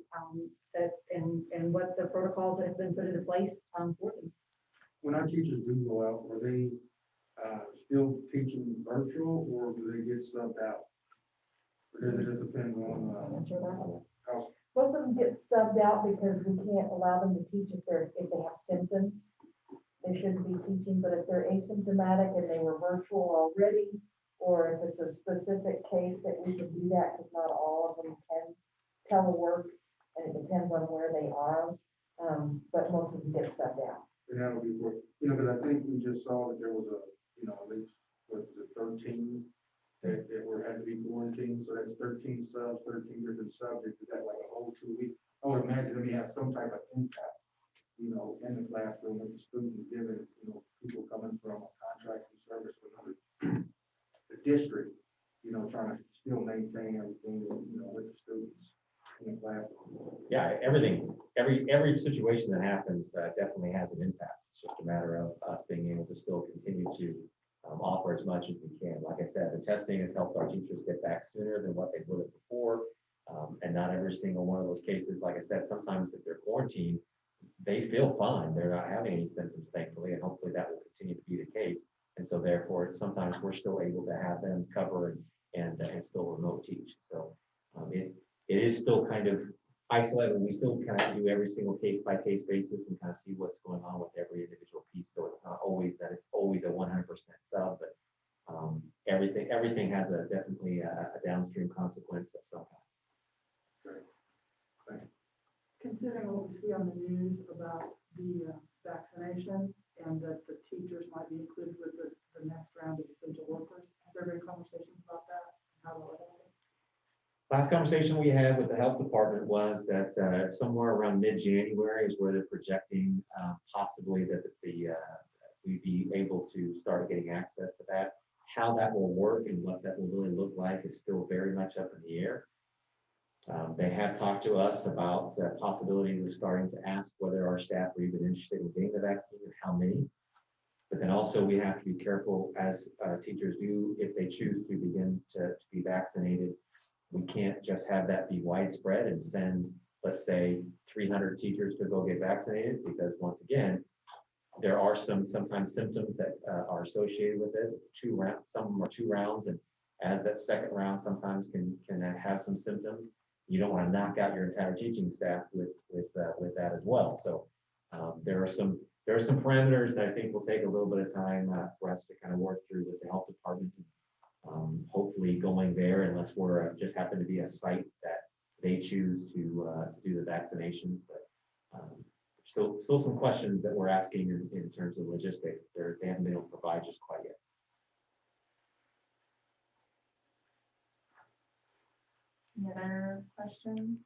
that and what the protocols that have been put into place for them. When our teachers do go out, are they still teaching virtual, or do they get subbed out? Or does it just depend on how? Most of them get subbed out because we can't allow them to teach if they have symptoms. They shouldn't be teaching, but if they're asymptomatic and they were virtual already, or if it's a specific case that we can do that, because not all of them can telework, and it depends on where they are. But most of them get subbed out. And that'll be what, because I think we just saw that there was at least, what was it, 13 that had to be quarantined. So that's 13 subs, 13 different subjects. Is that like a whole 2 weeks? I would imagine they may have some type of impact, in the classroom with the students, given, people coming from a contracting service with another the district, trying to still maintain everything, with the students in the classroom. Yeah, every situation that happens definitely has an impact. It's just a matter of us being able to still continue to offer as much as we can. Like I said, the testing has helped our teachers get back sooner than what they would have before. And not every single one of those cases, like I said, sometimes if they're quarantined, they feel fine. They're not having any symptoms, thankfully, and hopefully that will continue to be the case. And so therefore, sometimes we're still able to have them cover and still remote teach. So it is still kind of isolated. We still kind of do every single case by case basis and kind of see what's going on with every individual piece. So it's not always that it's always a 100% sub, but everything has definitely a downstream consequence of some kind. Considering what we see on the news about the vaccination and that the teachers might be included with the next round of essential workers, has there been conversations about that? How that would happen? Last conversation we had with the health department was that somewhere around mid-January is where they're projecting possibly that we'd be able to start getting access to that. How that will work and what that will really look like is still very much up in the air. They have talked to us about possibilities of starting to ask whether our staff are even interested in getting the vaccine and how many. But then also we have to be careful as teachers do, if they choose to begin to be vaccinated. We can't just have that be widespread and send, let's say, 300 teachers to go get vaccinated, because once again, There are sometimes symptoms that are associated with it. 2 rounds, some of them are 2 rounds, and as that second round sometimes can have some symptoms. You don't want to knock out your entire teaching staff with that as well. So there are some parameters that I think will take a little bit of time for us to kind of work through with the health department. Hopefully going there, unless we're just happen to be a site that they choose to do the vaccinations. But still some questions that we're asking in terms of logistics. They haven't been able to provide just quite yet. Any other questions?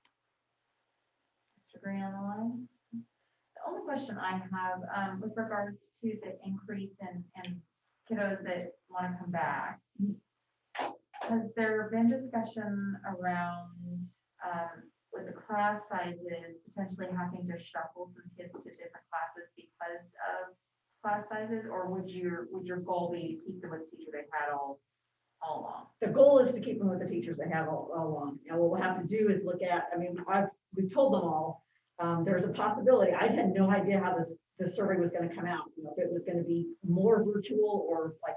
Mr. Green on the line? The only question I have with regards to the increase in kiddos that want to come back, has there been discussion around with the class sizes potentially having to shuffle some kids to different classes because of class sizes, or would your goal be to keep them with teachers they've had all along? The goal is to keep them with the teachers they have all along. And what we'll have to do is look at, we've told them all, there's a possibility. I had no idea how this survey was going to come out. If it was going to be more virtual or like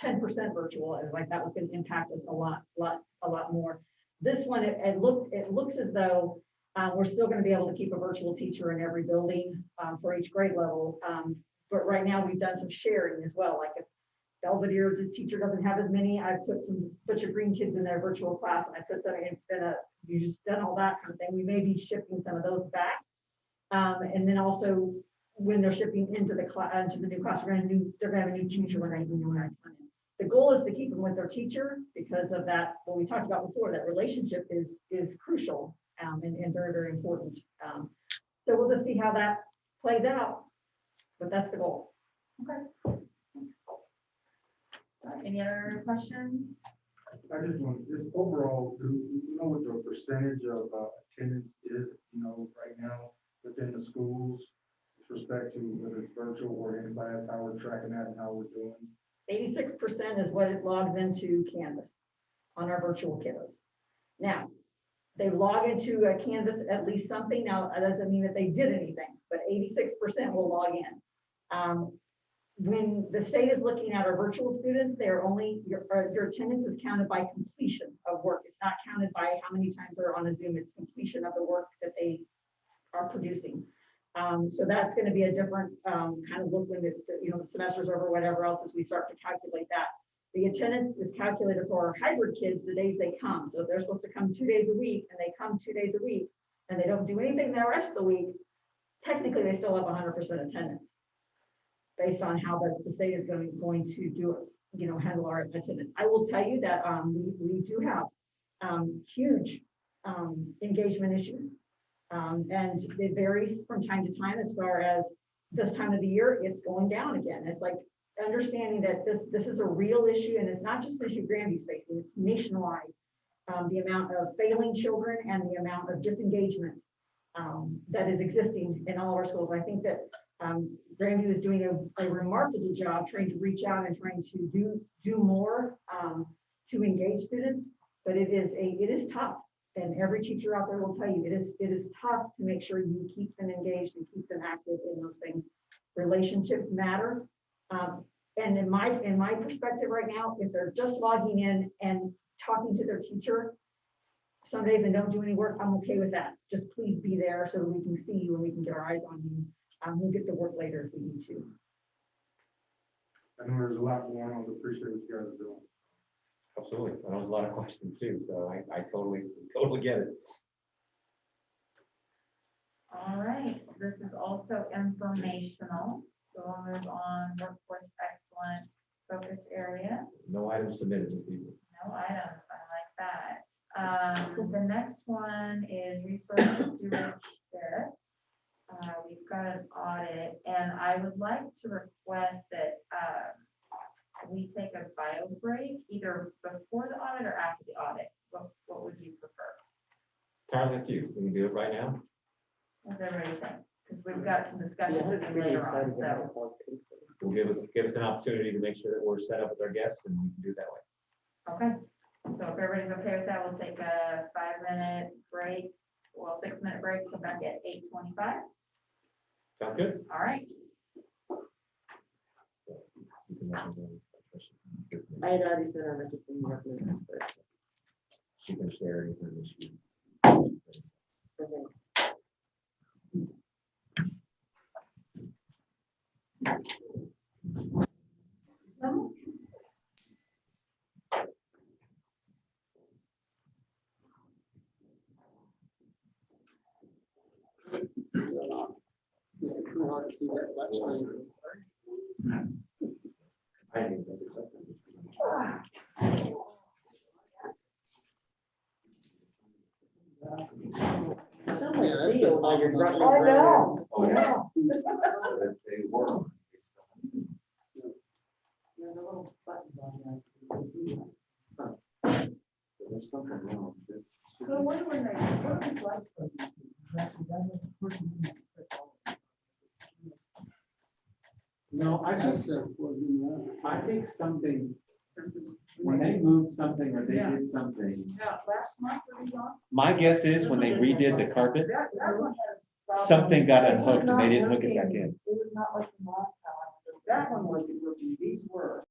10% virtual, it was like that was going to impact us a lot more. This one, it looks as though we're still going to be able to keep a virtual teacher in every building for each grade level. But right now we've done some sharing as well. Like if Belvedere, the teacher doesn't have as many, I put some bunch of green kids in their virtual class, and I put some, you just done all that kind of thing. We may be shifting some of those back. And then also when they're shifting into the new class, they're going to have a new teacher when they come in. The goal is to keep them with their teacher because of that, what we talked about before, that relationship is crucial and very, very important. So we'll just see how that plays out, but that's the goal. Okay. Any other questions? I just want, just overall, do you know what the percentage of attendance is, right now within the schools with respect to whether it's virtual or in class, how we're tracking that and how we're doing? 86% is what it logs into Canvas on our virtual kiddos. Now, they log into a Canvas at least something. Now, that doesn't mean that they did anything, but 86% will log in. When the state is looking at our virtual students, they're only, your attendance is counted by completion of work. It's not counted by how many times they're on a Zoom. It's completion of the work that they are producing. So that's going to be a different kind of look when the semester's over, whatever else, as we start to calculate that. The attendance is calculated for our hybrid kids the days they come. So if they're supposed to come 2 days a week and they come 2 days a week and they don't do anything the rest of the week, technically they still have 100% attendance based on how the state is going to do it, handle our attendance. I will tell you that we do have huge engagement issues. And it varies from time to time. As far as this time of the year, it's going down again. It's like understanding that this is a real issue, and it's not just the issue Grandview's facing, it's nationwide. The amount of failing children and the amount of disengagement that is existing in all of our schools. I think that Grandview is doing a remarkable job trying to reach out and trying to do more to engage students, but it is tough. And every teacher out there will tell you it is tough to make sure you keep them engaged and keep them active in those things. Relationships matter. And in my perspective right now, if they're just logging in and talking to their teacher, some days they don't do any work, I'm okay with that. Just please be there so that we can see you and we can get our eyes on you. We'll get to work later if we need to. I know there's a lot going on, so appreciate what you guys are doing. Absolutely. That was a lot of questions too. So I totally get it. All right. This is also informational. So we'll move on. Workforce excellence focus area. No items submitted this evening. No items. I like that. The next one is resource stewardship. We've got an audit, and I would like to request that we take a bio break either before the audit or after the audit. What would you prefer? Entirely up to you. We can do it right now. What does everybody think? Because we've got some discussion later on. So Will give us an opportunity to make sure that we're set up with our guests, and we can do it that way. okay. So if everybody's okay with that, we'll take a 5-minute break. Well, 6-minute break. Come back at 8:25. Sounds good. All right. I had already sent her just in your minutes, but. She can share anything that she. Okay. It's hard to see that flat screen. I didn't think it's something. Somewhere that's Theo been while you're bothering us. running around. Oh, yeah. They were. There's a little buttons on There's something wrong. So what were they, what was last person? No, I That's, just, I think something, when Yeah, they moved something or they did something, last month, were you on? my guess is when they redid the carpet, That one had a something got problem. unhooked and they didn't hook it It was back not in. working. It was not like the last time. That one wasn't working, these were.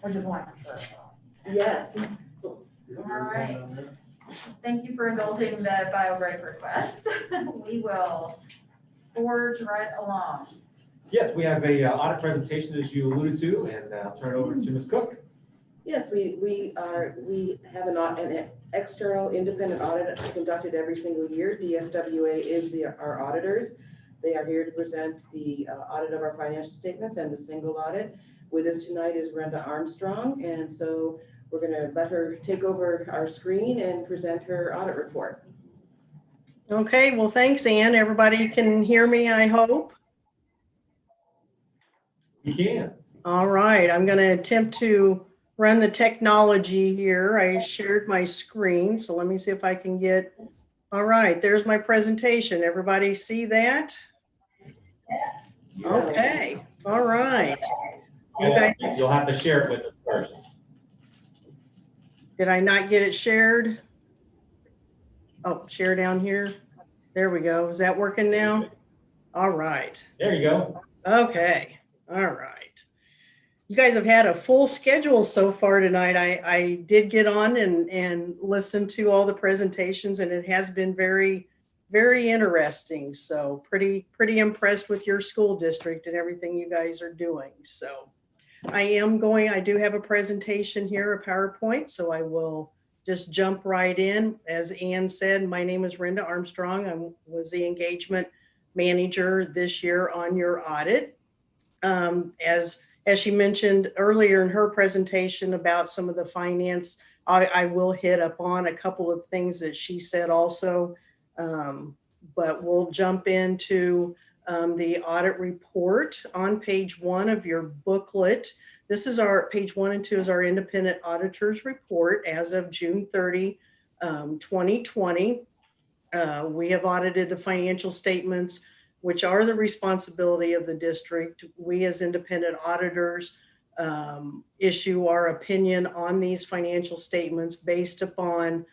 Which is one for sure. Yes. All right. Thank you for indulging the bio break request. We will forge right along. Yes, we have a audit presentation, as you alluded to, and I'll turn it over to Ms. Cook. Yes, we have an external independent audit conducted every single year. DSWA is our auditors. They are here to present the audit of our financial statements and the single audit. With us tonight is Brenda Armstrong, and so we're going to let her take over our screen and present her audit report. Okay, well, thanks, Ann. Everybody can hear me, I hope. You can. All right, I'm going to attempt to run the technology here. I shared my screen, so let me see if I can get, all right, there's my presentation. Everybody see that? Okay, all right. You guys, You'll have to share it with us first. did I not get it shared? Oh, share down here. There we go. Is that working now? All right. There you go. Okay. All right. You guys have had a full schedule so far tonight. I did get on and listen to all the presentations, and it has been very, very interesting. So pretty impressed with your school district and everything you guys are doing. So I do have a presentation here, a PowerPoint, so I will just jump right in. As Ann said, my name is Brenda Armstrong. I was the engagement manager this year on your audit. As she mentioned earlier in her presentation about some of the finance, I will hit upon a couple of things that she said also, but we'll jump into the audit report on page 1 of your booklet. This is our page 1 and 2 is our independent auditor's report as of June 30, 2020. We have audited the financial statements, which are the responsibility of the district. We as independent auditors issue our opinion on these financial statements based upon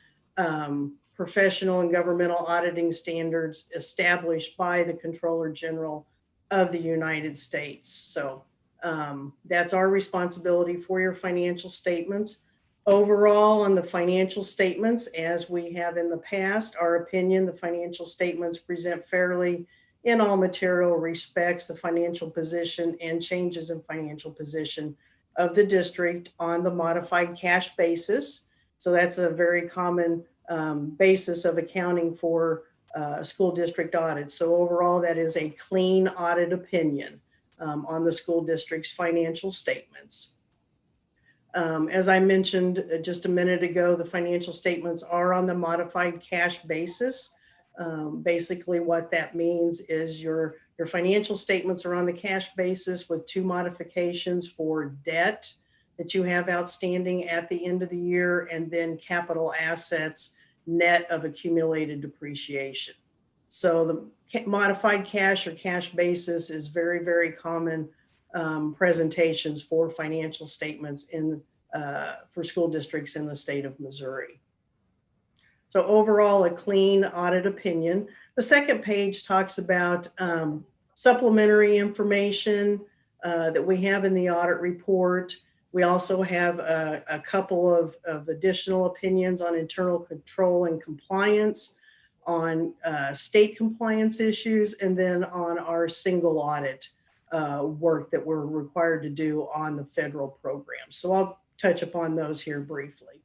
professional and governmental auditing standards established by the Comptroller General of the United States. So that's our responsibility for your financial statements. Overall, on the financial statements, as we have in the past, our opinion, the financial statements present fairly in all material respects the financial position and changes in financial position of the district on the modified cash basis. So that's a very common basis of accounting for school district audits. So overall, that is a clean audit opinion on the school district's financial statements. As I mentioned just a minute ago, the financial statements are on the modified cash basis. Basically what that means is your financial statements are on the cash basis with 2 modifications for debt that you have outstanding at the end of the year, and then capital assets net of accumulated depreciation. So the modified cash or cash basis is very, very common presentations for financial statements for school districts in the state of Missouri. So overall, a clean audit opinion. The second page talks about supplementary information that we have in the audit report. We also have a couple of additional opinions on internal control and compliance, on state compliance issues, and then on our single audit work that we're required to do on the federal program. So I'll touch upon those here briefly.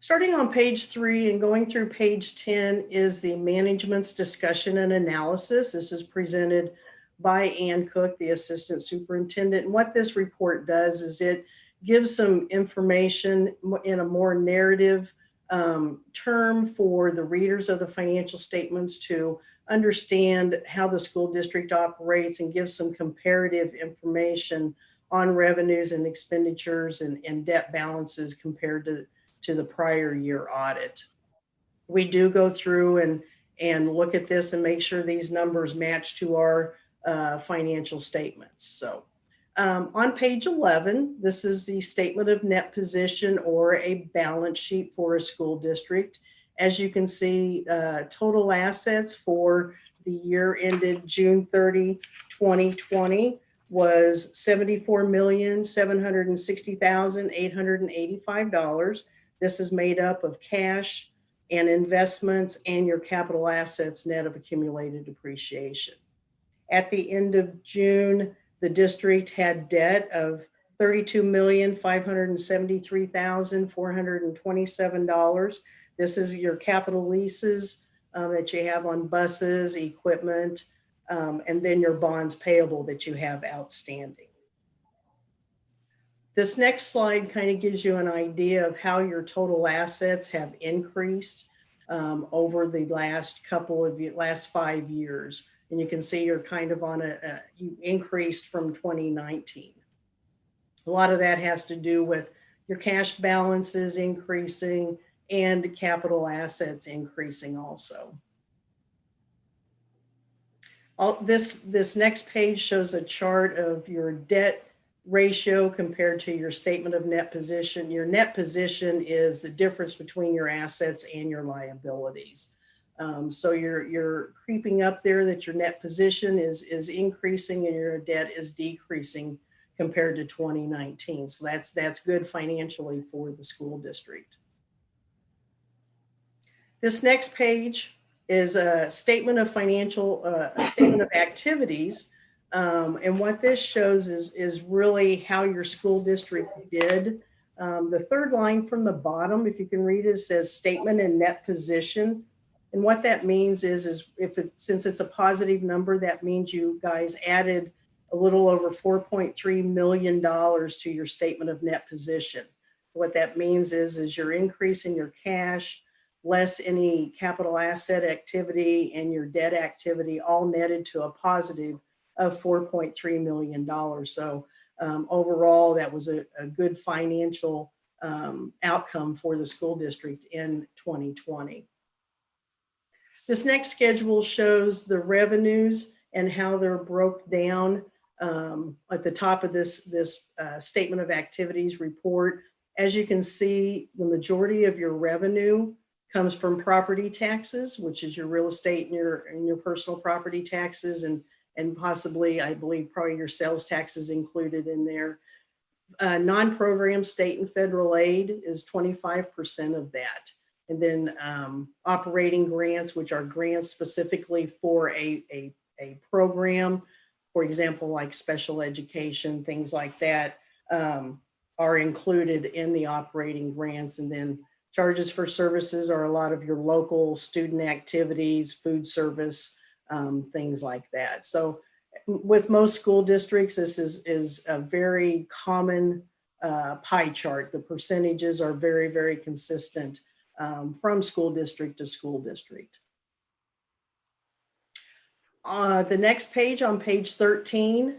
Starting on page 3 and going through page 10 is the management's discussion and analysis. This is presented by Ann Cook, the assistant superintendent. And what this report does is it gives some information in a more narrative term for the readers of the financial statements to understand how the school district operates, and gives some comparative information on revenues and expenditures and debt balances compared to the prior year audit. We do go through and look at this and make sure these numbers match to our financial statements. So on page 11, this is the statement of net position or a balance sheet for a school district. As you can see, total assets for the year ended June 30, 2020 was $74,760,885. This is made up of cash and investments and your capital assets net of accumulated depreciation. At the end of June, the district had debt of $32,573,427. This is your capital leases that you have on buses, equipment, and then your bonds payable that you have outstanding. This next slide kind of gives you an idea of how your total assets have increased over the last 5 years. And you can see you're kind of on you increased from 2019. A lot of that has to do with your cash balances increasing and capital assets increasing also. This next page shows a chart of your debt ratio compared to your statement of net position. Your net position is the difference between your assets and your liabilities. So you're creeping up there that your net position is increasing and your debt is decreasing compared to 2019. So that's good financially for the school district. This next page is a statement of statement of activities. And what this shows is really how your school district did. The third line from the bottom, if you can read it, says statement and net position. And what that means is since it's a positive number, that means you guys added a little over $4.3 million to your statement of net position. What that means is you're increasing your cash, less any capital asset activity and your debt activity, all netted to a positive of $4.3 million. So overall, that was a good financial outcome for the school district in 2020. This next schedule shows the revenues and how they're broke down at the top of this statement of activities report. As you can see, the majority of your revenue comes from property taxes, which is your real estate and your personal property taxes, and possibly, I believe, probably your sales taxes included in there. Non-program state and federal aid is 25% of that. And then operating grants, which are grants specifically for a program, for example, like special education, things like that, are included in the operating grants. And then charges for services are a lot of your local student activities, food service, things like that. So with most school districts, this is a very common pie chart. The percentages are very, very consistent from school district to school district. The next page, on page 13,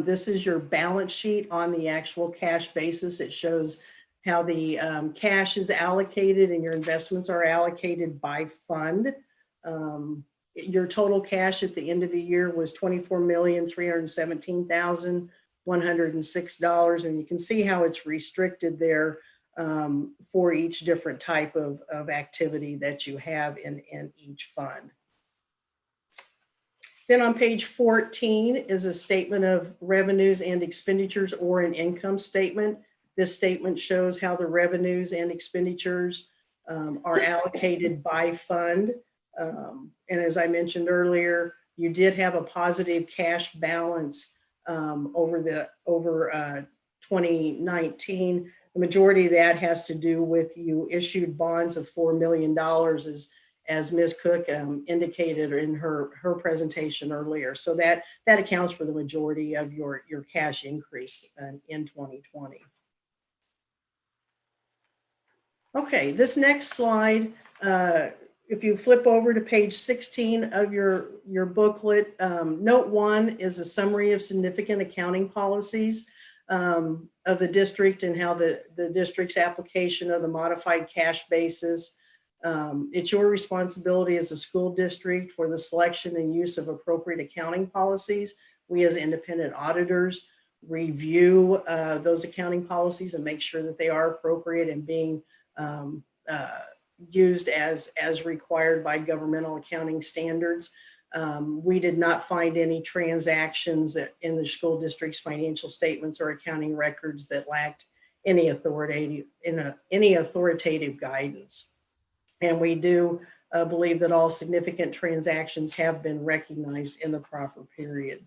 this is your balance sheet on the actual cash basis. It shows how the cash is allocated and your investments are allocated by fund. Your total cash at the end of the year was $24,317,106. And you can see how it's restricted there for each different type of activity that you have in each fund. Then on page 14 is a statement of revenues and expenditures or an income statement. This statement shows how the revenues and expenditures are allocated by fund. And as I mentioned earlier, you did have a positive cash balance over 2019. The majority of that has to do with you issued bonds of $4 million, as Ms. Cook indicated in her presentation earlier. So that accounts for the majority of your cash increase in 2020. Okay, this next slide, if you flip over to page 16 of your booklet, note 1 is a summary of significant accounting policies of the district and how the district's application of the modified cash basis. It's your responsibility as a school district for the selection and use of appropriate accounting policies. We as independent auditors review those accounting policies and make sure that they are appropriate and being used as required by governmental accounting standards. We did not find any transactions that in the school district's financial statements or accounting records that lacked any authoritative guidance. And we do believe that all significant transactions have been recognized in the proper period.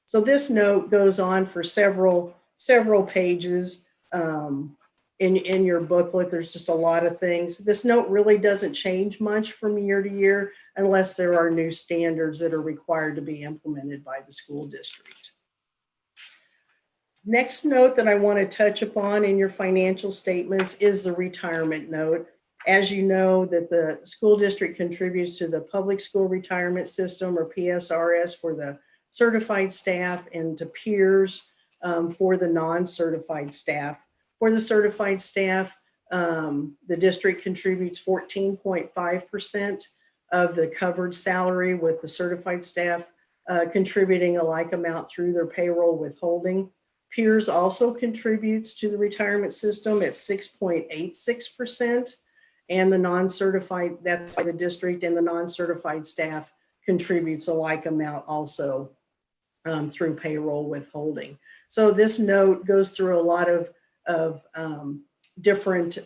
So this note goes on for several pages. In your booklet, there's just a lot of things. This note really doesn't change much from year to year unless there are new standards that are required to be implemented by the school district. Next note that I want to touch upon in your financial statements is the retirement note. As you know, that the school district contributes to the public school retirement system, or PSRS, for the certified staff, and to peers for the non-certified staff. For the certified staff, the district contributes 14.5% of the covered salary, with the certified staff contributing a like amount through their payroll withholding. Peers also contributes to the retirement system at 6.86%, and the non-certified, that's by the district, and the non-certified staff contributes a like amount also through payroll withholding. So this note goes through a lot of different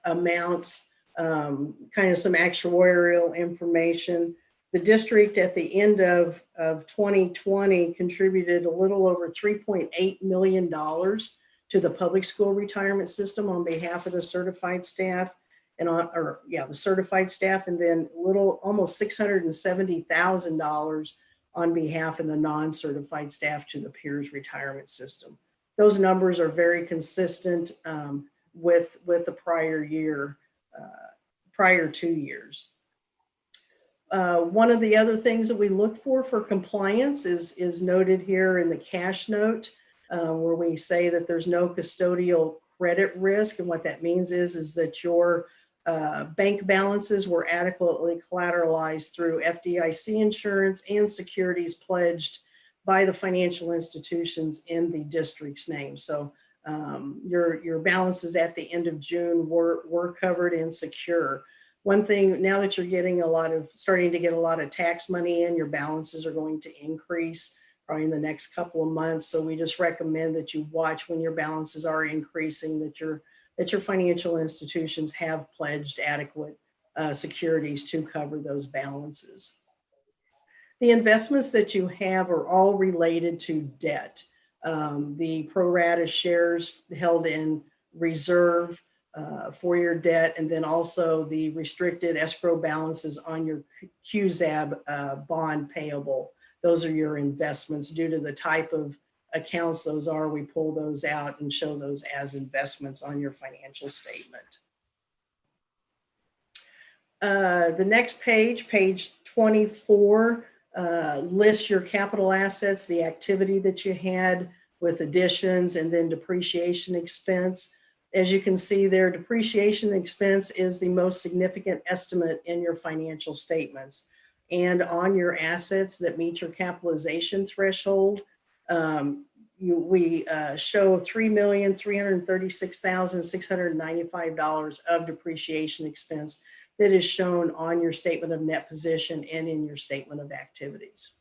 amounts, kind of some actuarial information. The district at the end of 2020 contributed a little over $3.8 million to the public school retirement system on behalf of the certified staff, and the certified staff, and then almost $670,000 on behalf of the non-certified staff to the peers retirement system. Those numbers are very consistent with the prior year, prior 2 years. One of the other things that we look for compliance is noted here in the cash note, where we say that there's no custodial credit risk. And what that means is that your bank balances were adequately collateralized through FDIC insurance and securities pledged by the financial institutions in the district's name. So your balances at the end of June were covered and secure. One thing, now that you're starting to get a lot of tax money in, your balances are going to increase probably in the next couple of months. So we just recommend that you watch when your balances are increasing, that your financial institutions have pledged adequate securities to cover those balances. The investments that you have are all related to debt. The pro rata shares held in reserve for your debt, and then also the restricted escrow balances on your QZAB bond payable. Those are your investments. Due to the type of accounts those are, we pull those out and show those as investments on your financial statement. The next page, page 24, lists your capital assets, the activity that you had with additions, and then depreciation expense. As you can see there, depreciation expense is the most significant estimate in your financial statements. And on your assets that meet your capitalization threshold, we show $3,336,695 of depreciation expense that is shown on your statement of net position and in your statement of activities.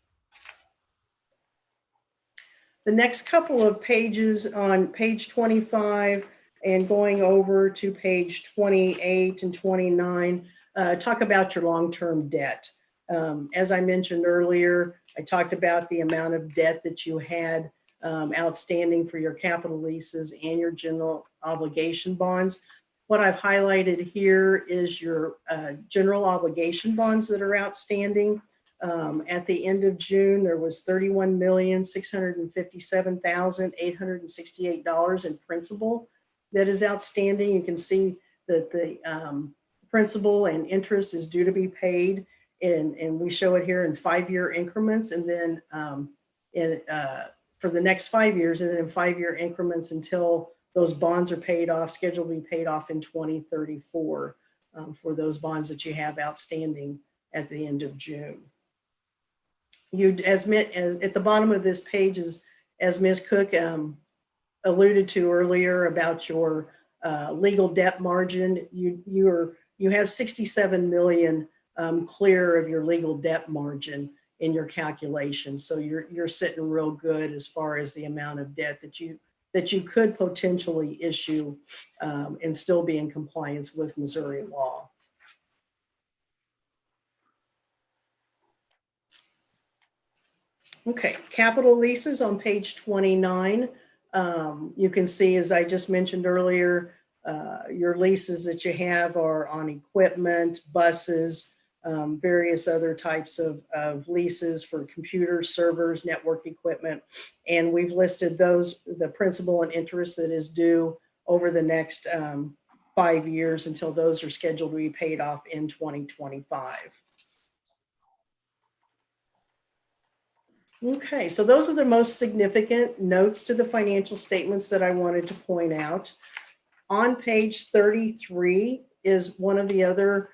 The next couple of pages, on page 25 and going over to page 28 and 29, talk about your long-term debt. As I mentioned earlier, I talked about the amount of debt that you had outstanding for your capital leases and your general obligation bonds. What I've highlighted here is your general obligation bonds that are outstanding. At the end of June, there was $31,657,868 in principal that is outstanding. You can see that the principal and interest is due to be paid, and we show it here in 5-year increments, and then for the next 5 years, and then in 5-year increments until those bonds are paid off, scheduled to be paid off in 2034 for those bonds that you have outstanding at the end of June. At the bottom of this page, as Ms. Cook alluded to earlier about your legal debt margin, you have $67 million clear of your legal debt margin. in your calculation. So you're sitting real good as far as the amount of debt that you could potentially issue and still be in compliance with Missouri law. Okay, capital leases on page 29. You can see, as I just mentioned earlier, your leases that you have are on equipment, buses, various other types of leases for computers, servers, network equipment. And we've listed those, the principal and interest that is due over the next 5 years until those are scheduled to be paid off in 2025. Okay, so those are the most significant notes to the financial statements that I wanted to point out. On page 33 is one of the other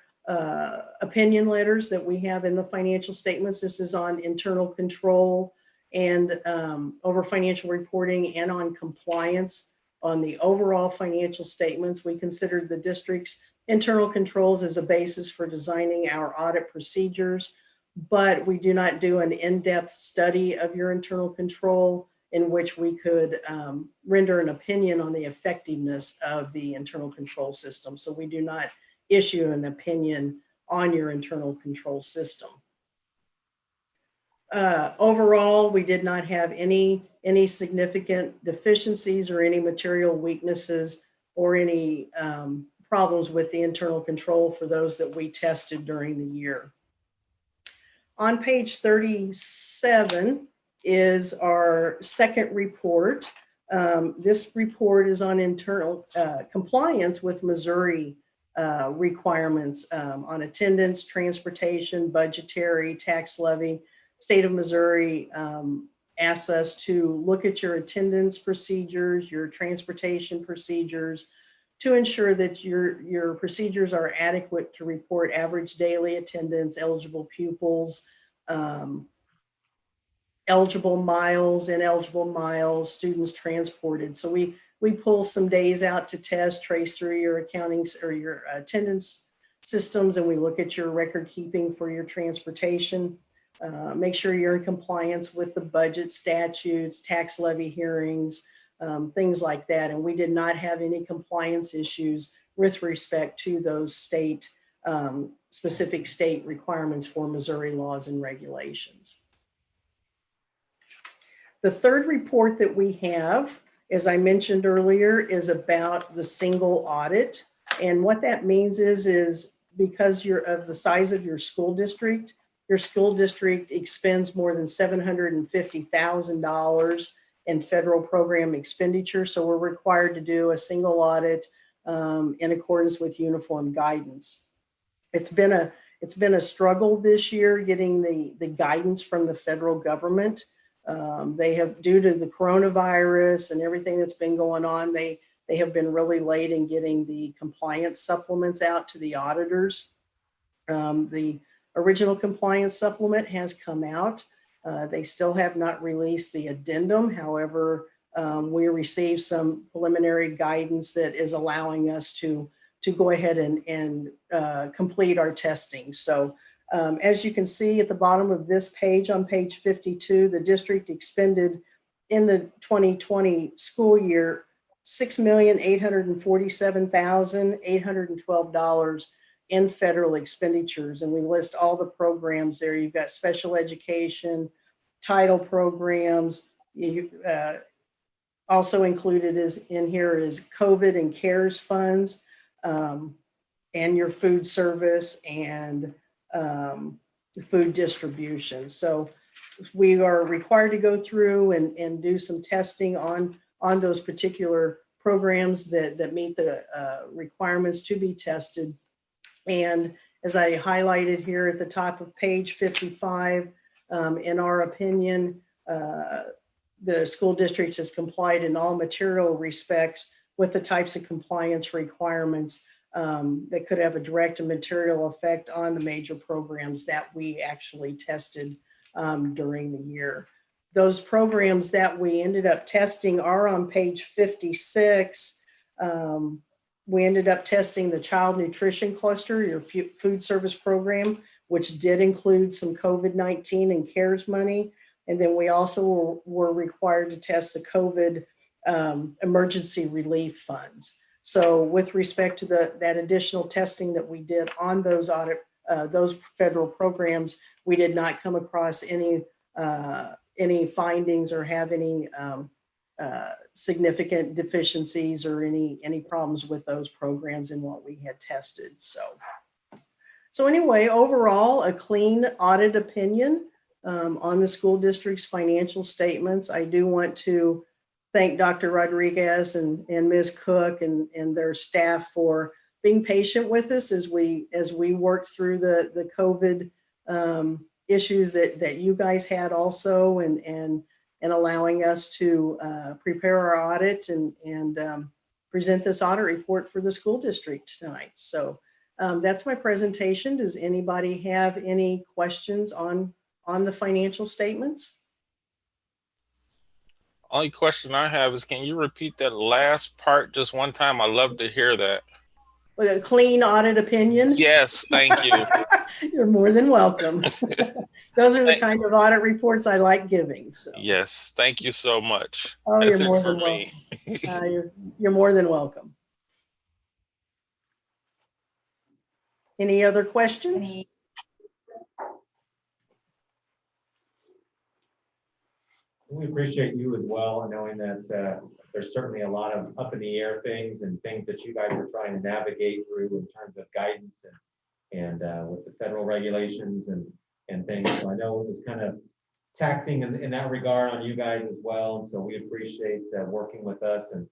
opinion letters that we have in the financial statements. This is on internal control and over financial reporting and on compliance. On the overall financial statements, we considered the district's internal controls as a basis for designing our audit procedures, but we do not do an in-depth study of your internal control in which we could render an opinion on the effectiveness of the internal control system. So we do not issue an opinion on your internal control system. Overall, we did not have any significant deficiencies or any material weaknesses or any problems with the internal control for those that we tested during the year. On page 37 is our second report. This report is on internal compliance with Missouri requirements on attendance, transportation, budgetary, tax levy. State of Missouri asks us to look at your attendance procedures, your transportation procedures, to ensure that your procedures are adequate to report average daily attendance, eligible pupils, eligible miles, ineligible miles, students transported. So we pull some days out to test, trace through your accounting or your attendance systems, and we look at your record keeping for your transportation. Make sure you're in compliance with the budget statutes, tax levy hearings, things like that. And we did not have any compliance issues with respect to those specific state requirements for Missouri laws and regulations. The third report that we have, as I mentioned earlier, is about the single audit. And what that means is because you're of the size of your school district expends more than $750,000 in federal program expenditure. So we're required to do a single audit in accordance with uniform guidance. It's been a struggle this year getting the guidance from the federal government. They have, due to the coronavirus and everything that's been going on, they have been really late in getting the compliance supplements out to the auditors. The original compliance supplement has come out. They still have not released the addendum. However, we received some preliminary guidance that is allowing us to go ahead and complete our testing. So as you can see at the bottom of this page, on page 52, the district expended in the 2020 school year $6,847,812 in federal expenditures. And we list all the programs there. You've got special education, title programs. Also included in here is COVID and CARES funds, and your food service and food distribution. So we are required to go through and do some testing on those particular programs that meet the requirements to be tested. And as I highlighted here at the top of page 55, in our opinion, the school district has complied in all material respects with the types of compliance requirements that could have a direct and material effect on the major programs that we actually tested during the year. Those programs that we ended up testing are on page 56. We ended up testing the child nutrition cluster, your food service program. which did include some COVID-19 and CARES money. And then we also were required to test the COVID emergency relief funds. So with respect to that additional testing that we did on those those federal programs, we did not come across any findings or have any significant deficiencies or any problems with those programs in what we had tested. So anyway, overall, a clean audit opinion on the school district's financial statements. I do want to thank Dr. Rodriguez and Ms. Cook and their staff for being patient with us as we worked through the COVID issues that you guys had also, and allowing us to prepare our audit and present this audit report for the school district tonight. So that's my presentation. Does anybody have any questions on the financial statements? Only question I have is, can you repeat that last part just one time? I love to hear that. With a clean audit opinion? Yes, thank you. You're more than welcome. Those are the kind of audit reports I like giving. So. Yes, thank you so much. Oh, That's you're more it for than me. welcome. You're more than welcome. Any other questions? We appreciate you as well, knowing that there's certainly a lot of up in the air things and things that you guys are trying to navigate through in terms of guidance and with the federal regulations and things. So I know it was kind of taxing in that regard on you guys as well. And so we appreciate working with us and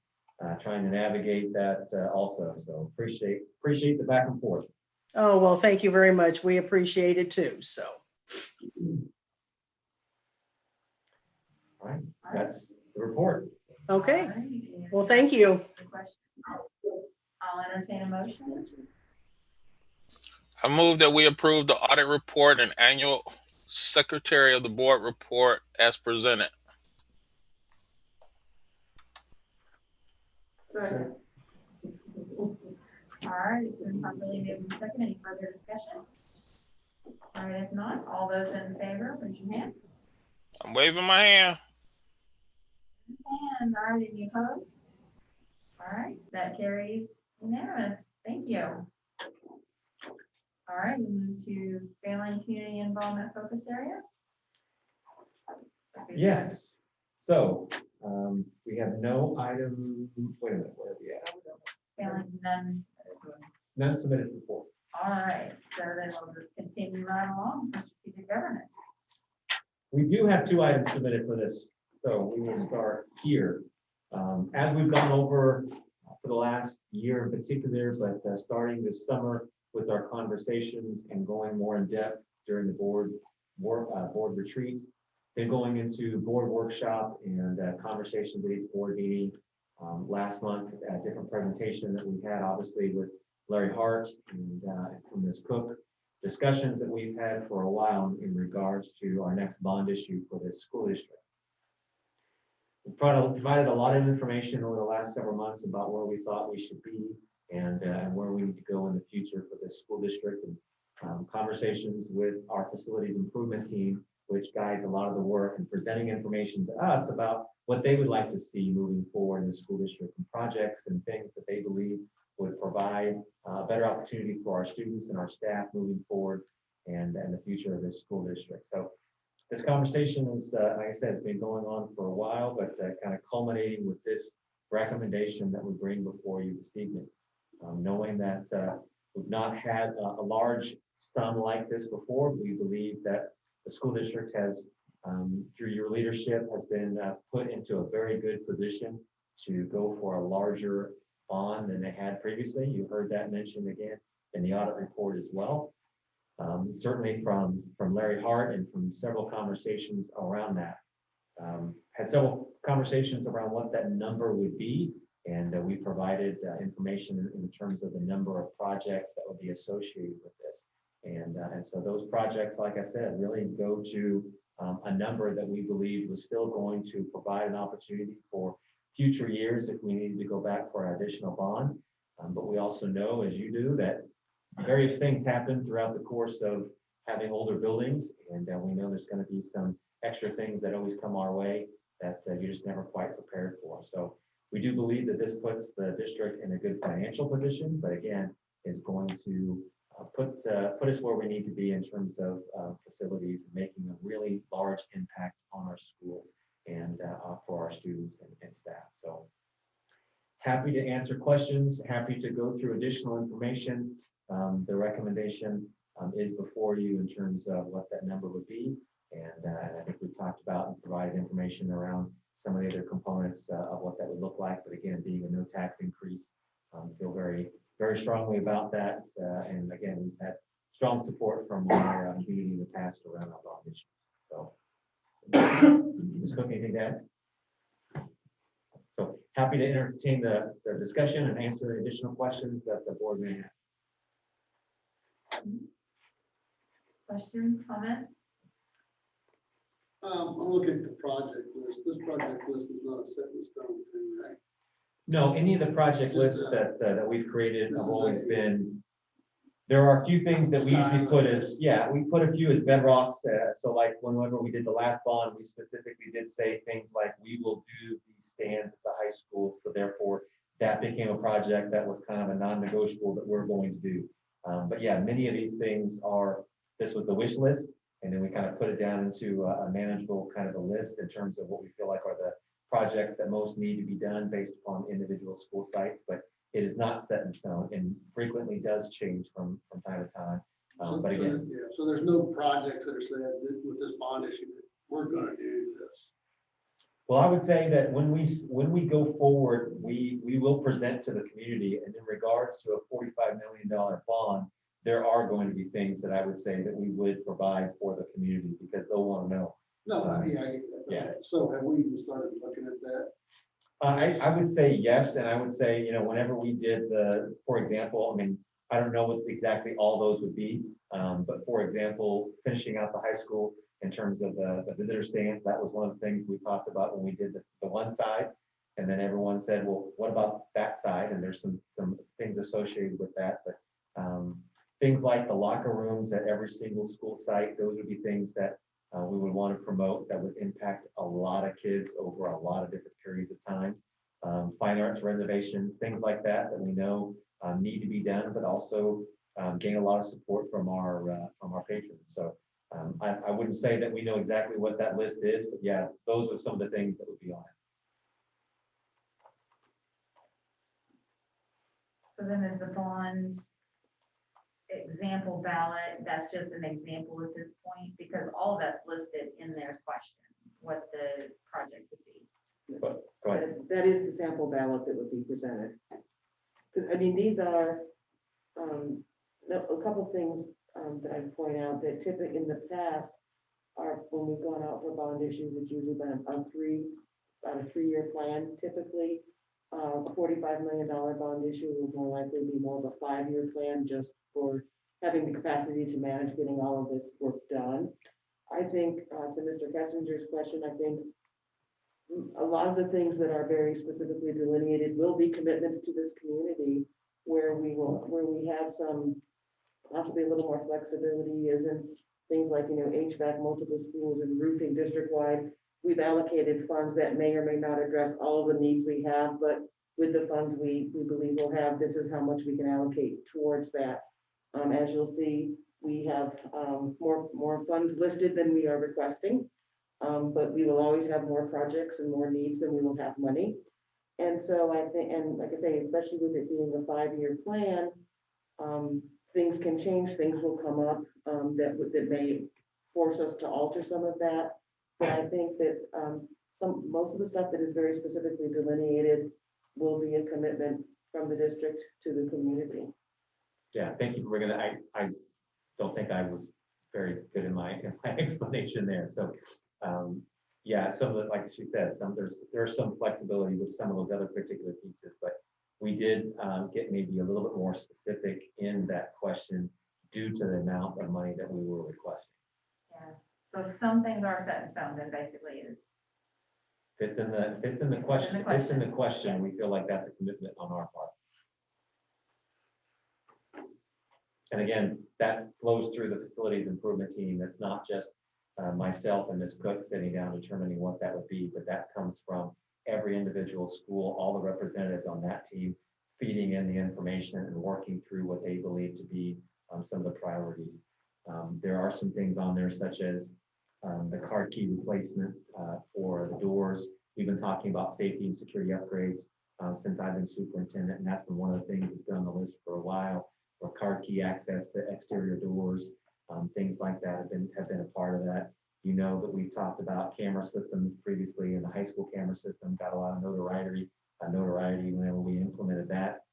trying to navigate that also. So appreciate the back and forth. Oh, well, thank you very much. We appreciate it too. So. All right, that's the report. Okay. Well, thank you. I'll entertain a motion. I move that we approve the audit report and annual secretary of the board report as presented. Good. All right, so it's properly moved and second. Any further discussion? All right, if not, all those in favor, raise your hand. I'm waving my hand. And all right, any opposed? All right, that carries unanimous. Thank you. All right, we move to failing community involvement focus area. Yes. So we have no item. Wait a minute, where are we at? Failing none. None submitted before. All right, so then we'll just continue right along with strategic governance. We do have 2 items submitted for this, so we will start here. As we've gone over for the last year in particular, but starting this summer with our conversations and going more in depth during the board retreat, then going into board workshop and conversations at each board meeting. Last month, a different presentation that we had, obviously, with Larry Hart and from Ms. Cook, discussions that we've had for a while in regards to our next bond issue for this school district. We provided a lot of information over the last several months about where we thought we should be and where we need to go in the future for this school district, and conversations with our facilities improvement team, which guides a lot of the work, and presenting information to us about what they would like to see moving forward in the school district and projects and things that they believe would provide a better opportunity for our students and our staff moving forward and the future of this school district. So this conversation is, like I said, it's been going on for a while, but kind of culminating with this recommendation that we bring before you this evening. Knowing that we've not had a large sum like this before, we believe that the school district has, through your leadership, has been put into a very good position to go for a larger bond than they had previously. You heard that mentioned again in the audit report as well. Certainly from Larry Hart and from several conversations around that. Had several conversations around what that number would be, and we provided information in terms of the number of projects that would be associated with this. And so those projects, like I said, really go to a number that we believe was still going to provide an opportunity for future years if we needed to go back for an additional bond. But we also know, as you do, that various things happen throughout the course of having older buildings, and we know there's going to be some extra things that always come our way that you're just never quite prepared for. So we do believe that this puts the district in a good financial position, but again, is going to put us where we need to be in terms of facilities and making a really large impact on our schools and for our students and staff. So happy to answer questions, happy to go through additional information. The recommendation is before you in terms of what that number would be. And I think we've talked about and provided information around some of the other components of what that would look like. But again, being a no tax increase, feel very, very strongly about that. And again, we've had strong support from our community in the past around our bond issues. So, Ms. Cook, anything to add? So happy to entertain the discussion and answer additional questions that the board may have. Questions, comments? I'm looking at the project list. This project list is not a set in stone thing, right? No, any of the project lists that we've created have always been, there are a few things that we usually put as, we put a few as bedrocks. So like whenever we did the last bond, we specifically did say things like, we will do these stands at the high school. So therefore that became a project that was kind of a non-negotiable that we're going to do. But yeah, many of these things are, this was the wish list. And then we kind of put it down into a manageable kind of a list in terms of what we feel like are the projects that most need to be done based upon individual school sites, but it is not set in stone and frequently does change from time to time. But again, so there's no projects that are said that with this bond issue that we're going to do this. well, I would say that when we go forward, we will present to the community, and in regards to a $45 million bond, there are going to be things that I would say that we would provide for the community because they'll want to know. No, I get that. Yeah. So have we even started looking at that? I would say yes, and I would say, whenever we did for example, I mean, I don't know what exactly all those would be, but for example, finishing out the high school in terms of the visitor stands, that was one of the things we talked about when we did the one side, and then everyone said, well, what about that side? And there's some things associated with that, but things like the locker rooms at every single school site, those would be things that we would want to promote that would impact a lot of kids over a lot of different periods of time. Fine arts renovations, things like that we know need to be done, but also gain a lot of support from our patrons. So I wouldn't say that we know exactly what that list is, but yeah, those are some of the things that would be on it. So then is the bond example ballot, that's just an example at this point, because all that's listed in their question, what the project would be. Go ahead. That is the sample ballot that would be presented. Because I mean, these are a couple things that I'd point out that typically in the past are when we've gone out for bond issues, it's usually been a 3-year plan typically. A $45 million bond issue will more likely be more of a 5-year plan just for having the capacity to manage getting all of this work done. I think to Mr. Kessinger's question, I think a lot of the things that are very specifically delineated will be commitments to this community where we have some possibly a little more flexibility is in things like, HVAC, multiple schools and roofing district-wide. We've allocated funds that may or may not address all of the needs we have, but with the funds we believe we'll have, this is how much we can allocate towards that. As you'll see, we have more funds listed than we are requesting, but we will always have more projects and more needs than we will have money. And so I think, and like I say, especially with it being a 5-year plan, things can change, things will come up that may force us to alter some of that. But I think that most of the stuff that is very specifically delineated will be a commitment from the district to the community. Yeah, thank you for bringing that. I don't think I was very good in my explanation there. So yeah, some of the, like she said, there's some flexibility with some of those other particular pieces, but we did get maybe a little bit more specific in that question due to the amount of money that we were requesting. Yeah. So some things are set in stone, then basically is. Fits in the question. We feel like that's a commitment on our part. And again, that flows through the facilities improvement team. That's not just myself and Ms. Cook sitting down determining what that would be, but that comes from every individual school, all the representatives on that team feeding in the information and working through what they believe to be some of the priorities. There are some things on there such as the card key replacement for the doors. We've been talking about safety and security upgrades since I've been superintendent, and that's been one of the things that's been on the list for a while, or card key access to exterior doors, things like that have been a part of that. You know that we've talked about camera systems previously, and the high school camera system got a lot of notoriety whenever we implemented that.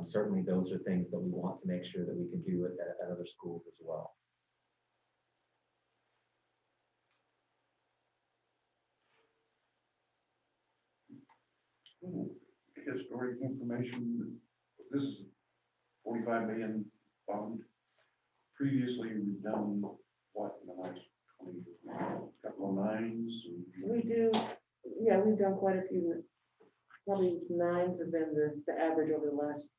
Certainly those are things that we want to make sure that we can do at other schools as well. Historic information, this is 45 million bond. Previously, we've done what in the last 20 years? Couple of nines. We do, yeah, we've done quite a few. Probably nines have been the average over the last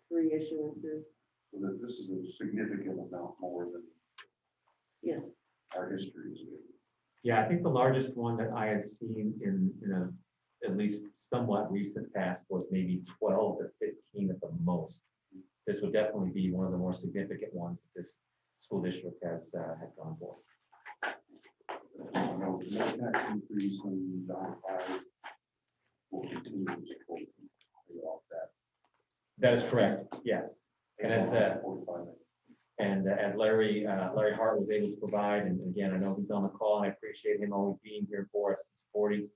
3 issuances. So that this is a significant amount more than Yes. our history is. Yeah, I think the largest one that I had seen in a at least somewhat recent past was maybe 12 to 15 at the most. This would definitely be one of the more significant ones that this school district has gone for. No tax increase in $5 will continue to support off that. That is correct, yes. And as Larry Hart was able to provide, and again, I know he's on the call, and I appreciate him always being here for us and supporting.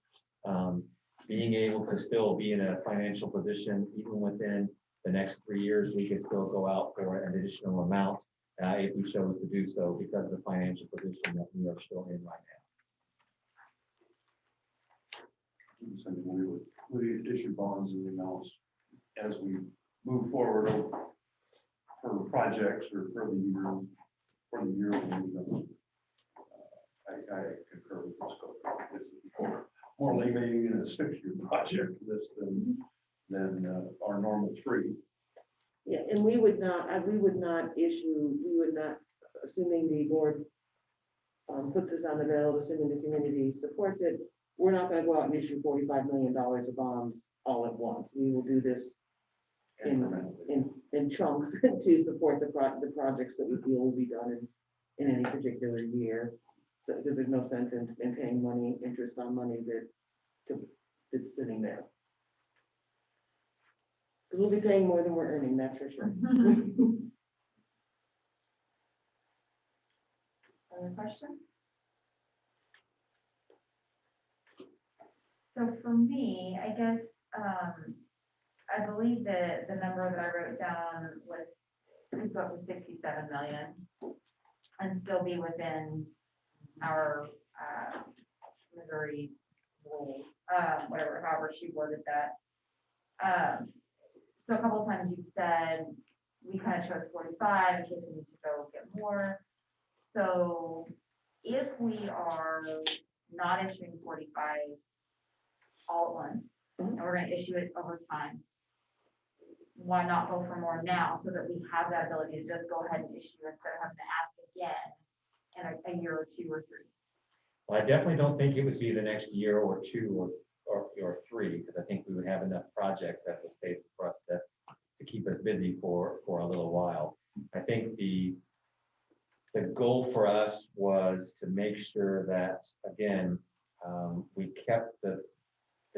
Being able to still be in a financial position, even within the next 3 years, we could still go out for an additional amount if we chose to do so because of the financial position that we are still in right now. We issue bonds and amounts as we move forward for projects or for the year. I concur with this. This is more like maybe in a 6-year project list than our normal 3. Yeah, and we would not, assuming the board puts this on the ballot, assuming the community supports it, we're not going to go out and issue $45 million of bonds all at once. We will do this in chunks to support the projects that we feel will be done in any particular year. So, because there's no sense in paying interest on money that's sitting there. Because we'll be paying more than we're earning, that's for sure. Other questions? So for me, I guess, I believe the number that I wrote down was, could go up to 67 million and still be within our Missouri rule, however she worded that. So a couple of times you've said we kind of chose 45 in case we need to go get more. So if we are not issuing 45 all at once, and we're going to issue it over time, why not go for more now so that we have that ability to just go ahead and issue instead of having to ask again in a year or 2 or 3? Well, I definitely don't think it would be the next year or 2 or 3, because I think we would have enough projects at the state for us to keep us busy for a little while. I think the goal for us was to make sure that, again, we kept the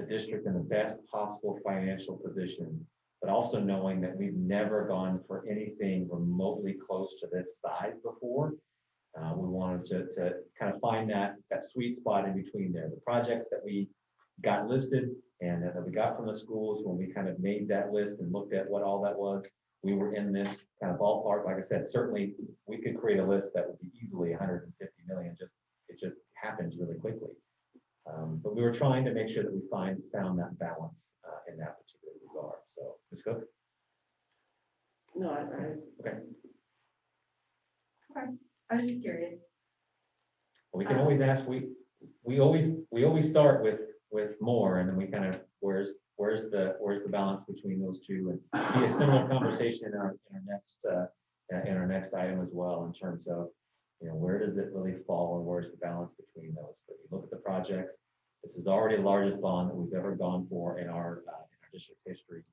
district in the best possible financial position, but also knowing that we've never gone for anything remotely close to this size before. We wanted to kind of find that sweet spot in between there. The projects that we got listed and that we got from the schools, when we kind of made that list and looked at what all that was, we were in this kind of ballpark. Like I said, certainly we could create a list that would be easily 150 million. It just happens really quickly. But we were trying to make sure that we found that balance in that particular regard. So, Ms. Cook? No, Okay. Okay, I was just curious. We can always ask. We always start with more, and then we kind of where's the balance between those two, and be a similar conversation in our next in our next item as well, in terms of, where does it really fall and where's the balance between those? But you look at the projects, this is already the largest bond that we've ever gone for in our district's history.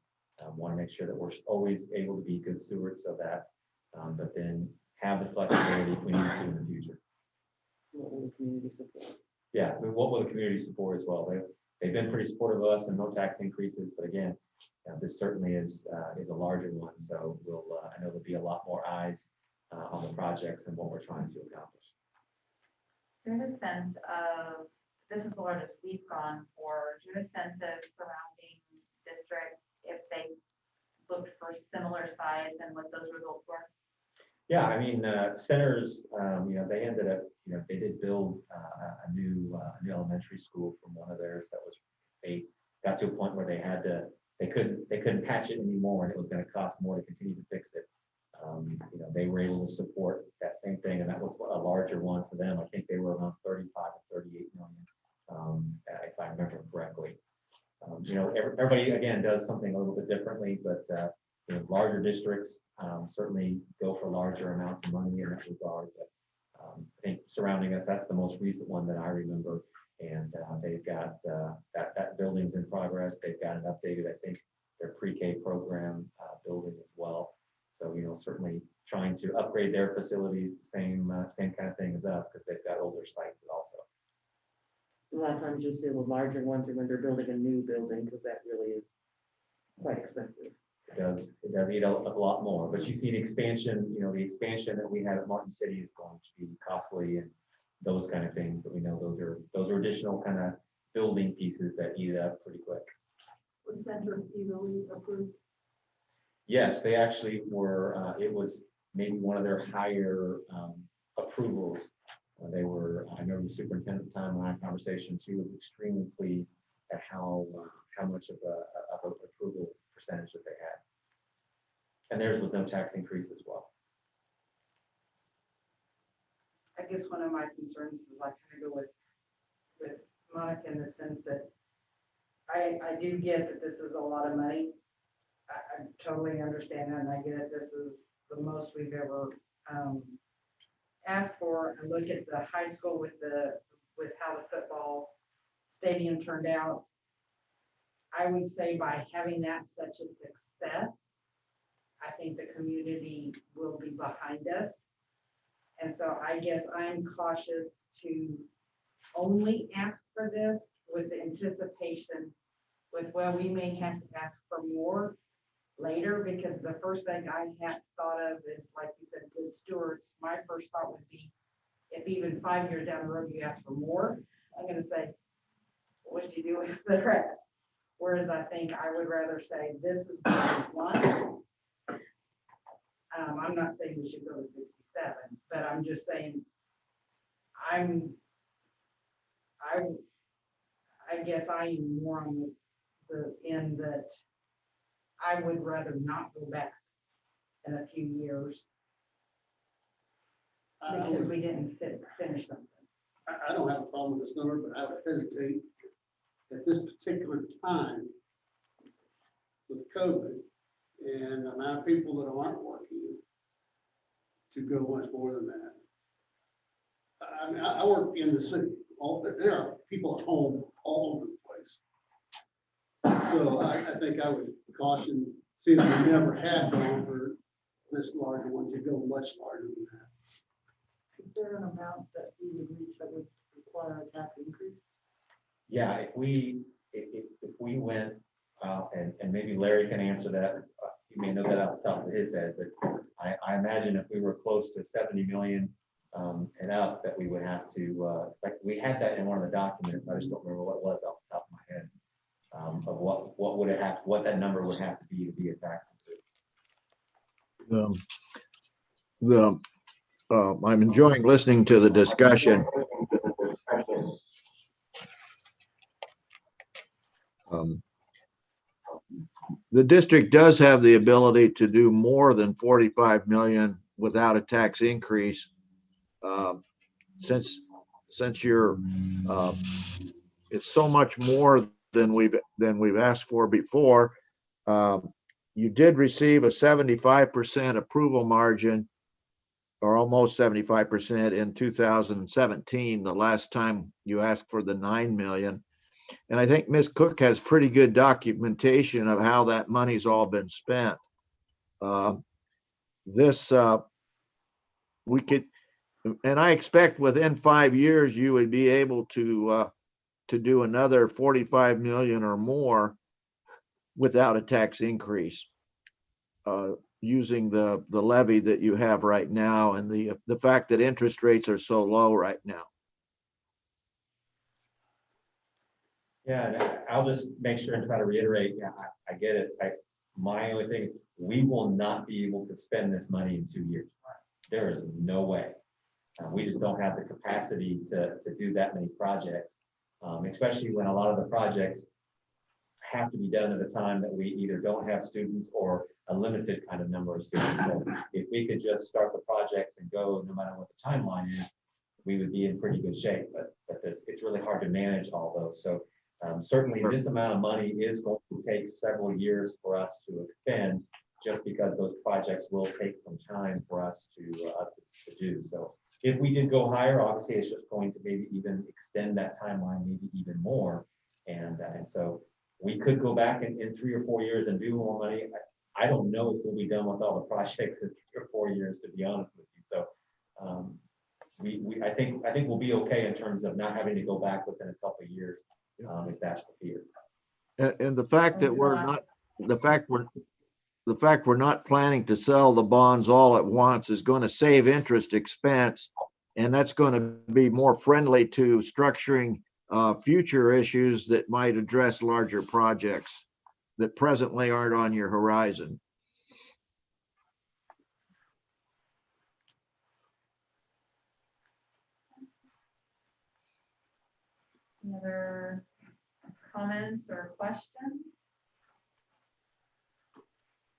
Want to make sure that we're always able to be good stewards of that, but then have the flexibility if we need to in the future. What will the community support? Yeah, what will the community support as well? They've been pretty supportive of us and no tax increases, but again, this certainly is a larger one. So I know there'll be a lot more eyes on the projects and what we're trying to accomplish. Do you have a sense of, this is the largest we've gone for, do you have a sense of surrounding districts, if they looked for similar size and what those results were? Yeah, I mean, Centers, they ended up, they did build a new elementary school from one of theirs that was, they got to a point where they couldn't patch it anymore, and it was going to cost more to continue to fix it. They were able to support that same thing, and that was a larger one for them. I think they were around 35 to 38 million, if I remember correctly. Everybody again does something a little bit differently, but larger districts certainly go for larger amounts of money in that regard. But I think surrounding us, that's the most recent one that I remember, and they've got that building's in progress. They've got an updated, I think, their pre-K program building as well. So certainly trying to upgrade their facilities, the same kind of thing as us, because they've got older sites also. A lot of times you'll see the larger ones are when they're building a new building, because that really is quite expensive. It does eat a lot more, but you see the expansion, the expansion that we have at Martin City is going to be costly, and those kind of things that we know those are additional kind of building pieces that eat up pretty quick. Was Centers easily approved? Yes, they actually were. It was maybe one of their higher approvals. I remember the superintendent at the time when I had a conversation, she was extremely pleased at how much of a approval percentage that they had. And theirs was no tax increase as well. I guess one of my concerns is I kind of go with Monica in the sense that I do get that this is a lot of money. I totally understand that, and I get it. This is the most we've ever asked for. I look at the high school with how the football stadium turned out. I would say by having that such a success, I think the community will be behind us. And so I guess I'm cautious to only ask for this with the anticipation we may have to ask for more later, because the first thing I had thought of is, like you said, good stewards. My first thought would be, if even 5 years down the road you ask for more, I'm going to say, what did you do with the rest? Whereas I think I would rather say, this is what we want. I'm not saying we should go to 67, but I'm just saying, I guess I am more on the end that I would rather not go back in a few years because we didn't finish something. I don't have a problem with this number, but I would hesitate at this particular time with COVID and the amount of people that aren't working to go much more than that. I mean, I work in the city. There are people at home all over the place. So I think I would caution, seeing we never had gone for this larger one, to go much larger than that. Is there an amount that we would reach that would require a tax increase? Yeah, if we went, and maybe Larry can answer that. You may know that off the top of his head, but I imagine if we were close to 70 million and up, that we would have to, like we had that in one of the documents. I just don't remember what it was off the top of my head, of what that number would have to be a tax increase. I'm enjoying listening to the discussion. The district does have the ability to do more than 45 million without a tax increase. Since you're, it's so much more than we've asked for before. you did receive a 75% approval margin, or almost 75% in 2017, the last time you asked for the 9 million. And I think Ms. Cook has pretty good documentation of how that money's all been spent. We could, and I expect within 5 years, you would be able to do another 45 million or more without a tax increase, using the levy that you have right now and the fact that interest rates are so low right now. Yeah, and I'll just make sure and try to reiterate, yeah, I get it. My only thing, we will not be able to spend this money in 2 years. There is no way. We just don't have the capacity to do that many projects, especially when a lot of the projects have to be done at a time that we either don't have students or a limited kind of number of students. So if we could just start the projects and go, no matter what the timeline is, we would be in pretty good shape, but it's really hard to manage all those. So certainly this amount of money is going to take several years for us to expend, just because those projects will take some time for us to do. So if we did go higher, obviously it's just going to maybe even extend that timeline, maybe even more. And so we could go back in 3 or 4 years and do more money. I don't know if we'll be done with all the projects in 3 or 4 years, to be honest with you. So I think we'll be okay in terms of not having to go back within a couple of years, if that's the fear. And the fact that the fact we're not planning to sell the bonds all at once is going to save interest expense, and that's going to be more friendly to structuring future issues that might address larger projects that presently aren't on your horizon. Any other comments or questions?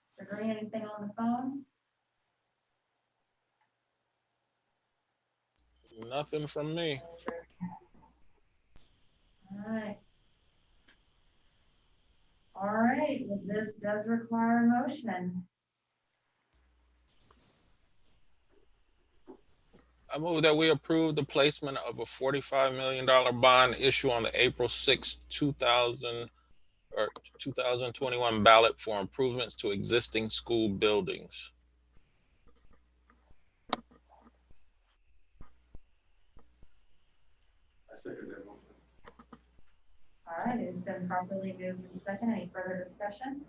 Mr. Green, anything on the phone? Nothing from me. All right, well, this does require a motion. I move that we approve the placement of a $45 million bond issue on the April 6, 2021 ballot for improvements to existing school buildings. I second that motion. All right, it's been properly moved and second. Any further discussion?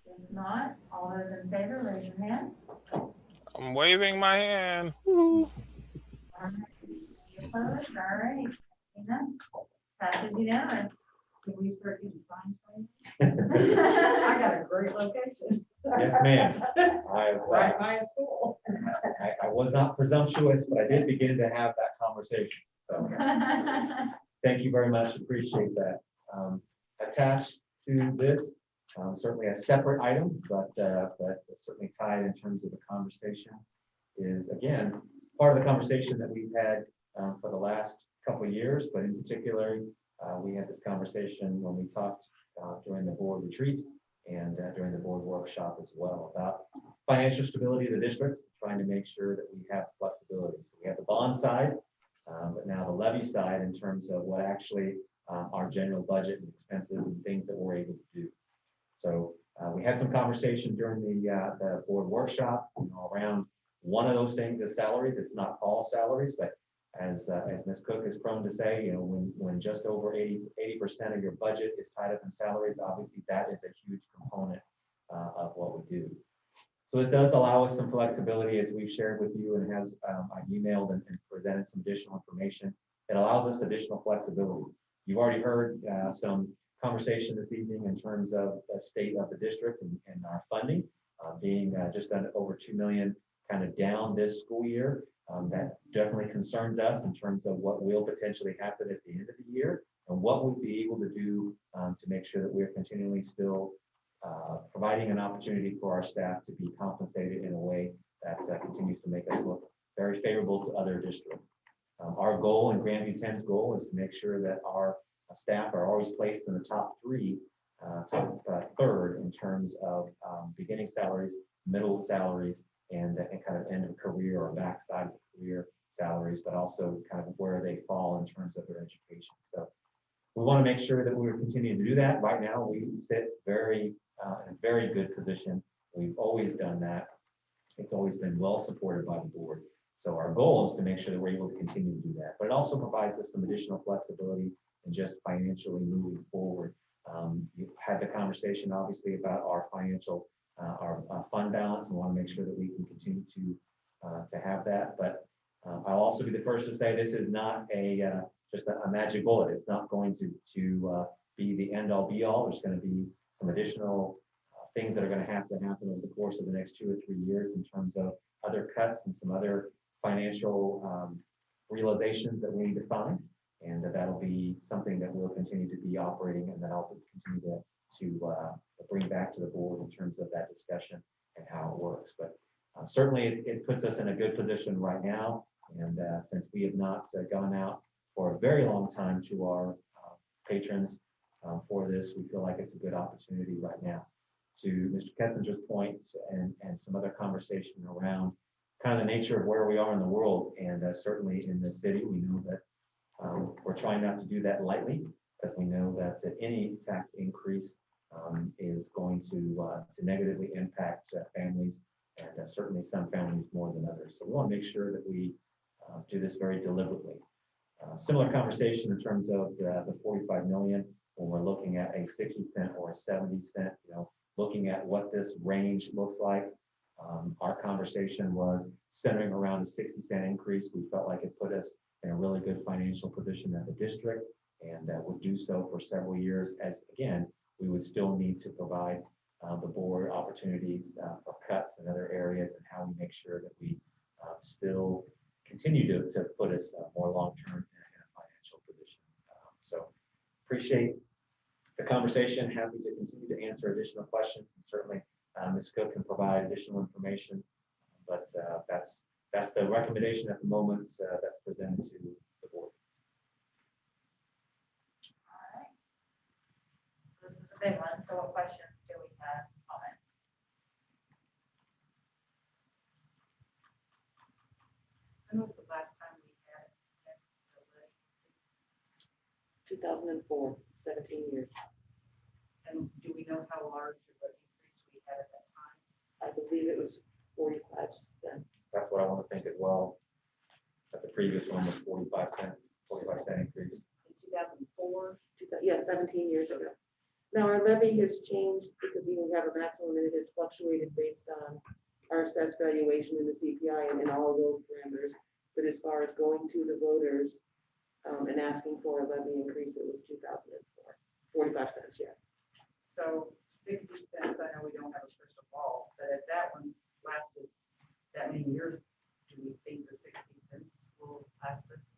If not, all those in favor, raise your hand. I'm waving my hand. Woo. All right. Any opposed? All right. Amen. Passes unanimous. Can we start getting signs for you? I got a great location. Yes, ma'am. Right by a school. I was not presumptuous, but I did begin to have that conversation. So thank you very much. Appreciate that. Attached to this, certainly a separate item, but certainly tied in terms of the conversation, is again part of the conversation that we've had for the last couple of years, but in particular, we had this conversation when we talked during the board retreat and during the board workshop as well about financial stability of the district, trying to make sure that we have flexibility. So we have the bond side, but now the levy side in terms of what actually our general budget and expenses and things that we're able to do. So we had some conversation during the board workshop, around one of those things is salaries. It's not all salaries, but as Ms. Cook is prone to say, when just over 80% of your budget is tied up in salaries, obviously that is a huge component of what we do. So this does allow us some flexibility, as we've shared with you, and has I've emailed and presented some additional information. It allows us additional flexibility. You've already heard some conversation this evening in terms of the state of the district and our funding being just over 2 million kind of down this school year. That definitely concerns us in terms of what will potentially happen at the end of the year and what we'll be able to do to make sure that we're continually still providing an opportunity for our staff to be compensated in a way that continues to make us look very favorable to other districts. Our goal and Grandview 10's goal is to make sure that our staff are always placed in the top 3 third in terms of beginning salaries, middle salaries, and kind of end of career or backside of career salaries, but also kind of where they fall in terms of their education. So we want to make sure that we're continuing to do that. Right now, we sit in a very good position. We've always done that. It's always been well supported by the board. So our goal is to make sure that we're able to continue to do that. But it also provides us some additional flexibility and just financially moving forward. You've had the conversation, obviously, about our financial, our fund balance, and want to make sure that we can continue to have that. But I'll also be the first to say this is not just a magic bullet. It's not going to be the end all be all. There's going to be some additional things that are going to happen over the course of the next 2 or 3 years in terms of other cuts and some other financial realizations that we need to find. And that'll be something that we'll continue to be operating and that I'll continue to bring back to the board in terms of that discussion and how it works. But certainly it puts us in a good position right now. And since we have not gone out for a very long time to our patrons for this, we feel like it's a good opportunity right now. To Mr. Kessinger's point and some other conversation around kind of the nature of where we are in the world, and certainly in the city, we know that we're trying not to do that lightly, because we know that any tax increase is going to negatively impact families, and certainly some families more than others. So we want to make sure that we do this very deliberately. Similar conversation in terms of the 45 million, when we're looking at a 60 cent or a 70 cent, looking at what this range looks like. Our conversation was centering around a 60-cent increase. We felt like it put us in a really good financial position at the district, and would do so for several years, as again, we would still need to provide the board opportunities for cuts in other areas, and how we make sure that we still continue to put us more long-term in a financial position. So appreciate the conversation. Happy to continue to answer additional questions. And certainly, Ms. Cook can provide additional information. But that's the recommendation at the moment that's presented to the board. All right. So this is a big one. So what questions do we have? Comments? When was the last time we had 2004, 17 years. And do we know how large of an increase we had at that time? I believe it was 45 cents. That's what I want to think as well. That the previous one was 45 cents, 45-cent increase. In 2004? Yeah, 17 years ago. Now our levy has changed because we have a maximum, and it has fluctuated based on our assessed valuation in the CPI and all of those parameters. But as far as going to the voters and asking for a levy increase, it was 2004, 45 cents, yes. So 60 cents, I know we don't have a crystal ball, but if that one lasted that many years, do we think the 60 cents will last us?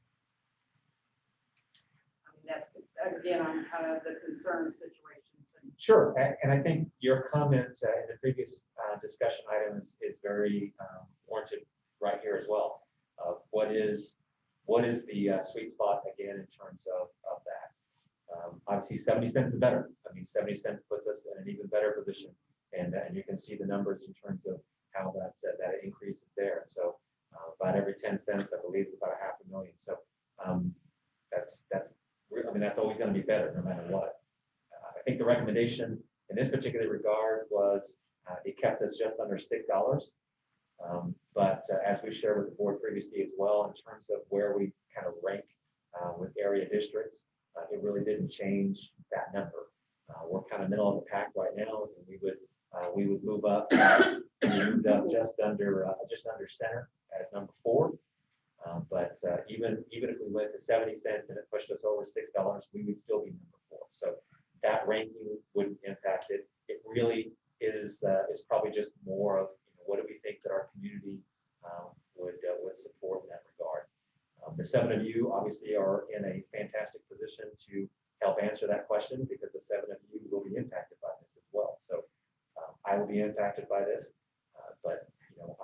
I mean, that's, again, on kind of the concern situations. Sure, and I think your comment in the previous discussion item is very warranted right here as well. What is the sweet spot again in terms of that? Obviously 70 cents is better. I mean, 70 cents puts us in an even better position, and you can see the numbers in terms of how that increase is there. So about every 10 cents, I believe, is about $500,000. So that's always going to be better no matter what. I think the recommendation in this particular regard was it kept us just under $6. But as we shared with the board previously as well, in terms of where we kind of rank with area districts, it really didn't change that number. We're kind of middle of the pack right now, and we would move up. We moved up just under center as number 4. But even if we went to 70 cents and it pushed us over $6, we would still be number 4. So that ranking wouldn't impact it. It really is probably just more of what do we think that our community would support in that regard. The 7 of you obviously are in a fantastic position to help answer that question, because the 7 of you will be impacted by this as well. So I will be impacted by this, but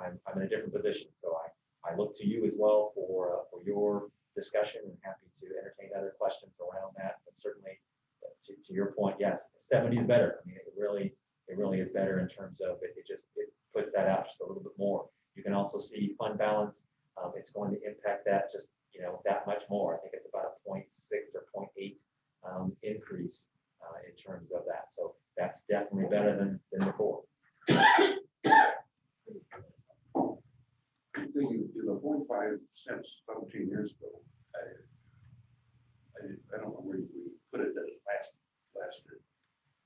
I'm in a different position. So I look to you as well for your discussion, and happy to entertain other questions around that. But certainly to your point, yes, 70 is better. I mean, it really is better in terms of it puts that out just a little bit more. You can also see fund balance. It's going to impact that just, that much more. I think it's about a 0.6 or 0.8 increase in terms of that. So that's definitely better than before. I'm thinking, 0.5 cents 17 years ago. I don't know where we put it that it lasted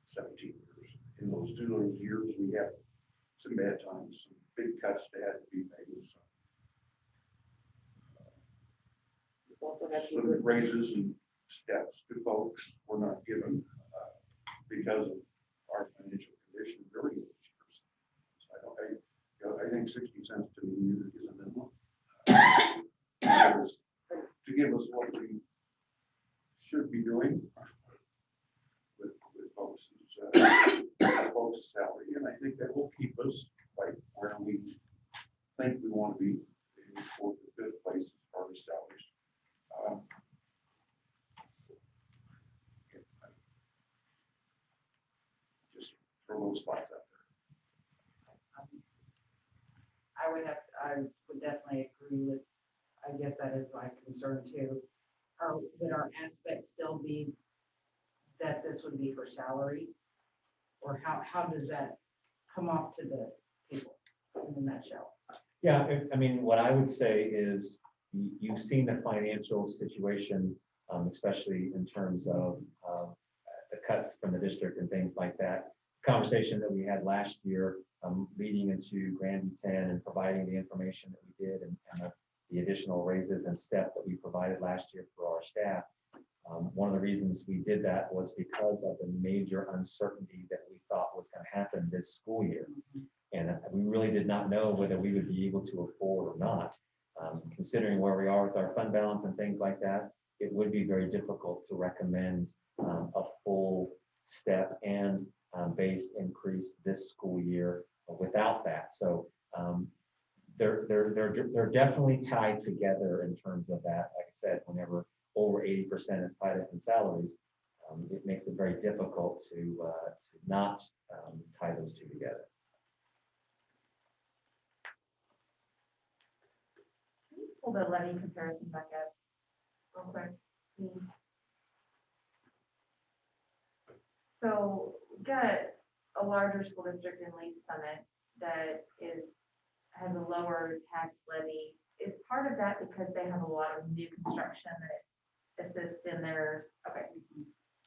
17 years. In those years, we had some bad times, some big cuts that had to be made. Some raises and steps to folks were not given because of our financial condition during those years. So I think 60 cents to me is a minimum to give us what we should be doing with folks' salary, and I think that will keep us right where we think we want to be for the good place as far as salaries. Just throw those spots out there. I would definitely agree with, I guess that is my concern too. Would our aspect still be that this would be for salary? Or how does that come off to the people in a nutshell? Yeah, I mean, what I would say is you've seen the financial situation, especially in terms of the cuts from the district and things like that. Conversation that we had last year, leading into Grandview 10 and providing the information that we did and the additional raises and step that we provided last year for our staff. One of the reasons we did that was because of the major uncertainty that we thought was going to happen this school year. And we really did not know whether we would be able to afford or not. Considering where we are with our fund balance and things like that, it would be very difficult to recommend a full step and base increase this school year without that. So they're definitely tied together in terms of that. Like I said, whenever over 80% is tied up in salaries, it makes it very difficult to not tie those two together. Can you pull the levy comparison back up real quick, please? So we've got a larger school district in Lee Summit that has a lower tax levy. Is part of that because they have a lot of new construction that assists in their, okay.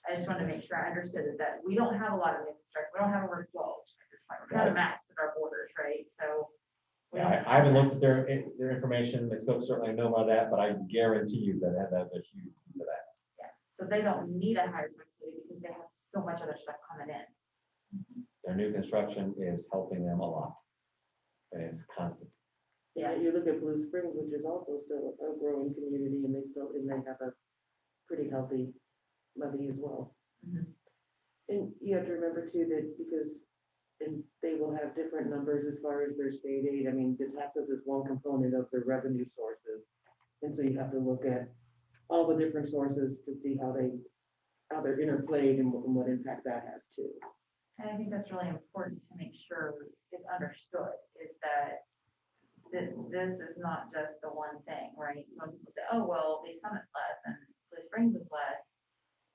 I just wanted to make sure I understood that we don't have a lot of new construction. We don't have a word flow at this point. We're kind of maxed at our borders, right? So. Yeah, I haven't looked at their information. They certainly know about that, but I guarantee you that's a huge piece of that. Yeah, so they don't need a higher tax levy because they have so much other stuff coming in. Their new construction is helping them a lot. And it's constant. Yeah, you look at Blue Springs, which is also still a growing community, and they have a pretty healthy levy as well. And you have to remember too that because they will have different numbers as far as their state aid. I mean, the taxes is one component of their revenue sources, and so you have to look at all the different sources to see how they're interplayed and what impact that has too. And I think that's really important to make sure is understood, is that this is not just the one thing, right? Some people say, oh, well, Lee Summit's less and Blue Springs is less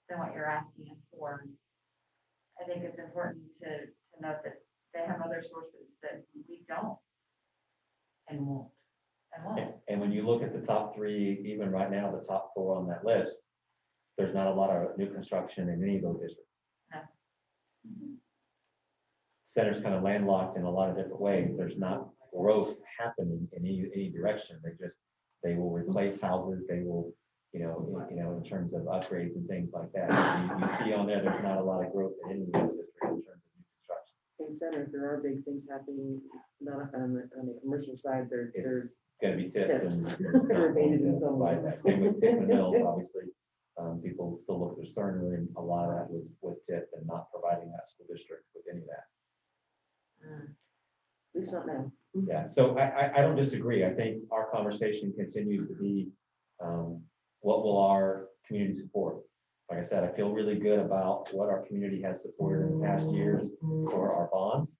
than what you're asking us for. I think it's important to note that they have other sources that we don't and won't. And when you look at the top three, even right now, the top four on that list, there's not a lot of new construction in any of those districts. No. Center's kind of landlocked in a lot of different ways. There's not growth happening in any direction. They will replace houses. They will, in terms of upgrades and things like that. You see on there's not a lot of growth in any of those districts in terms of new construction. In Center, there are big things happening, not on the commercial side. There's going to be tipped and rebated in some way. Same with Pittman Mills, obviously. People still look at their Cerner, and a lot of that was tipped and not providing that school district with any of that. At least not now. Yeah, so I don't disagree. I think our conversation continues to be what will our community support? Like I said, I feel really good about what our community has supported in the past years for our bonds.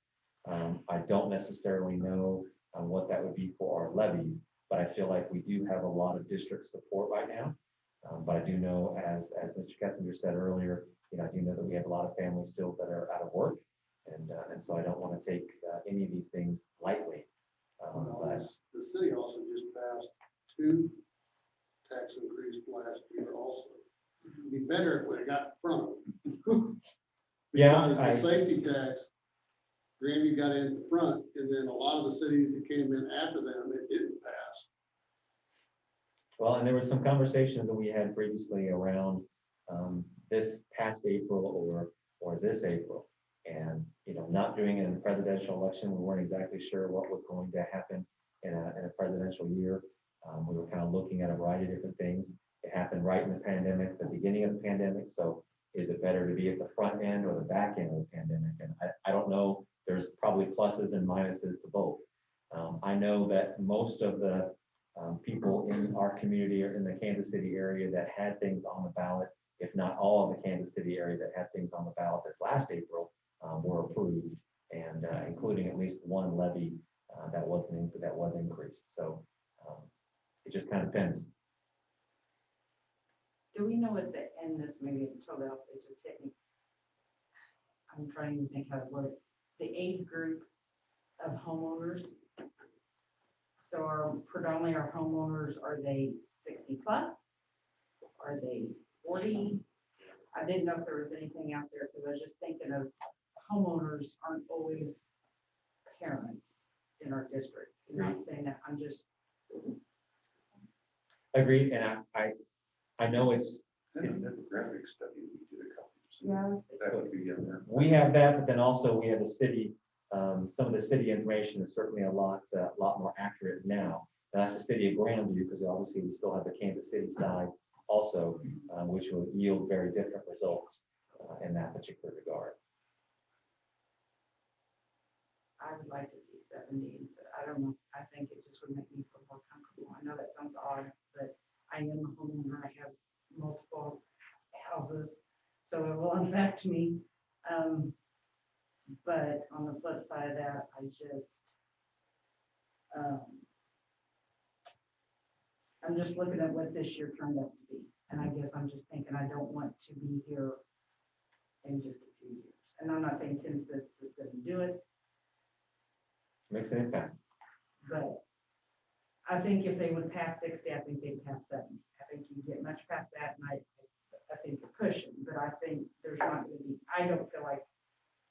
I don't necessarily know what that would be for our levies, but I feel like we do have a lot of district support right now. But I do know, as Mr. Kessinger said earlier, I do know that we have a lot of families still that are out of work. And so I don't want to take any of these things lightly. But The city also just passed 2 tax increases last year also. It'd be better if we got in front of them. Yeah, Because the safety tax, Grandview got in front, and then a lot of the cities that came in after them, it didn't pass. Well, and there was some conversation that we had previously around this past April or this April. And, not doing it in the presidential election, we weren't exactly sure what was going to happen in a presidential year. We were kind of looking at a variety of different things. It happened right in the pandemic, the beginning of the pandemic. So is it better to be at the front end or the back end of the pandemic? And I don't know. There's probably pluses and minuses to both. I know that most of the people in our community or in the Kansas City area that had things on the ballot, if not all of the Kansas City area that had things on the ballot this last April, were approved, and including at least one levy that was increased. So it just kind of depends. Do we know at the end, this maybe totally off, it just hit me. I'm trying to think how to word it. The age group of homeowners. So are predominantly our homeowners, are they 60 plus? Are they 40? I didn't know if there was anything out there because I was just thinking of homeowners aren't always parents in our district. I'm not saying that, I'm just. Agreed, and I know it's demographic study we did a couple of years ago. That would be in there. we have that, but then also we have the city. Some of the city information is certainly a lot more accurate now. And that's the city of Grandview, because obviously we still have the Kansas City side also, which will yield very different results in that particular regard. I would like to see 70s, but I don't know. I think it just would make me feel more comfortable. I know that sounds odd, but I am a homeowner. I have multiple houses, so it will affect me. But on the flip side of that, I'm just looking at what this year turned out to be. And I guess I'm just thinking I don't want to be here in just a few years. And I'm not saying 10 cents doesn't do it, Makes an impact. but I think if they would pass 60, I think they'd pass 70. I think you get much past that, and I think you're pushing, but I think there's not going to be, I don't feel like,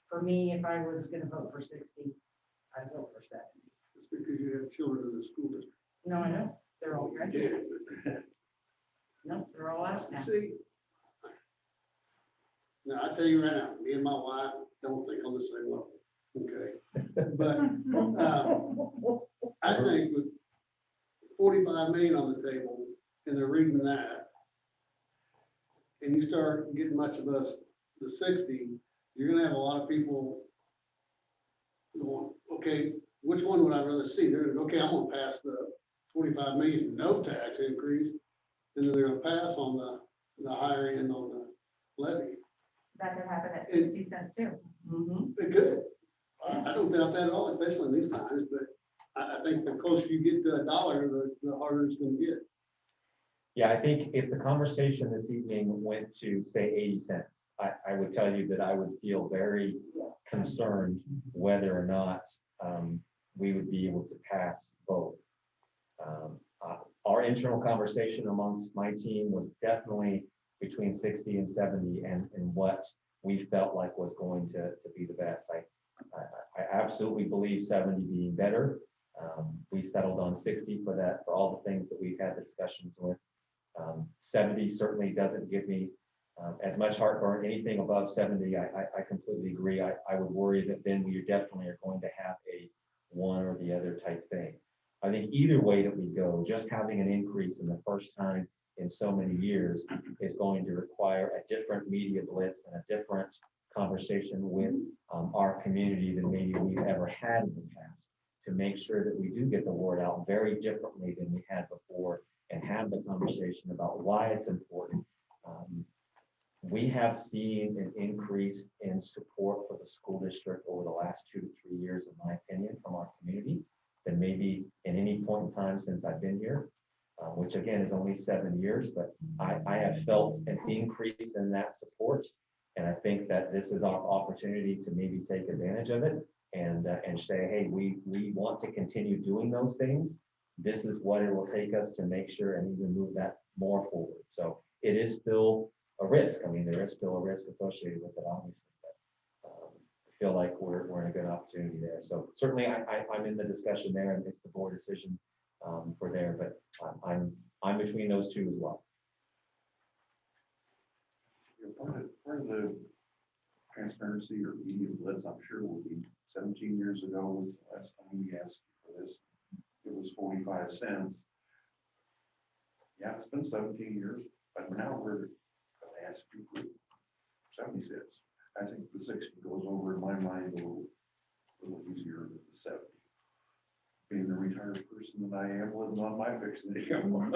for me, if I was going to vote for 60, I'd vote for 70. It's because you have children in the school district. No, I know. They're all graduated. No, they're all out now. See, now I tell you right now, me and my wife don't think on the same level. Okay, but I think with 45 million on the table, and they're reading that, and you start getting much of us the 60, you're gonna have a lot of people going, okay, which one would I rather see? They're gonna, okay, I'm gonna pass the 45 million no tax increase, and then they're gonna pass on the higher end on the levy. That could happen at 60 cents too. It could. I don't doubt that at all, especially in these times, but I think the closer you get to a dollar, the harder it's gonna get. Yeah, I think if the conversation this evening went to, say, 80 cents, I would tell you that I would feel very concerned whether or not we would be able to pass both. Our internal conversation amongst my team was definitely between 60 and 70 and what we felt like was going to be the best. I absolutely believe 70 being better. We settled on 60 for that, for all the things that we've had discussions with. 70 certainly doesn't give me as much heartburn. Anything above 70, I completely agree. I would worry that then we definitely are going to have a one or the other type thing. I think either way that we go, just having an increase in the first time in so many years is going to require a different media blitz and a different conversation with our community than maybe we've ever had in the past, to make sure that we do get the word out very differently than we had before and have the conversation about why it's important. we have seen an increase in support for the school district over the last 2 to 3 years, in my opinion, from our community than maybe in any point in time since I've been here, which again is only 7 years, but I have felt an increase in that support. And I think that this is our opportunity to maybe take advantage of it and say, hey, we want to continue doing those things. This is what it will take us to make sure and even move that more forward. So it is still a risk. I mean, there is still a risk associated with it, obviously. But I feel like we're in a good opportunity there. So certainly I'm in the discussion there, and it's the board decision for there, but I'm between those two as well. Part of the transparency or media blitz, I'm sure, will be 17 years ago was the last time we asked for this. It was 45 cents. Yeah, it's been 17 years, but now we're going to ask you for 70 cents. I think the 60 goes over in my mind a little easier than the 70. Being the retired person that I am, living on my fixed income,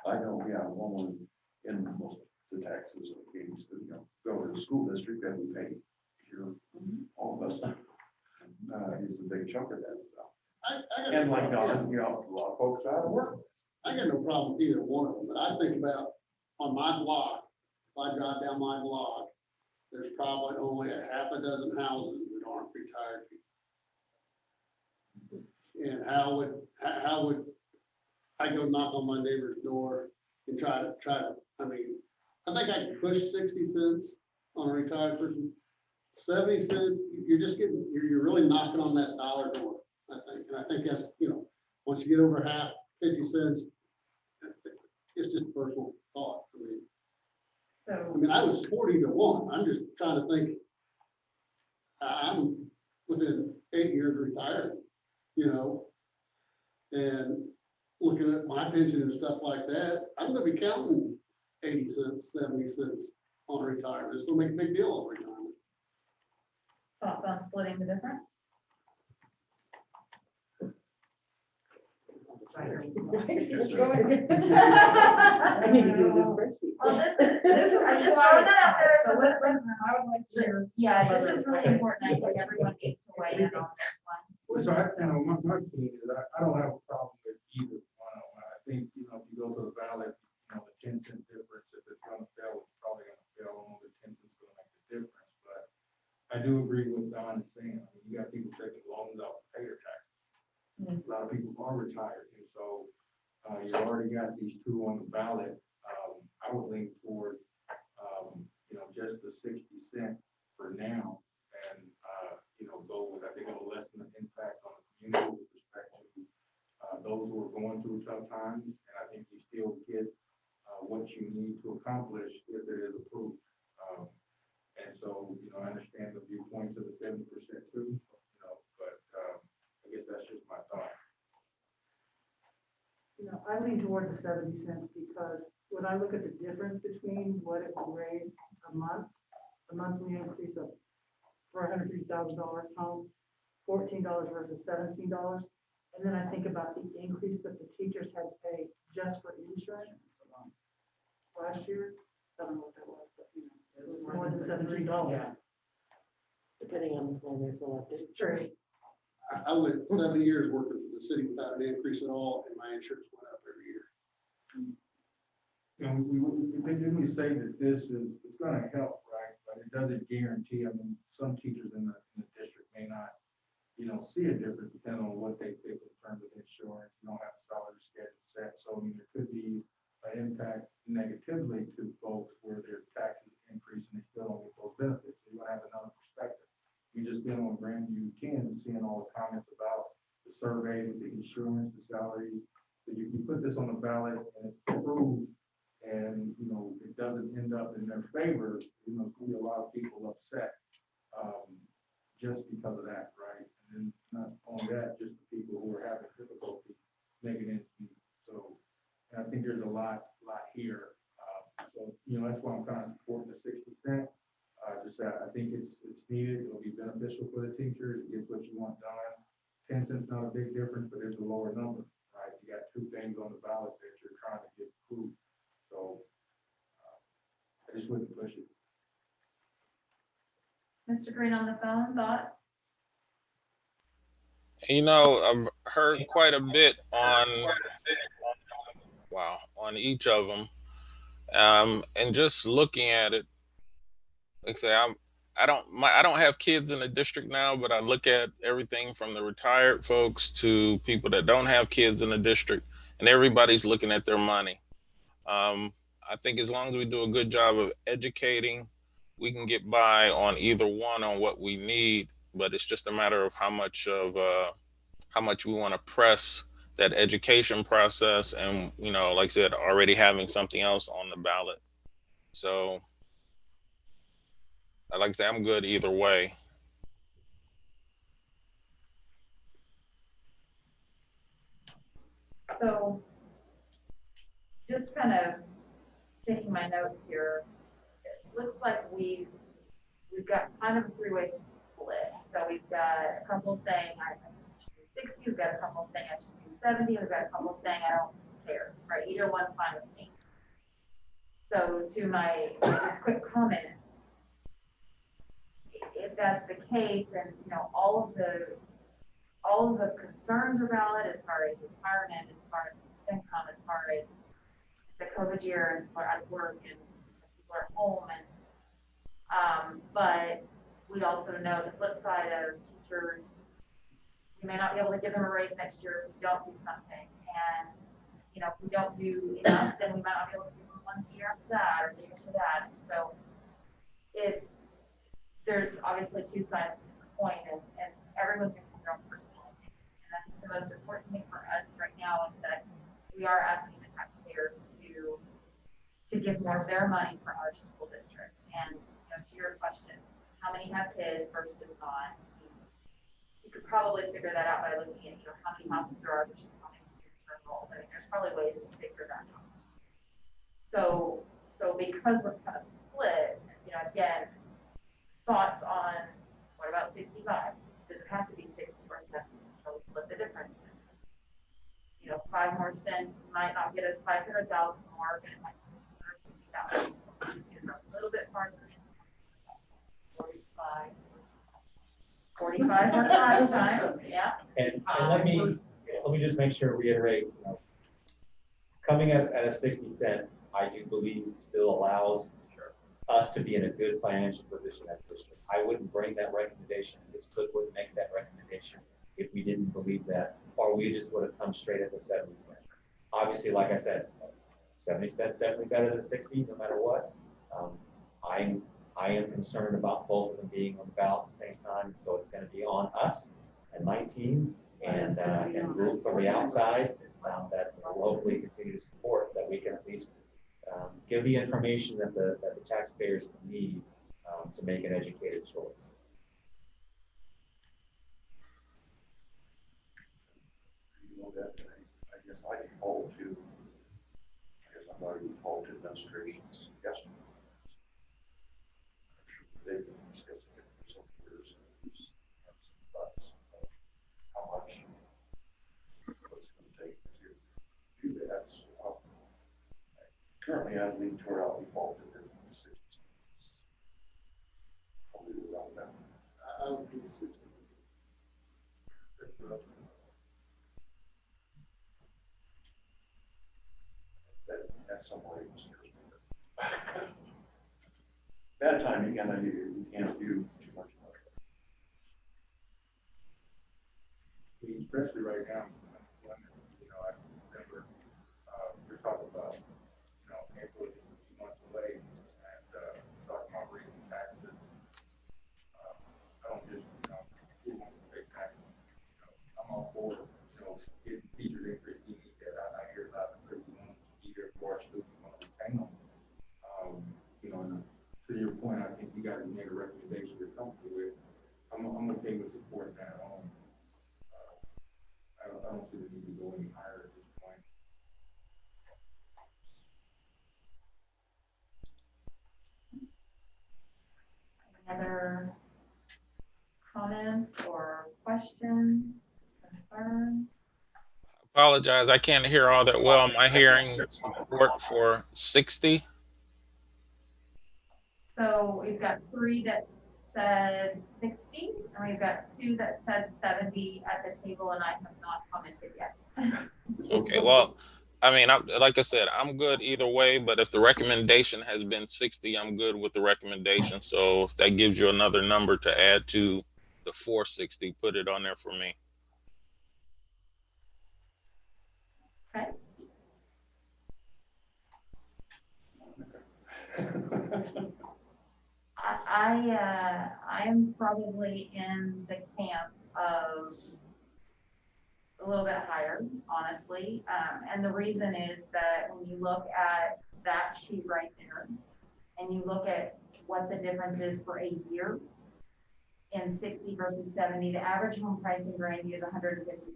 I know, yeah, almost in most of the taxes of games, go to the school district that we pay here, all of us, is a big chunk of that. So. And like Don, a lot of folks out of work. I got no problem with either one of them, but I think about on my block, if I drive down my block, there's probably only a half a dozen houses that aren't retired people. And how would I go knock on my neighbor's door and try to, I mean, I think I could push 60 cents on a retired person. 70 cents, you're really knocking on that dollar door, I think. And I think that's, once you get over half, 50 cents, it's just a personal thought. I mean, I would support either one. I'm just trying to think, I'm within 8 years of retiring, and looking at my pension and stuff like that, I'm gonna be counting 80 cents, 70 cents on retirement. It's gonna make a big deal on retirement. Thoughts on splitting the difference? I need to do this spreadsheet. Well, this is, I'm just throwing it out there. So I would like to share. Yeah, this is really important. I think everyone needs to weigh in on this one. So my opinion is I don't have a problem with either one of them. I think, if you go to the ballot, the 10-cent difference, if it's gonna fail, it's probably gonna fail. I don't know if 10 cents gonna make the difference, but I do agree with Don is saying. I mean, you got people taking loans out to pay their taxes. A lot of people are retired, and so you already got these two on the ballot. I would lean toward, just the 60 cent for now, and go with. I think it'll lessen the impact on the community with respect to those who are going through tough times, and I think you still get what you need to accomplish if it is approved. And so, I understand the viewpoints of the 70% too, but I guess that's just my thought. I lean toward the 70 cents because when I look at the difference between what it would raise a monthly increase of for a $150,000 home, $14 versus $17. And then I think about the increase that the teachers had to pay just for insurance last year. I don't know what that was, but it was more than $17. Yeah. Depending on when they selected. True. I went 7 years working for the city without an increase at all, and my insurance went up every year. And we say that this is, it's gonna help, right? But it doesn't guarantee. I mean, some teachers in the district may not, see a difference depending on what they pick in terms of insurance. You don't have a salary schedule set. So, I mean, there could be an impact negatively to folks where their taxes increase and they still don't get those benefits. So you're gonna have another perspective. We just been on Grandview Kansas, seeing all the comments about the survey with the insurance, the salaries. So you put this on the ballot and it's approved, and it doesn't end up in their favor. There's going to be a lot of people upset just because of that, right? And then not only that, just the people who are having difficulty making ends meet. So I think there's a lot here. So that's why I'm kind of supporting the 60 cent. I think it's needed. It'll be beneficial for the teachers. It gets what you want done. 10 cents not a big difference, but it's a lower number, right? You got two things on the ballot that you're trying to get approved. So I just wouldn't push it. Mr. Green on the phone, thoughts? You know, I've heard quite a bit on, wow, on each of them. And just looking at it, like I say, I don't have kids in the district now, but I look at everything from the retired folks to people that don't have kids in the district, and everybody's looking at their money. I think as long as we do a good job of educating, we can get by on either one on what we need, but it's just a matter of how much we want to press that education process, and like I said, already having something else on the ballot. So like I say, I'm good either way. So just kind of taking my notes here, it looks like we've got kind of a three-way split. So we've got a couple saying I should do 60, we've got a couple saying I should do 70, we've got a couple saying I don't care, right? Either one's fine with me. So to my just quick comments, if that's the case, and all of the concerns are valid as far as retirement, as far as income, as far as the COVID year and people are out of work and some people are at home, and but we also know the flip side of teachers, we may not be able to give them a raise next year if we don't do something, and if we don't do enough, then we might not be able to give them one year after that or the year after that. And so there's obviously two sides to the coin, and everyone's going to have their own personal opinion. And I think the most important thing for us right now is that we are asking the taxpayers to give more of their money for our school district. And to your question, how many have kids versus not? You could probably figure that out by looking at how many houses there are versus how many students are enrolled. I mean, there's probably ways to figure that out. So because we're kind of split, again, thoughts on what about 65? Does it have to be 60 or 70? Shall we split the difference? 5 more cents might not get us 500,000 more, but it might get us 250,000. Gives us a little bit farther into 45 for last time, yeah. And let me just make sure, reiterate, coming at a 60 cent, I do believe still allows us to be in a good financial position at the district. I wouldn't bring that recommendation. This could wouldn't make that recommendation if we didn't believe that, or we just would have come straight at the 70 cent. Obviously, like I said, 70 cents definitely better than 60, no matter what. I am concerned about both of them being on the ballot at the same time, so it's going to be on us and my team and groups from the outside that will hopefully continue to support, that we can at least give the information that the taxpayers need to make an educated choice. I guess I default to, I'm not default to administration's suggestion. They've been discussing it for some years. But how much what's it going to take to do that? Currently, I lean toward I'll default to the 60. I'll do it on that. I'll do 60. That's somewhere it scares me. That time you can't do too much. Especially right now, I remember we're talking about, April 2 months away, and talking about raising taxes. I don't just, who wants to pay taxes? I'm all for, getting teachers increase. We need that. I hear about the 31 year for our students, we want to retain them. And to your point, I think you guys made a recommendation you're comfortable with. I'm okay with supporting that. I don't see the need to go any higher at this point. Any other comments or questions, concerns? Apologize, I can't hear all that well. Am I hearing support for 60? So we've got 3 that said 60, and we've got 2 that said 70 at the table, and I have not commented yet. Okay, well, I mean, like I said, I'm good either way, but if the recommendation has been 60, I'm good with the recommendation. So if that gives you another number to add to the 460, put it on there for me. Okay. I'm probably in the camp of a little bit higher, honestly. And the reason is that when you look at that sheet right there, and you look at what the difference is for a year in 60 versus 70, the average home price in Grandview is 150,000.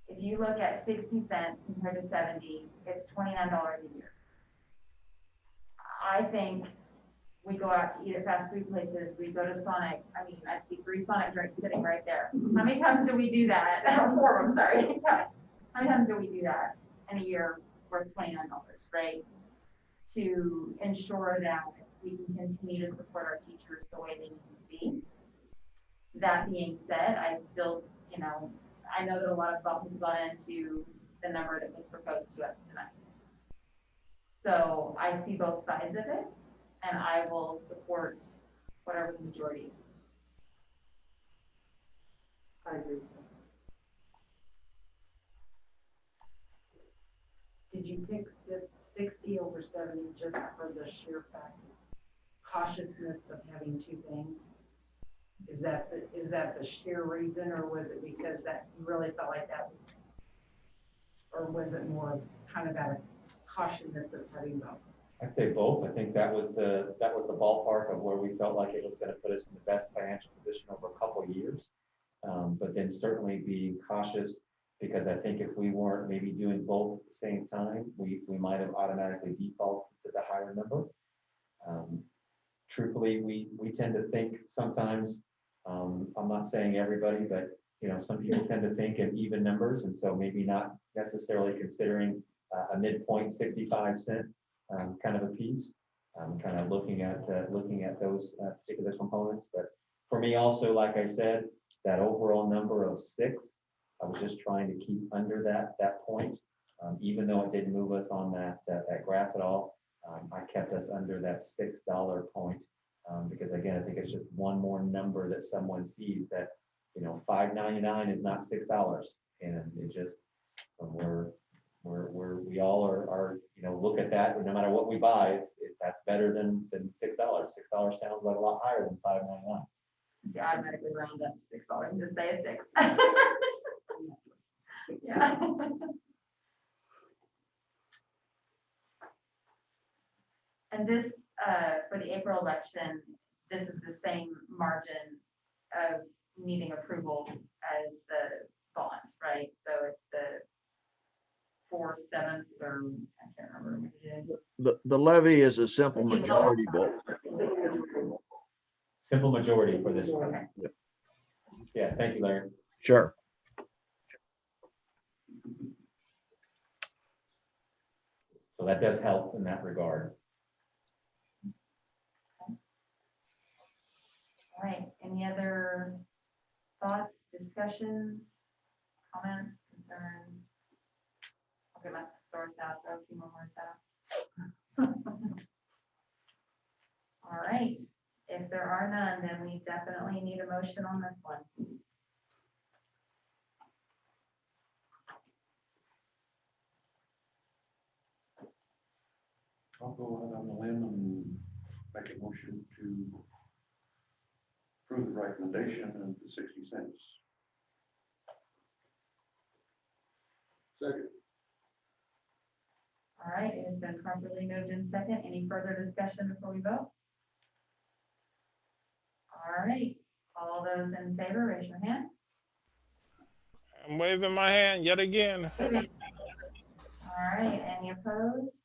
If you look at 60 cents compared to 70, it's $29 a year. I think we go out to eat at fast food places, we go to Sonic. I mean, I see 3 Sonic drinks sitting right there. How many times do we do that? 4 of them, sorry. How many times do we do that in a year worth $29, right? To ensure that we can continue to support our teachers the way they need to be. That being said, I still, I know that a lot of thought has gone into the number that was proposed to us tonight. So I see both sides of it, and I will support whatever the majority is. I agree. Did you pick the 60 over 70 just for the sheer fact of cautiousness of having 2 things? Is that the sheer reason, or was it because that you really felt like that was, or was it more kind of out of cautiousness of having both? I'd say both. I think that was the ballpark of where we felt like it was going to put us in the best financial position over a couple of years. But then certainly being cautious, because I think if we weren't maybe doing both at the same time, we might have automatically defaulted to the higher number. Truthfully, we tend to think sometimes, I'm not saying everybody, but some people tend to think in even numbers, and so maybe not necessarily considering a midpoint 65 cent kind of a piece, kind of looking at those particular components. But for me also, like I said, that overall number of 6, I was just trying to keep under that point, even though it didn't move us on that graph at all. I kept us under that $6 point, because again, I think it's just one more number that someone sees that, $5.99 is not $6, and it just, we all are look at that, no matter what we buy, that's better than $6. $6 sounds like a lot higher than $5.99. See, I automatically round up to $6 and just say it's 6. Yeah. And this, for the April election, this is the same margin of needing approval as the bond, right? So it's the 4/7, or I can't remember what it is. The levy is a simple majority vote. Simple majority for this one. Okay. Yeah, thank you, Larry. Sure. So that does help in that regard. All right, any other thoughts, discussions, comments, concerns? I'll get my source out, throw a few more words out. All right, if there are none, then we definitely need a motion on this one. I'll go out on the limb and make a motion to approve the recommendation of the 60 cents. Second. All right, it has been properly moved in second. Any further discussion before we vote? All right, all those in favor, raise your hand. I'm waving my hand yet again. All right, any opposed?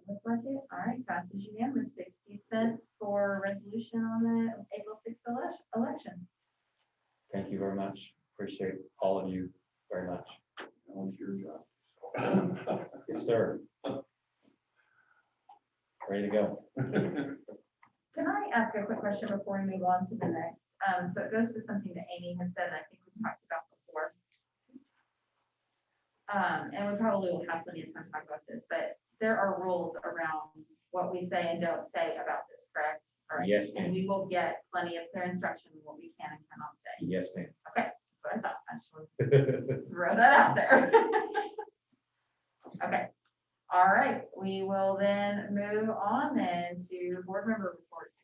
Looks like it. All right, passes unanimous. 60 cents for resolution on the April 6th election. Thank you very much. Appreciate all of you very much. That was your job. Yes, sir. Ready to go. Can I ask a quick question before we move on to the next? So it goes to something that Amy had said, and I think we talked about before. And we probably will have plenty of time to talk about this, but there are rules around what we say and don't say about this, correct? All right. Yes, And ma'am. we will get plenty of clear instruction on what we can and cannot say. Yes, ma'am. Okay, that's what I thought. I just wanted to throw that out there. Okay. All right, we will then move on then to board member reports.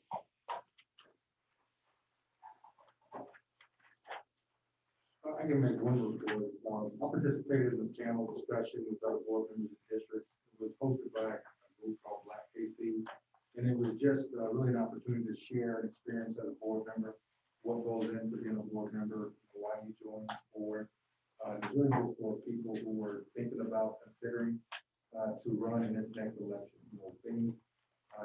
I can make one report. I participated in the panel discussion with other board members of districts. It was hosted by a group called Black KC. And it was just really an opportunity to share an experience as a board member, what goes into being a board member, why you joined the board. It's really good for people who are thinking about considering to run in this next election. You know, things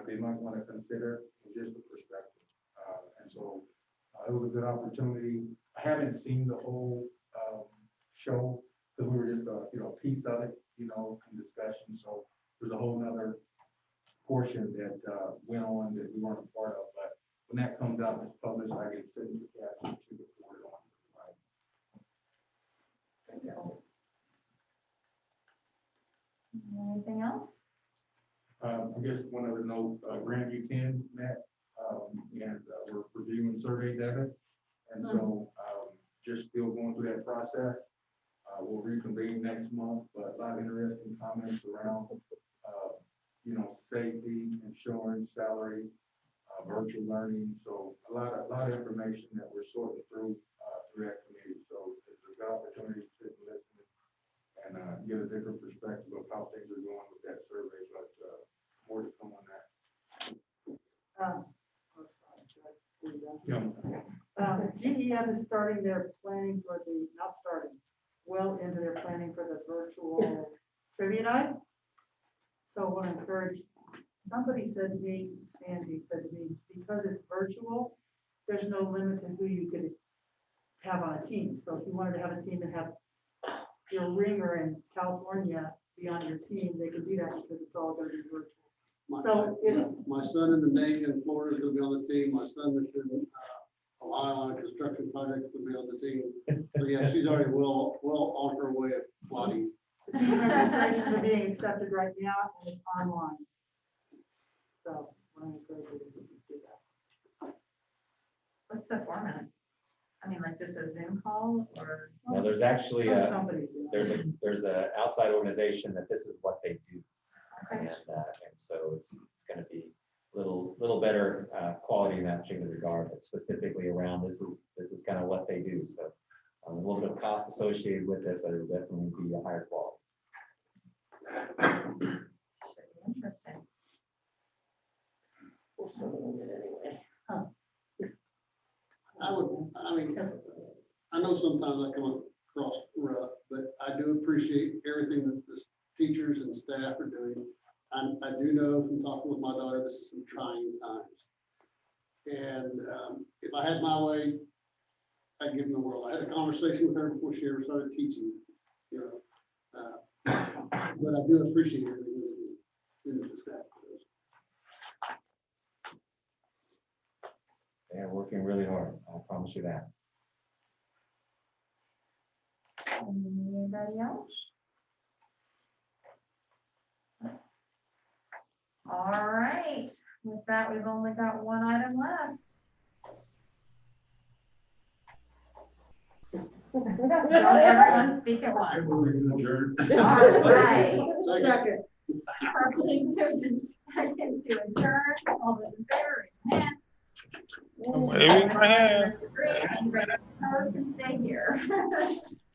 they might want to consider from just a perspective. And so it was a good opportunity. I haven't seen the whole show because we were just a piece of it, in discussion. So there's a whole nother portion that went on that we weren't a part of. But when that comes out and it's published, I get sent to the to report on. Thank you. Anything else? I guess one other note, Grandview 10 met, and we're reviewing survey data. And so just still going through that process. We'll reconvene next month, but a lot of interesting comments around, safety, insurance, salary, virtual learning. So a lot of information that we're sorting through that committee. So it's a good opportunity to sit and listen and get a different perspective of how things are going with that survey. But more to come on that. GEM is starting their planning for well into their planning for the virtual trivia night. So I want to encourage, somebody said to me, Sandy said to me, because it's virtual, there's no limit to who you could have on a team. So if you wanted to have a team and have your ringer in California be on your team, they could do that because it's all going to be virtual. My son in the Navy in Florida is going to be on the team. My son that's in Ohio on a construction project will be on the team. So yeah, she's already well on her way of plotting. The team registrations are being accepted right now and it's online. So I encourage you to do that. What's the format? I mean, like just a Zoom call or? No, there's actually Some companies do that. there's a outside organization that this is what they do. Okay. And so it's going to be a little better quality in that particular regard, but specifically around this is kind of what they do. So a little bit of cost associated with this, but it'll definitely be a higher quality. Should be interesting. I know sometimes I come across rough, but I do appreciate everything that the teachers and staff are doing. I do know from talking with my daughter, this is some trying times. And if I had my way, I'd give them the world. I had a conversation with her before she ever started teaching, but I do appreciate everything that the staff does. They're working really hard. I promise you that. Anybody else? All right, with that, we've only got one item left. Don't everyone speak at once. All right. Second. Properly moved and second to adjourn. All those in favor, raise your hand. I'm waving my hand. Mr. Green, and Greg, can stay here.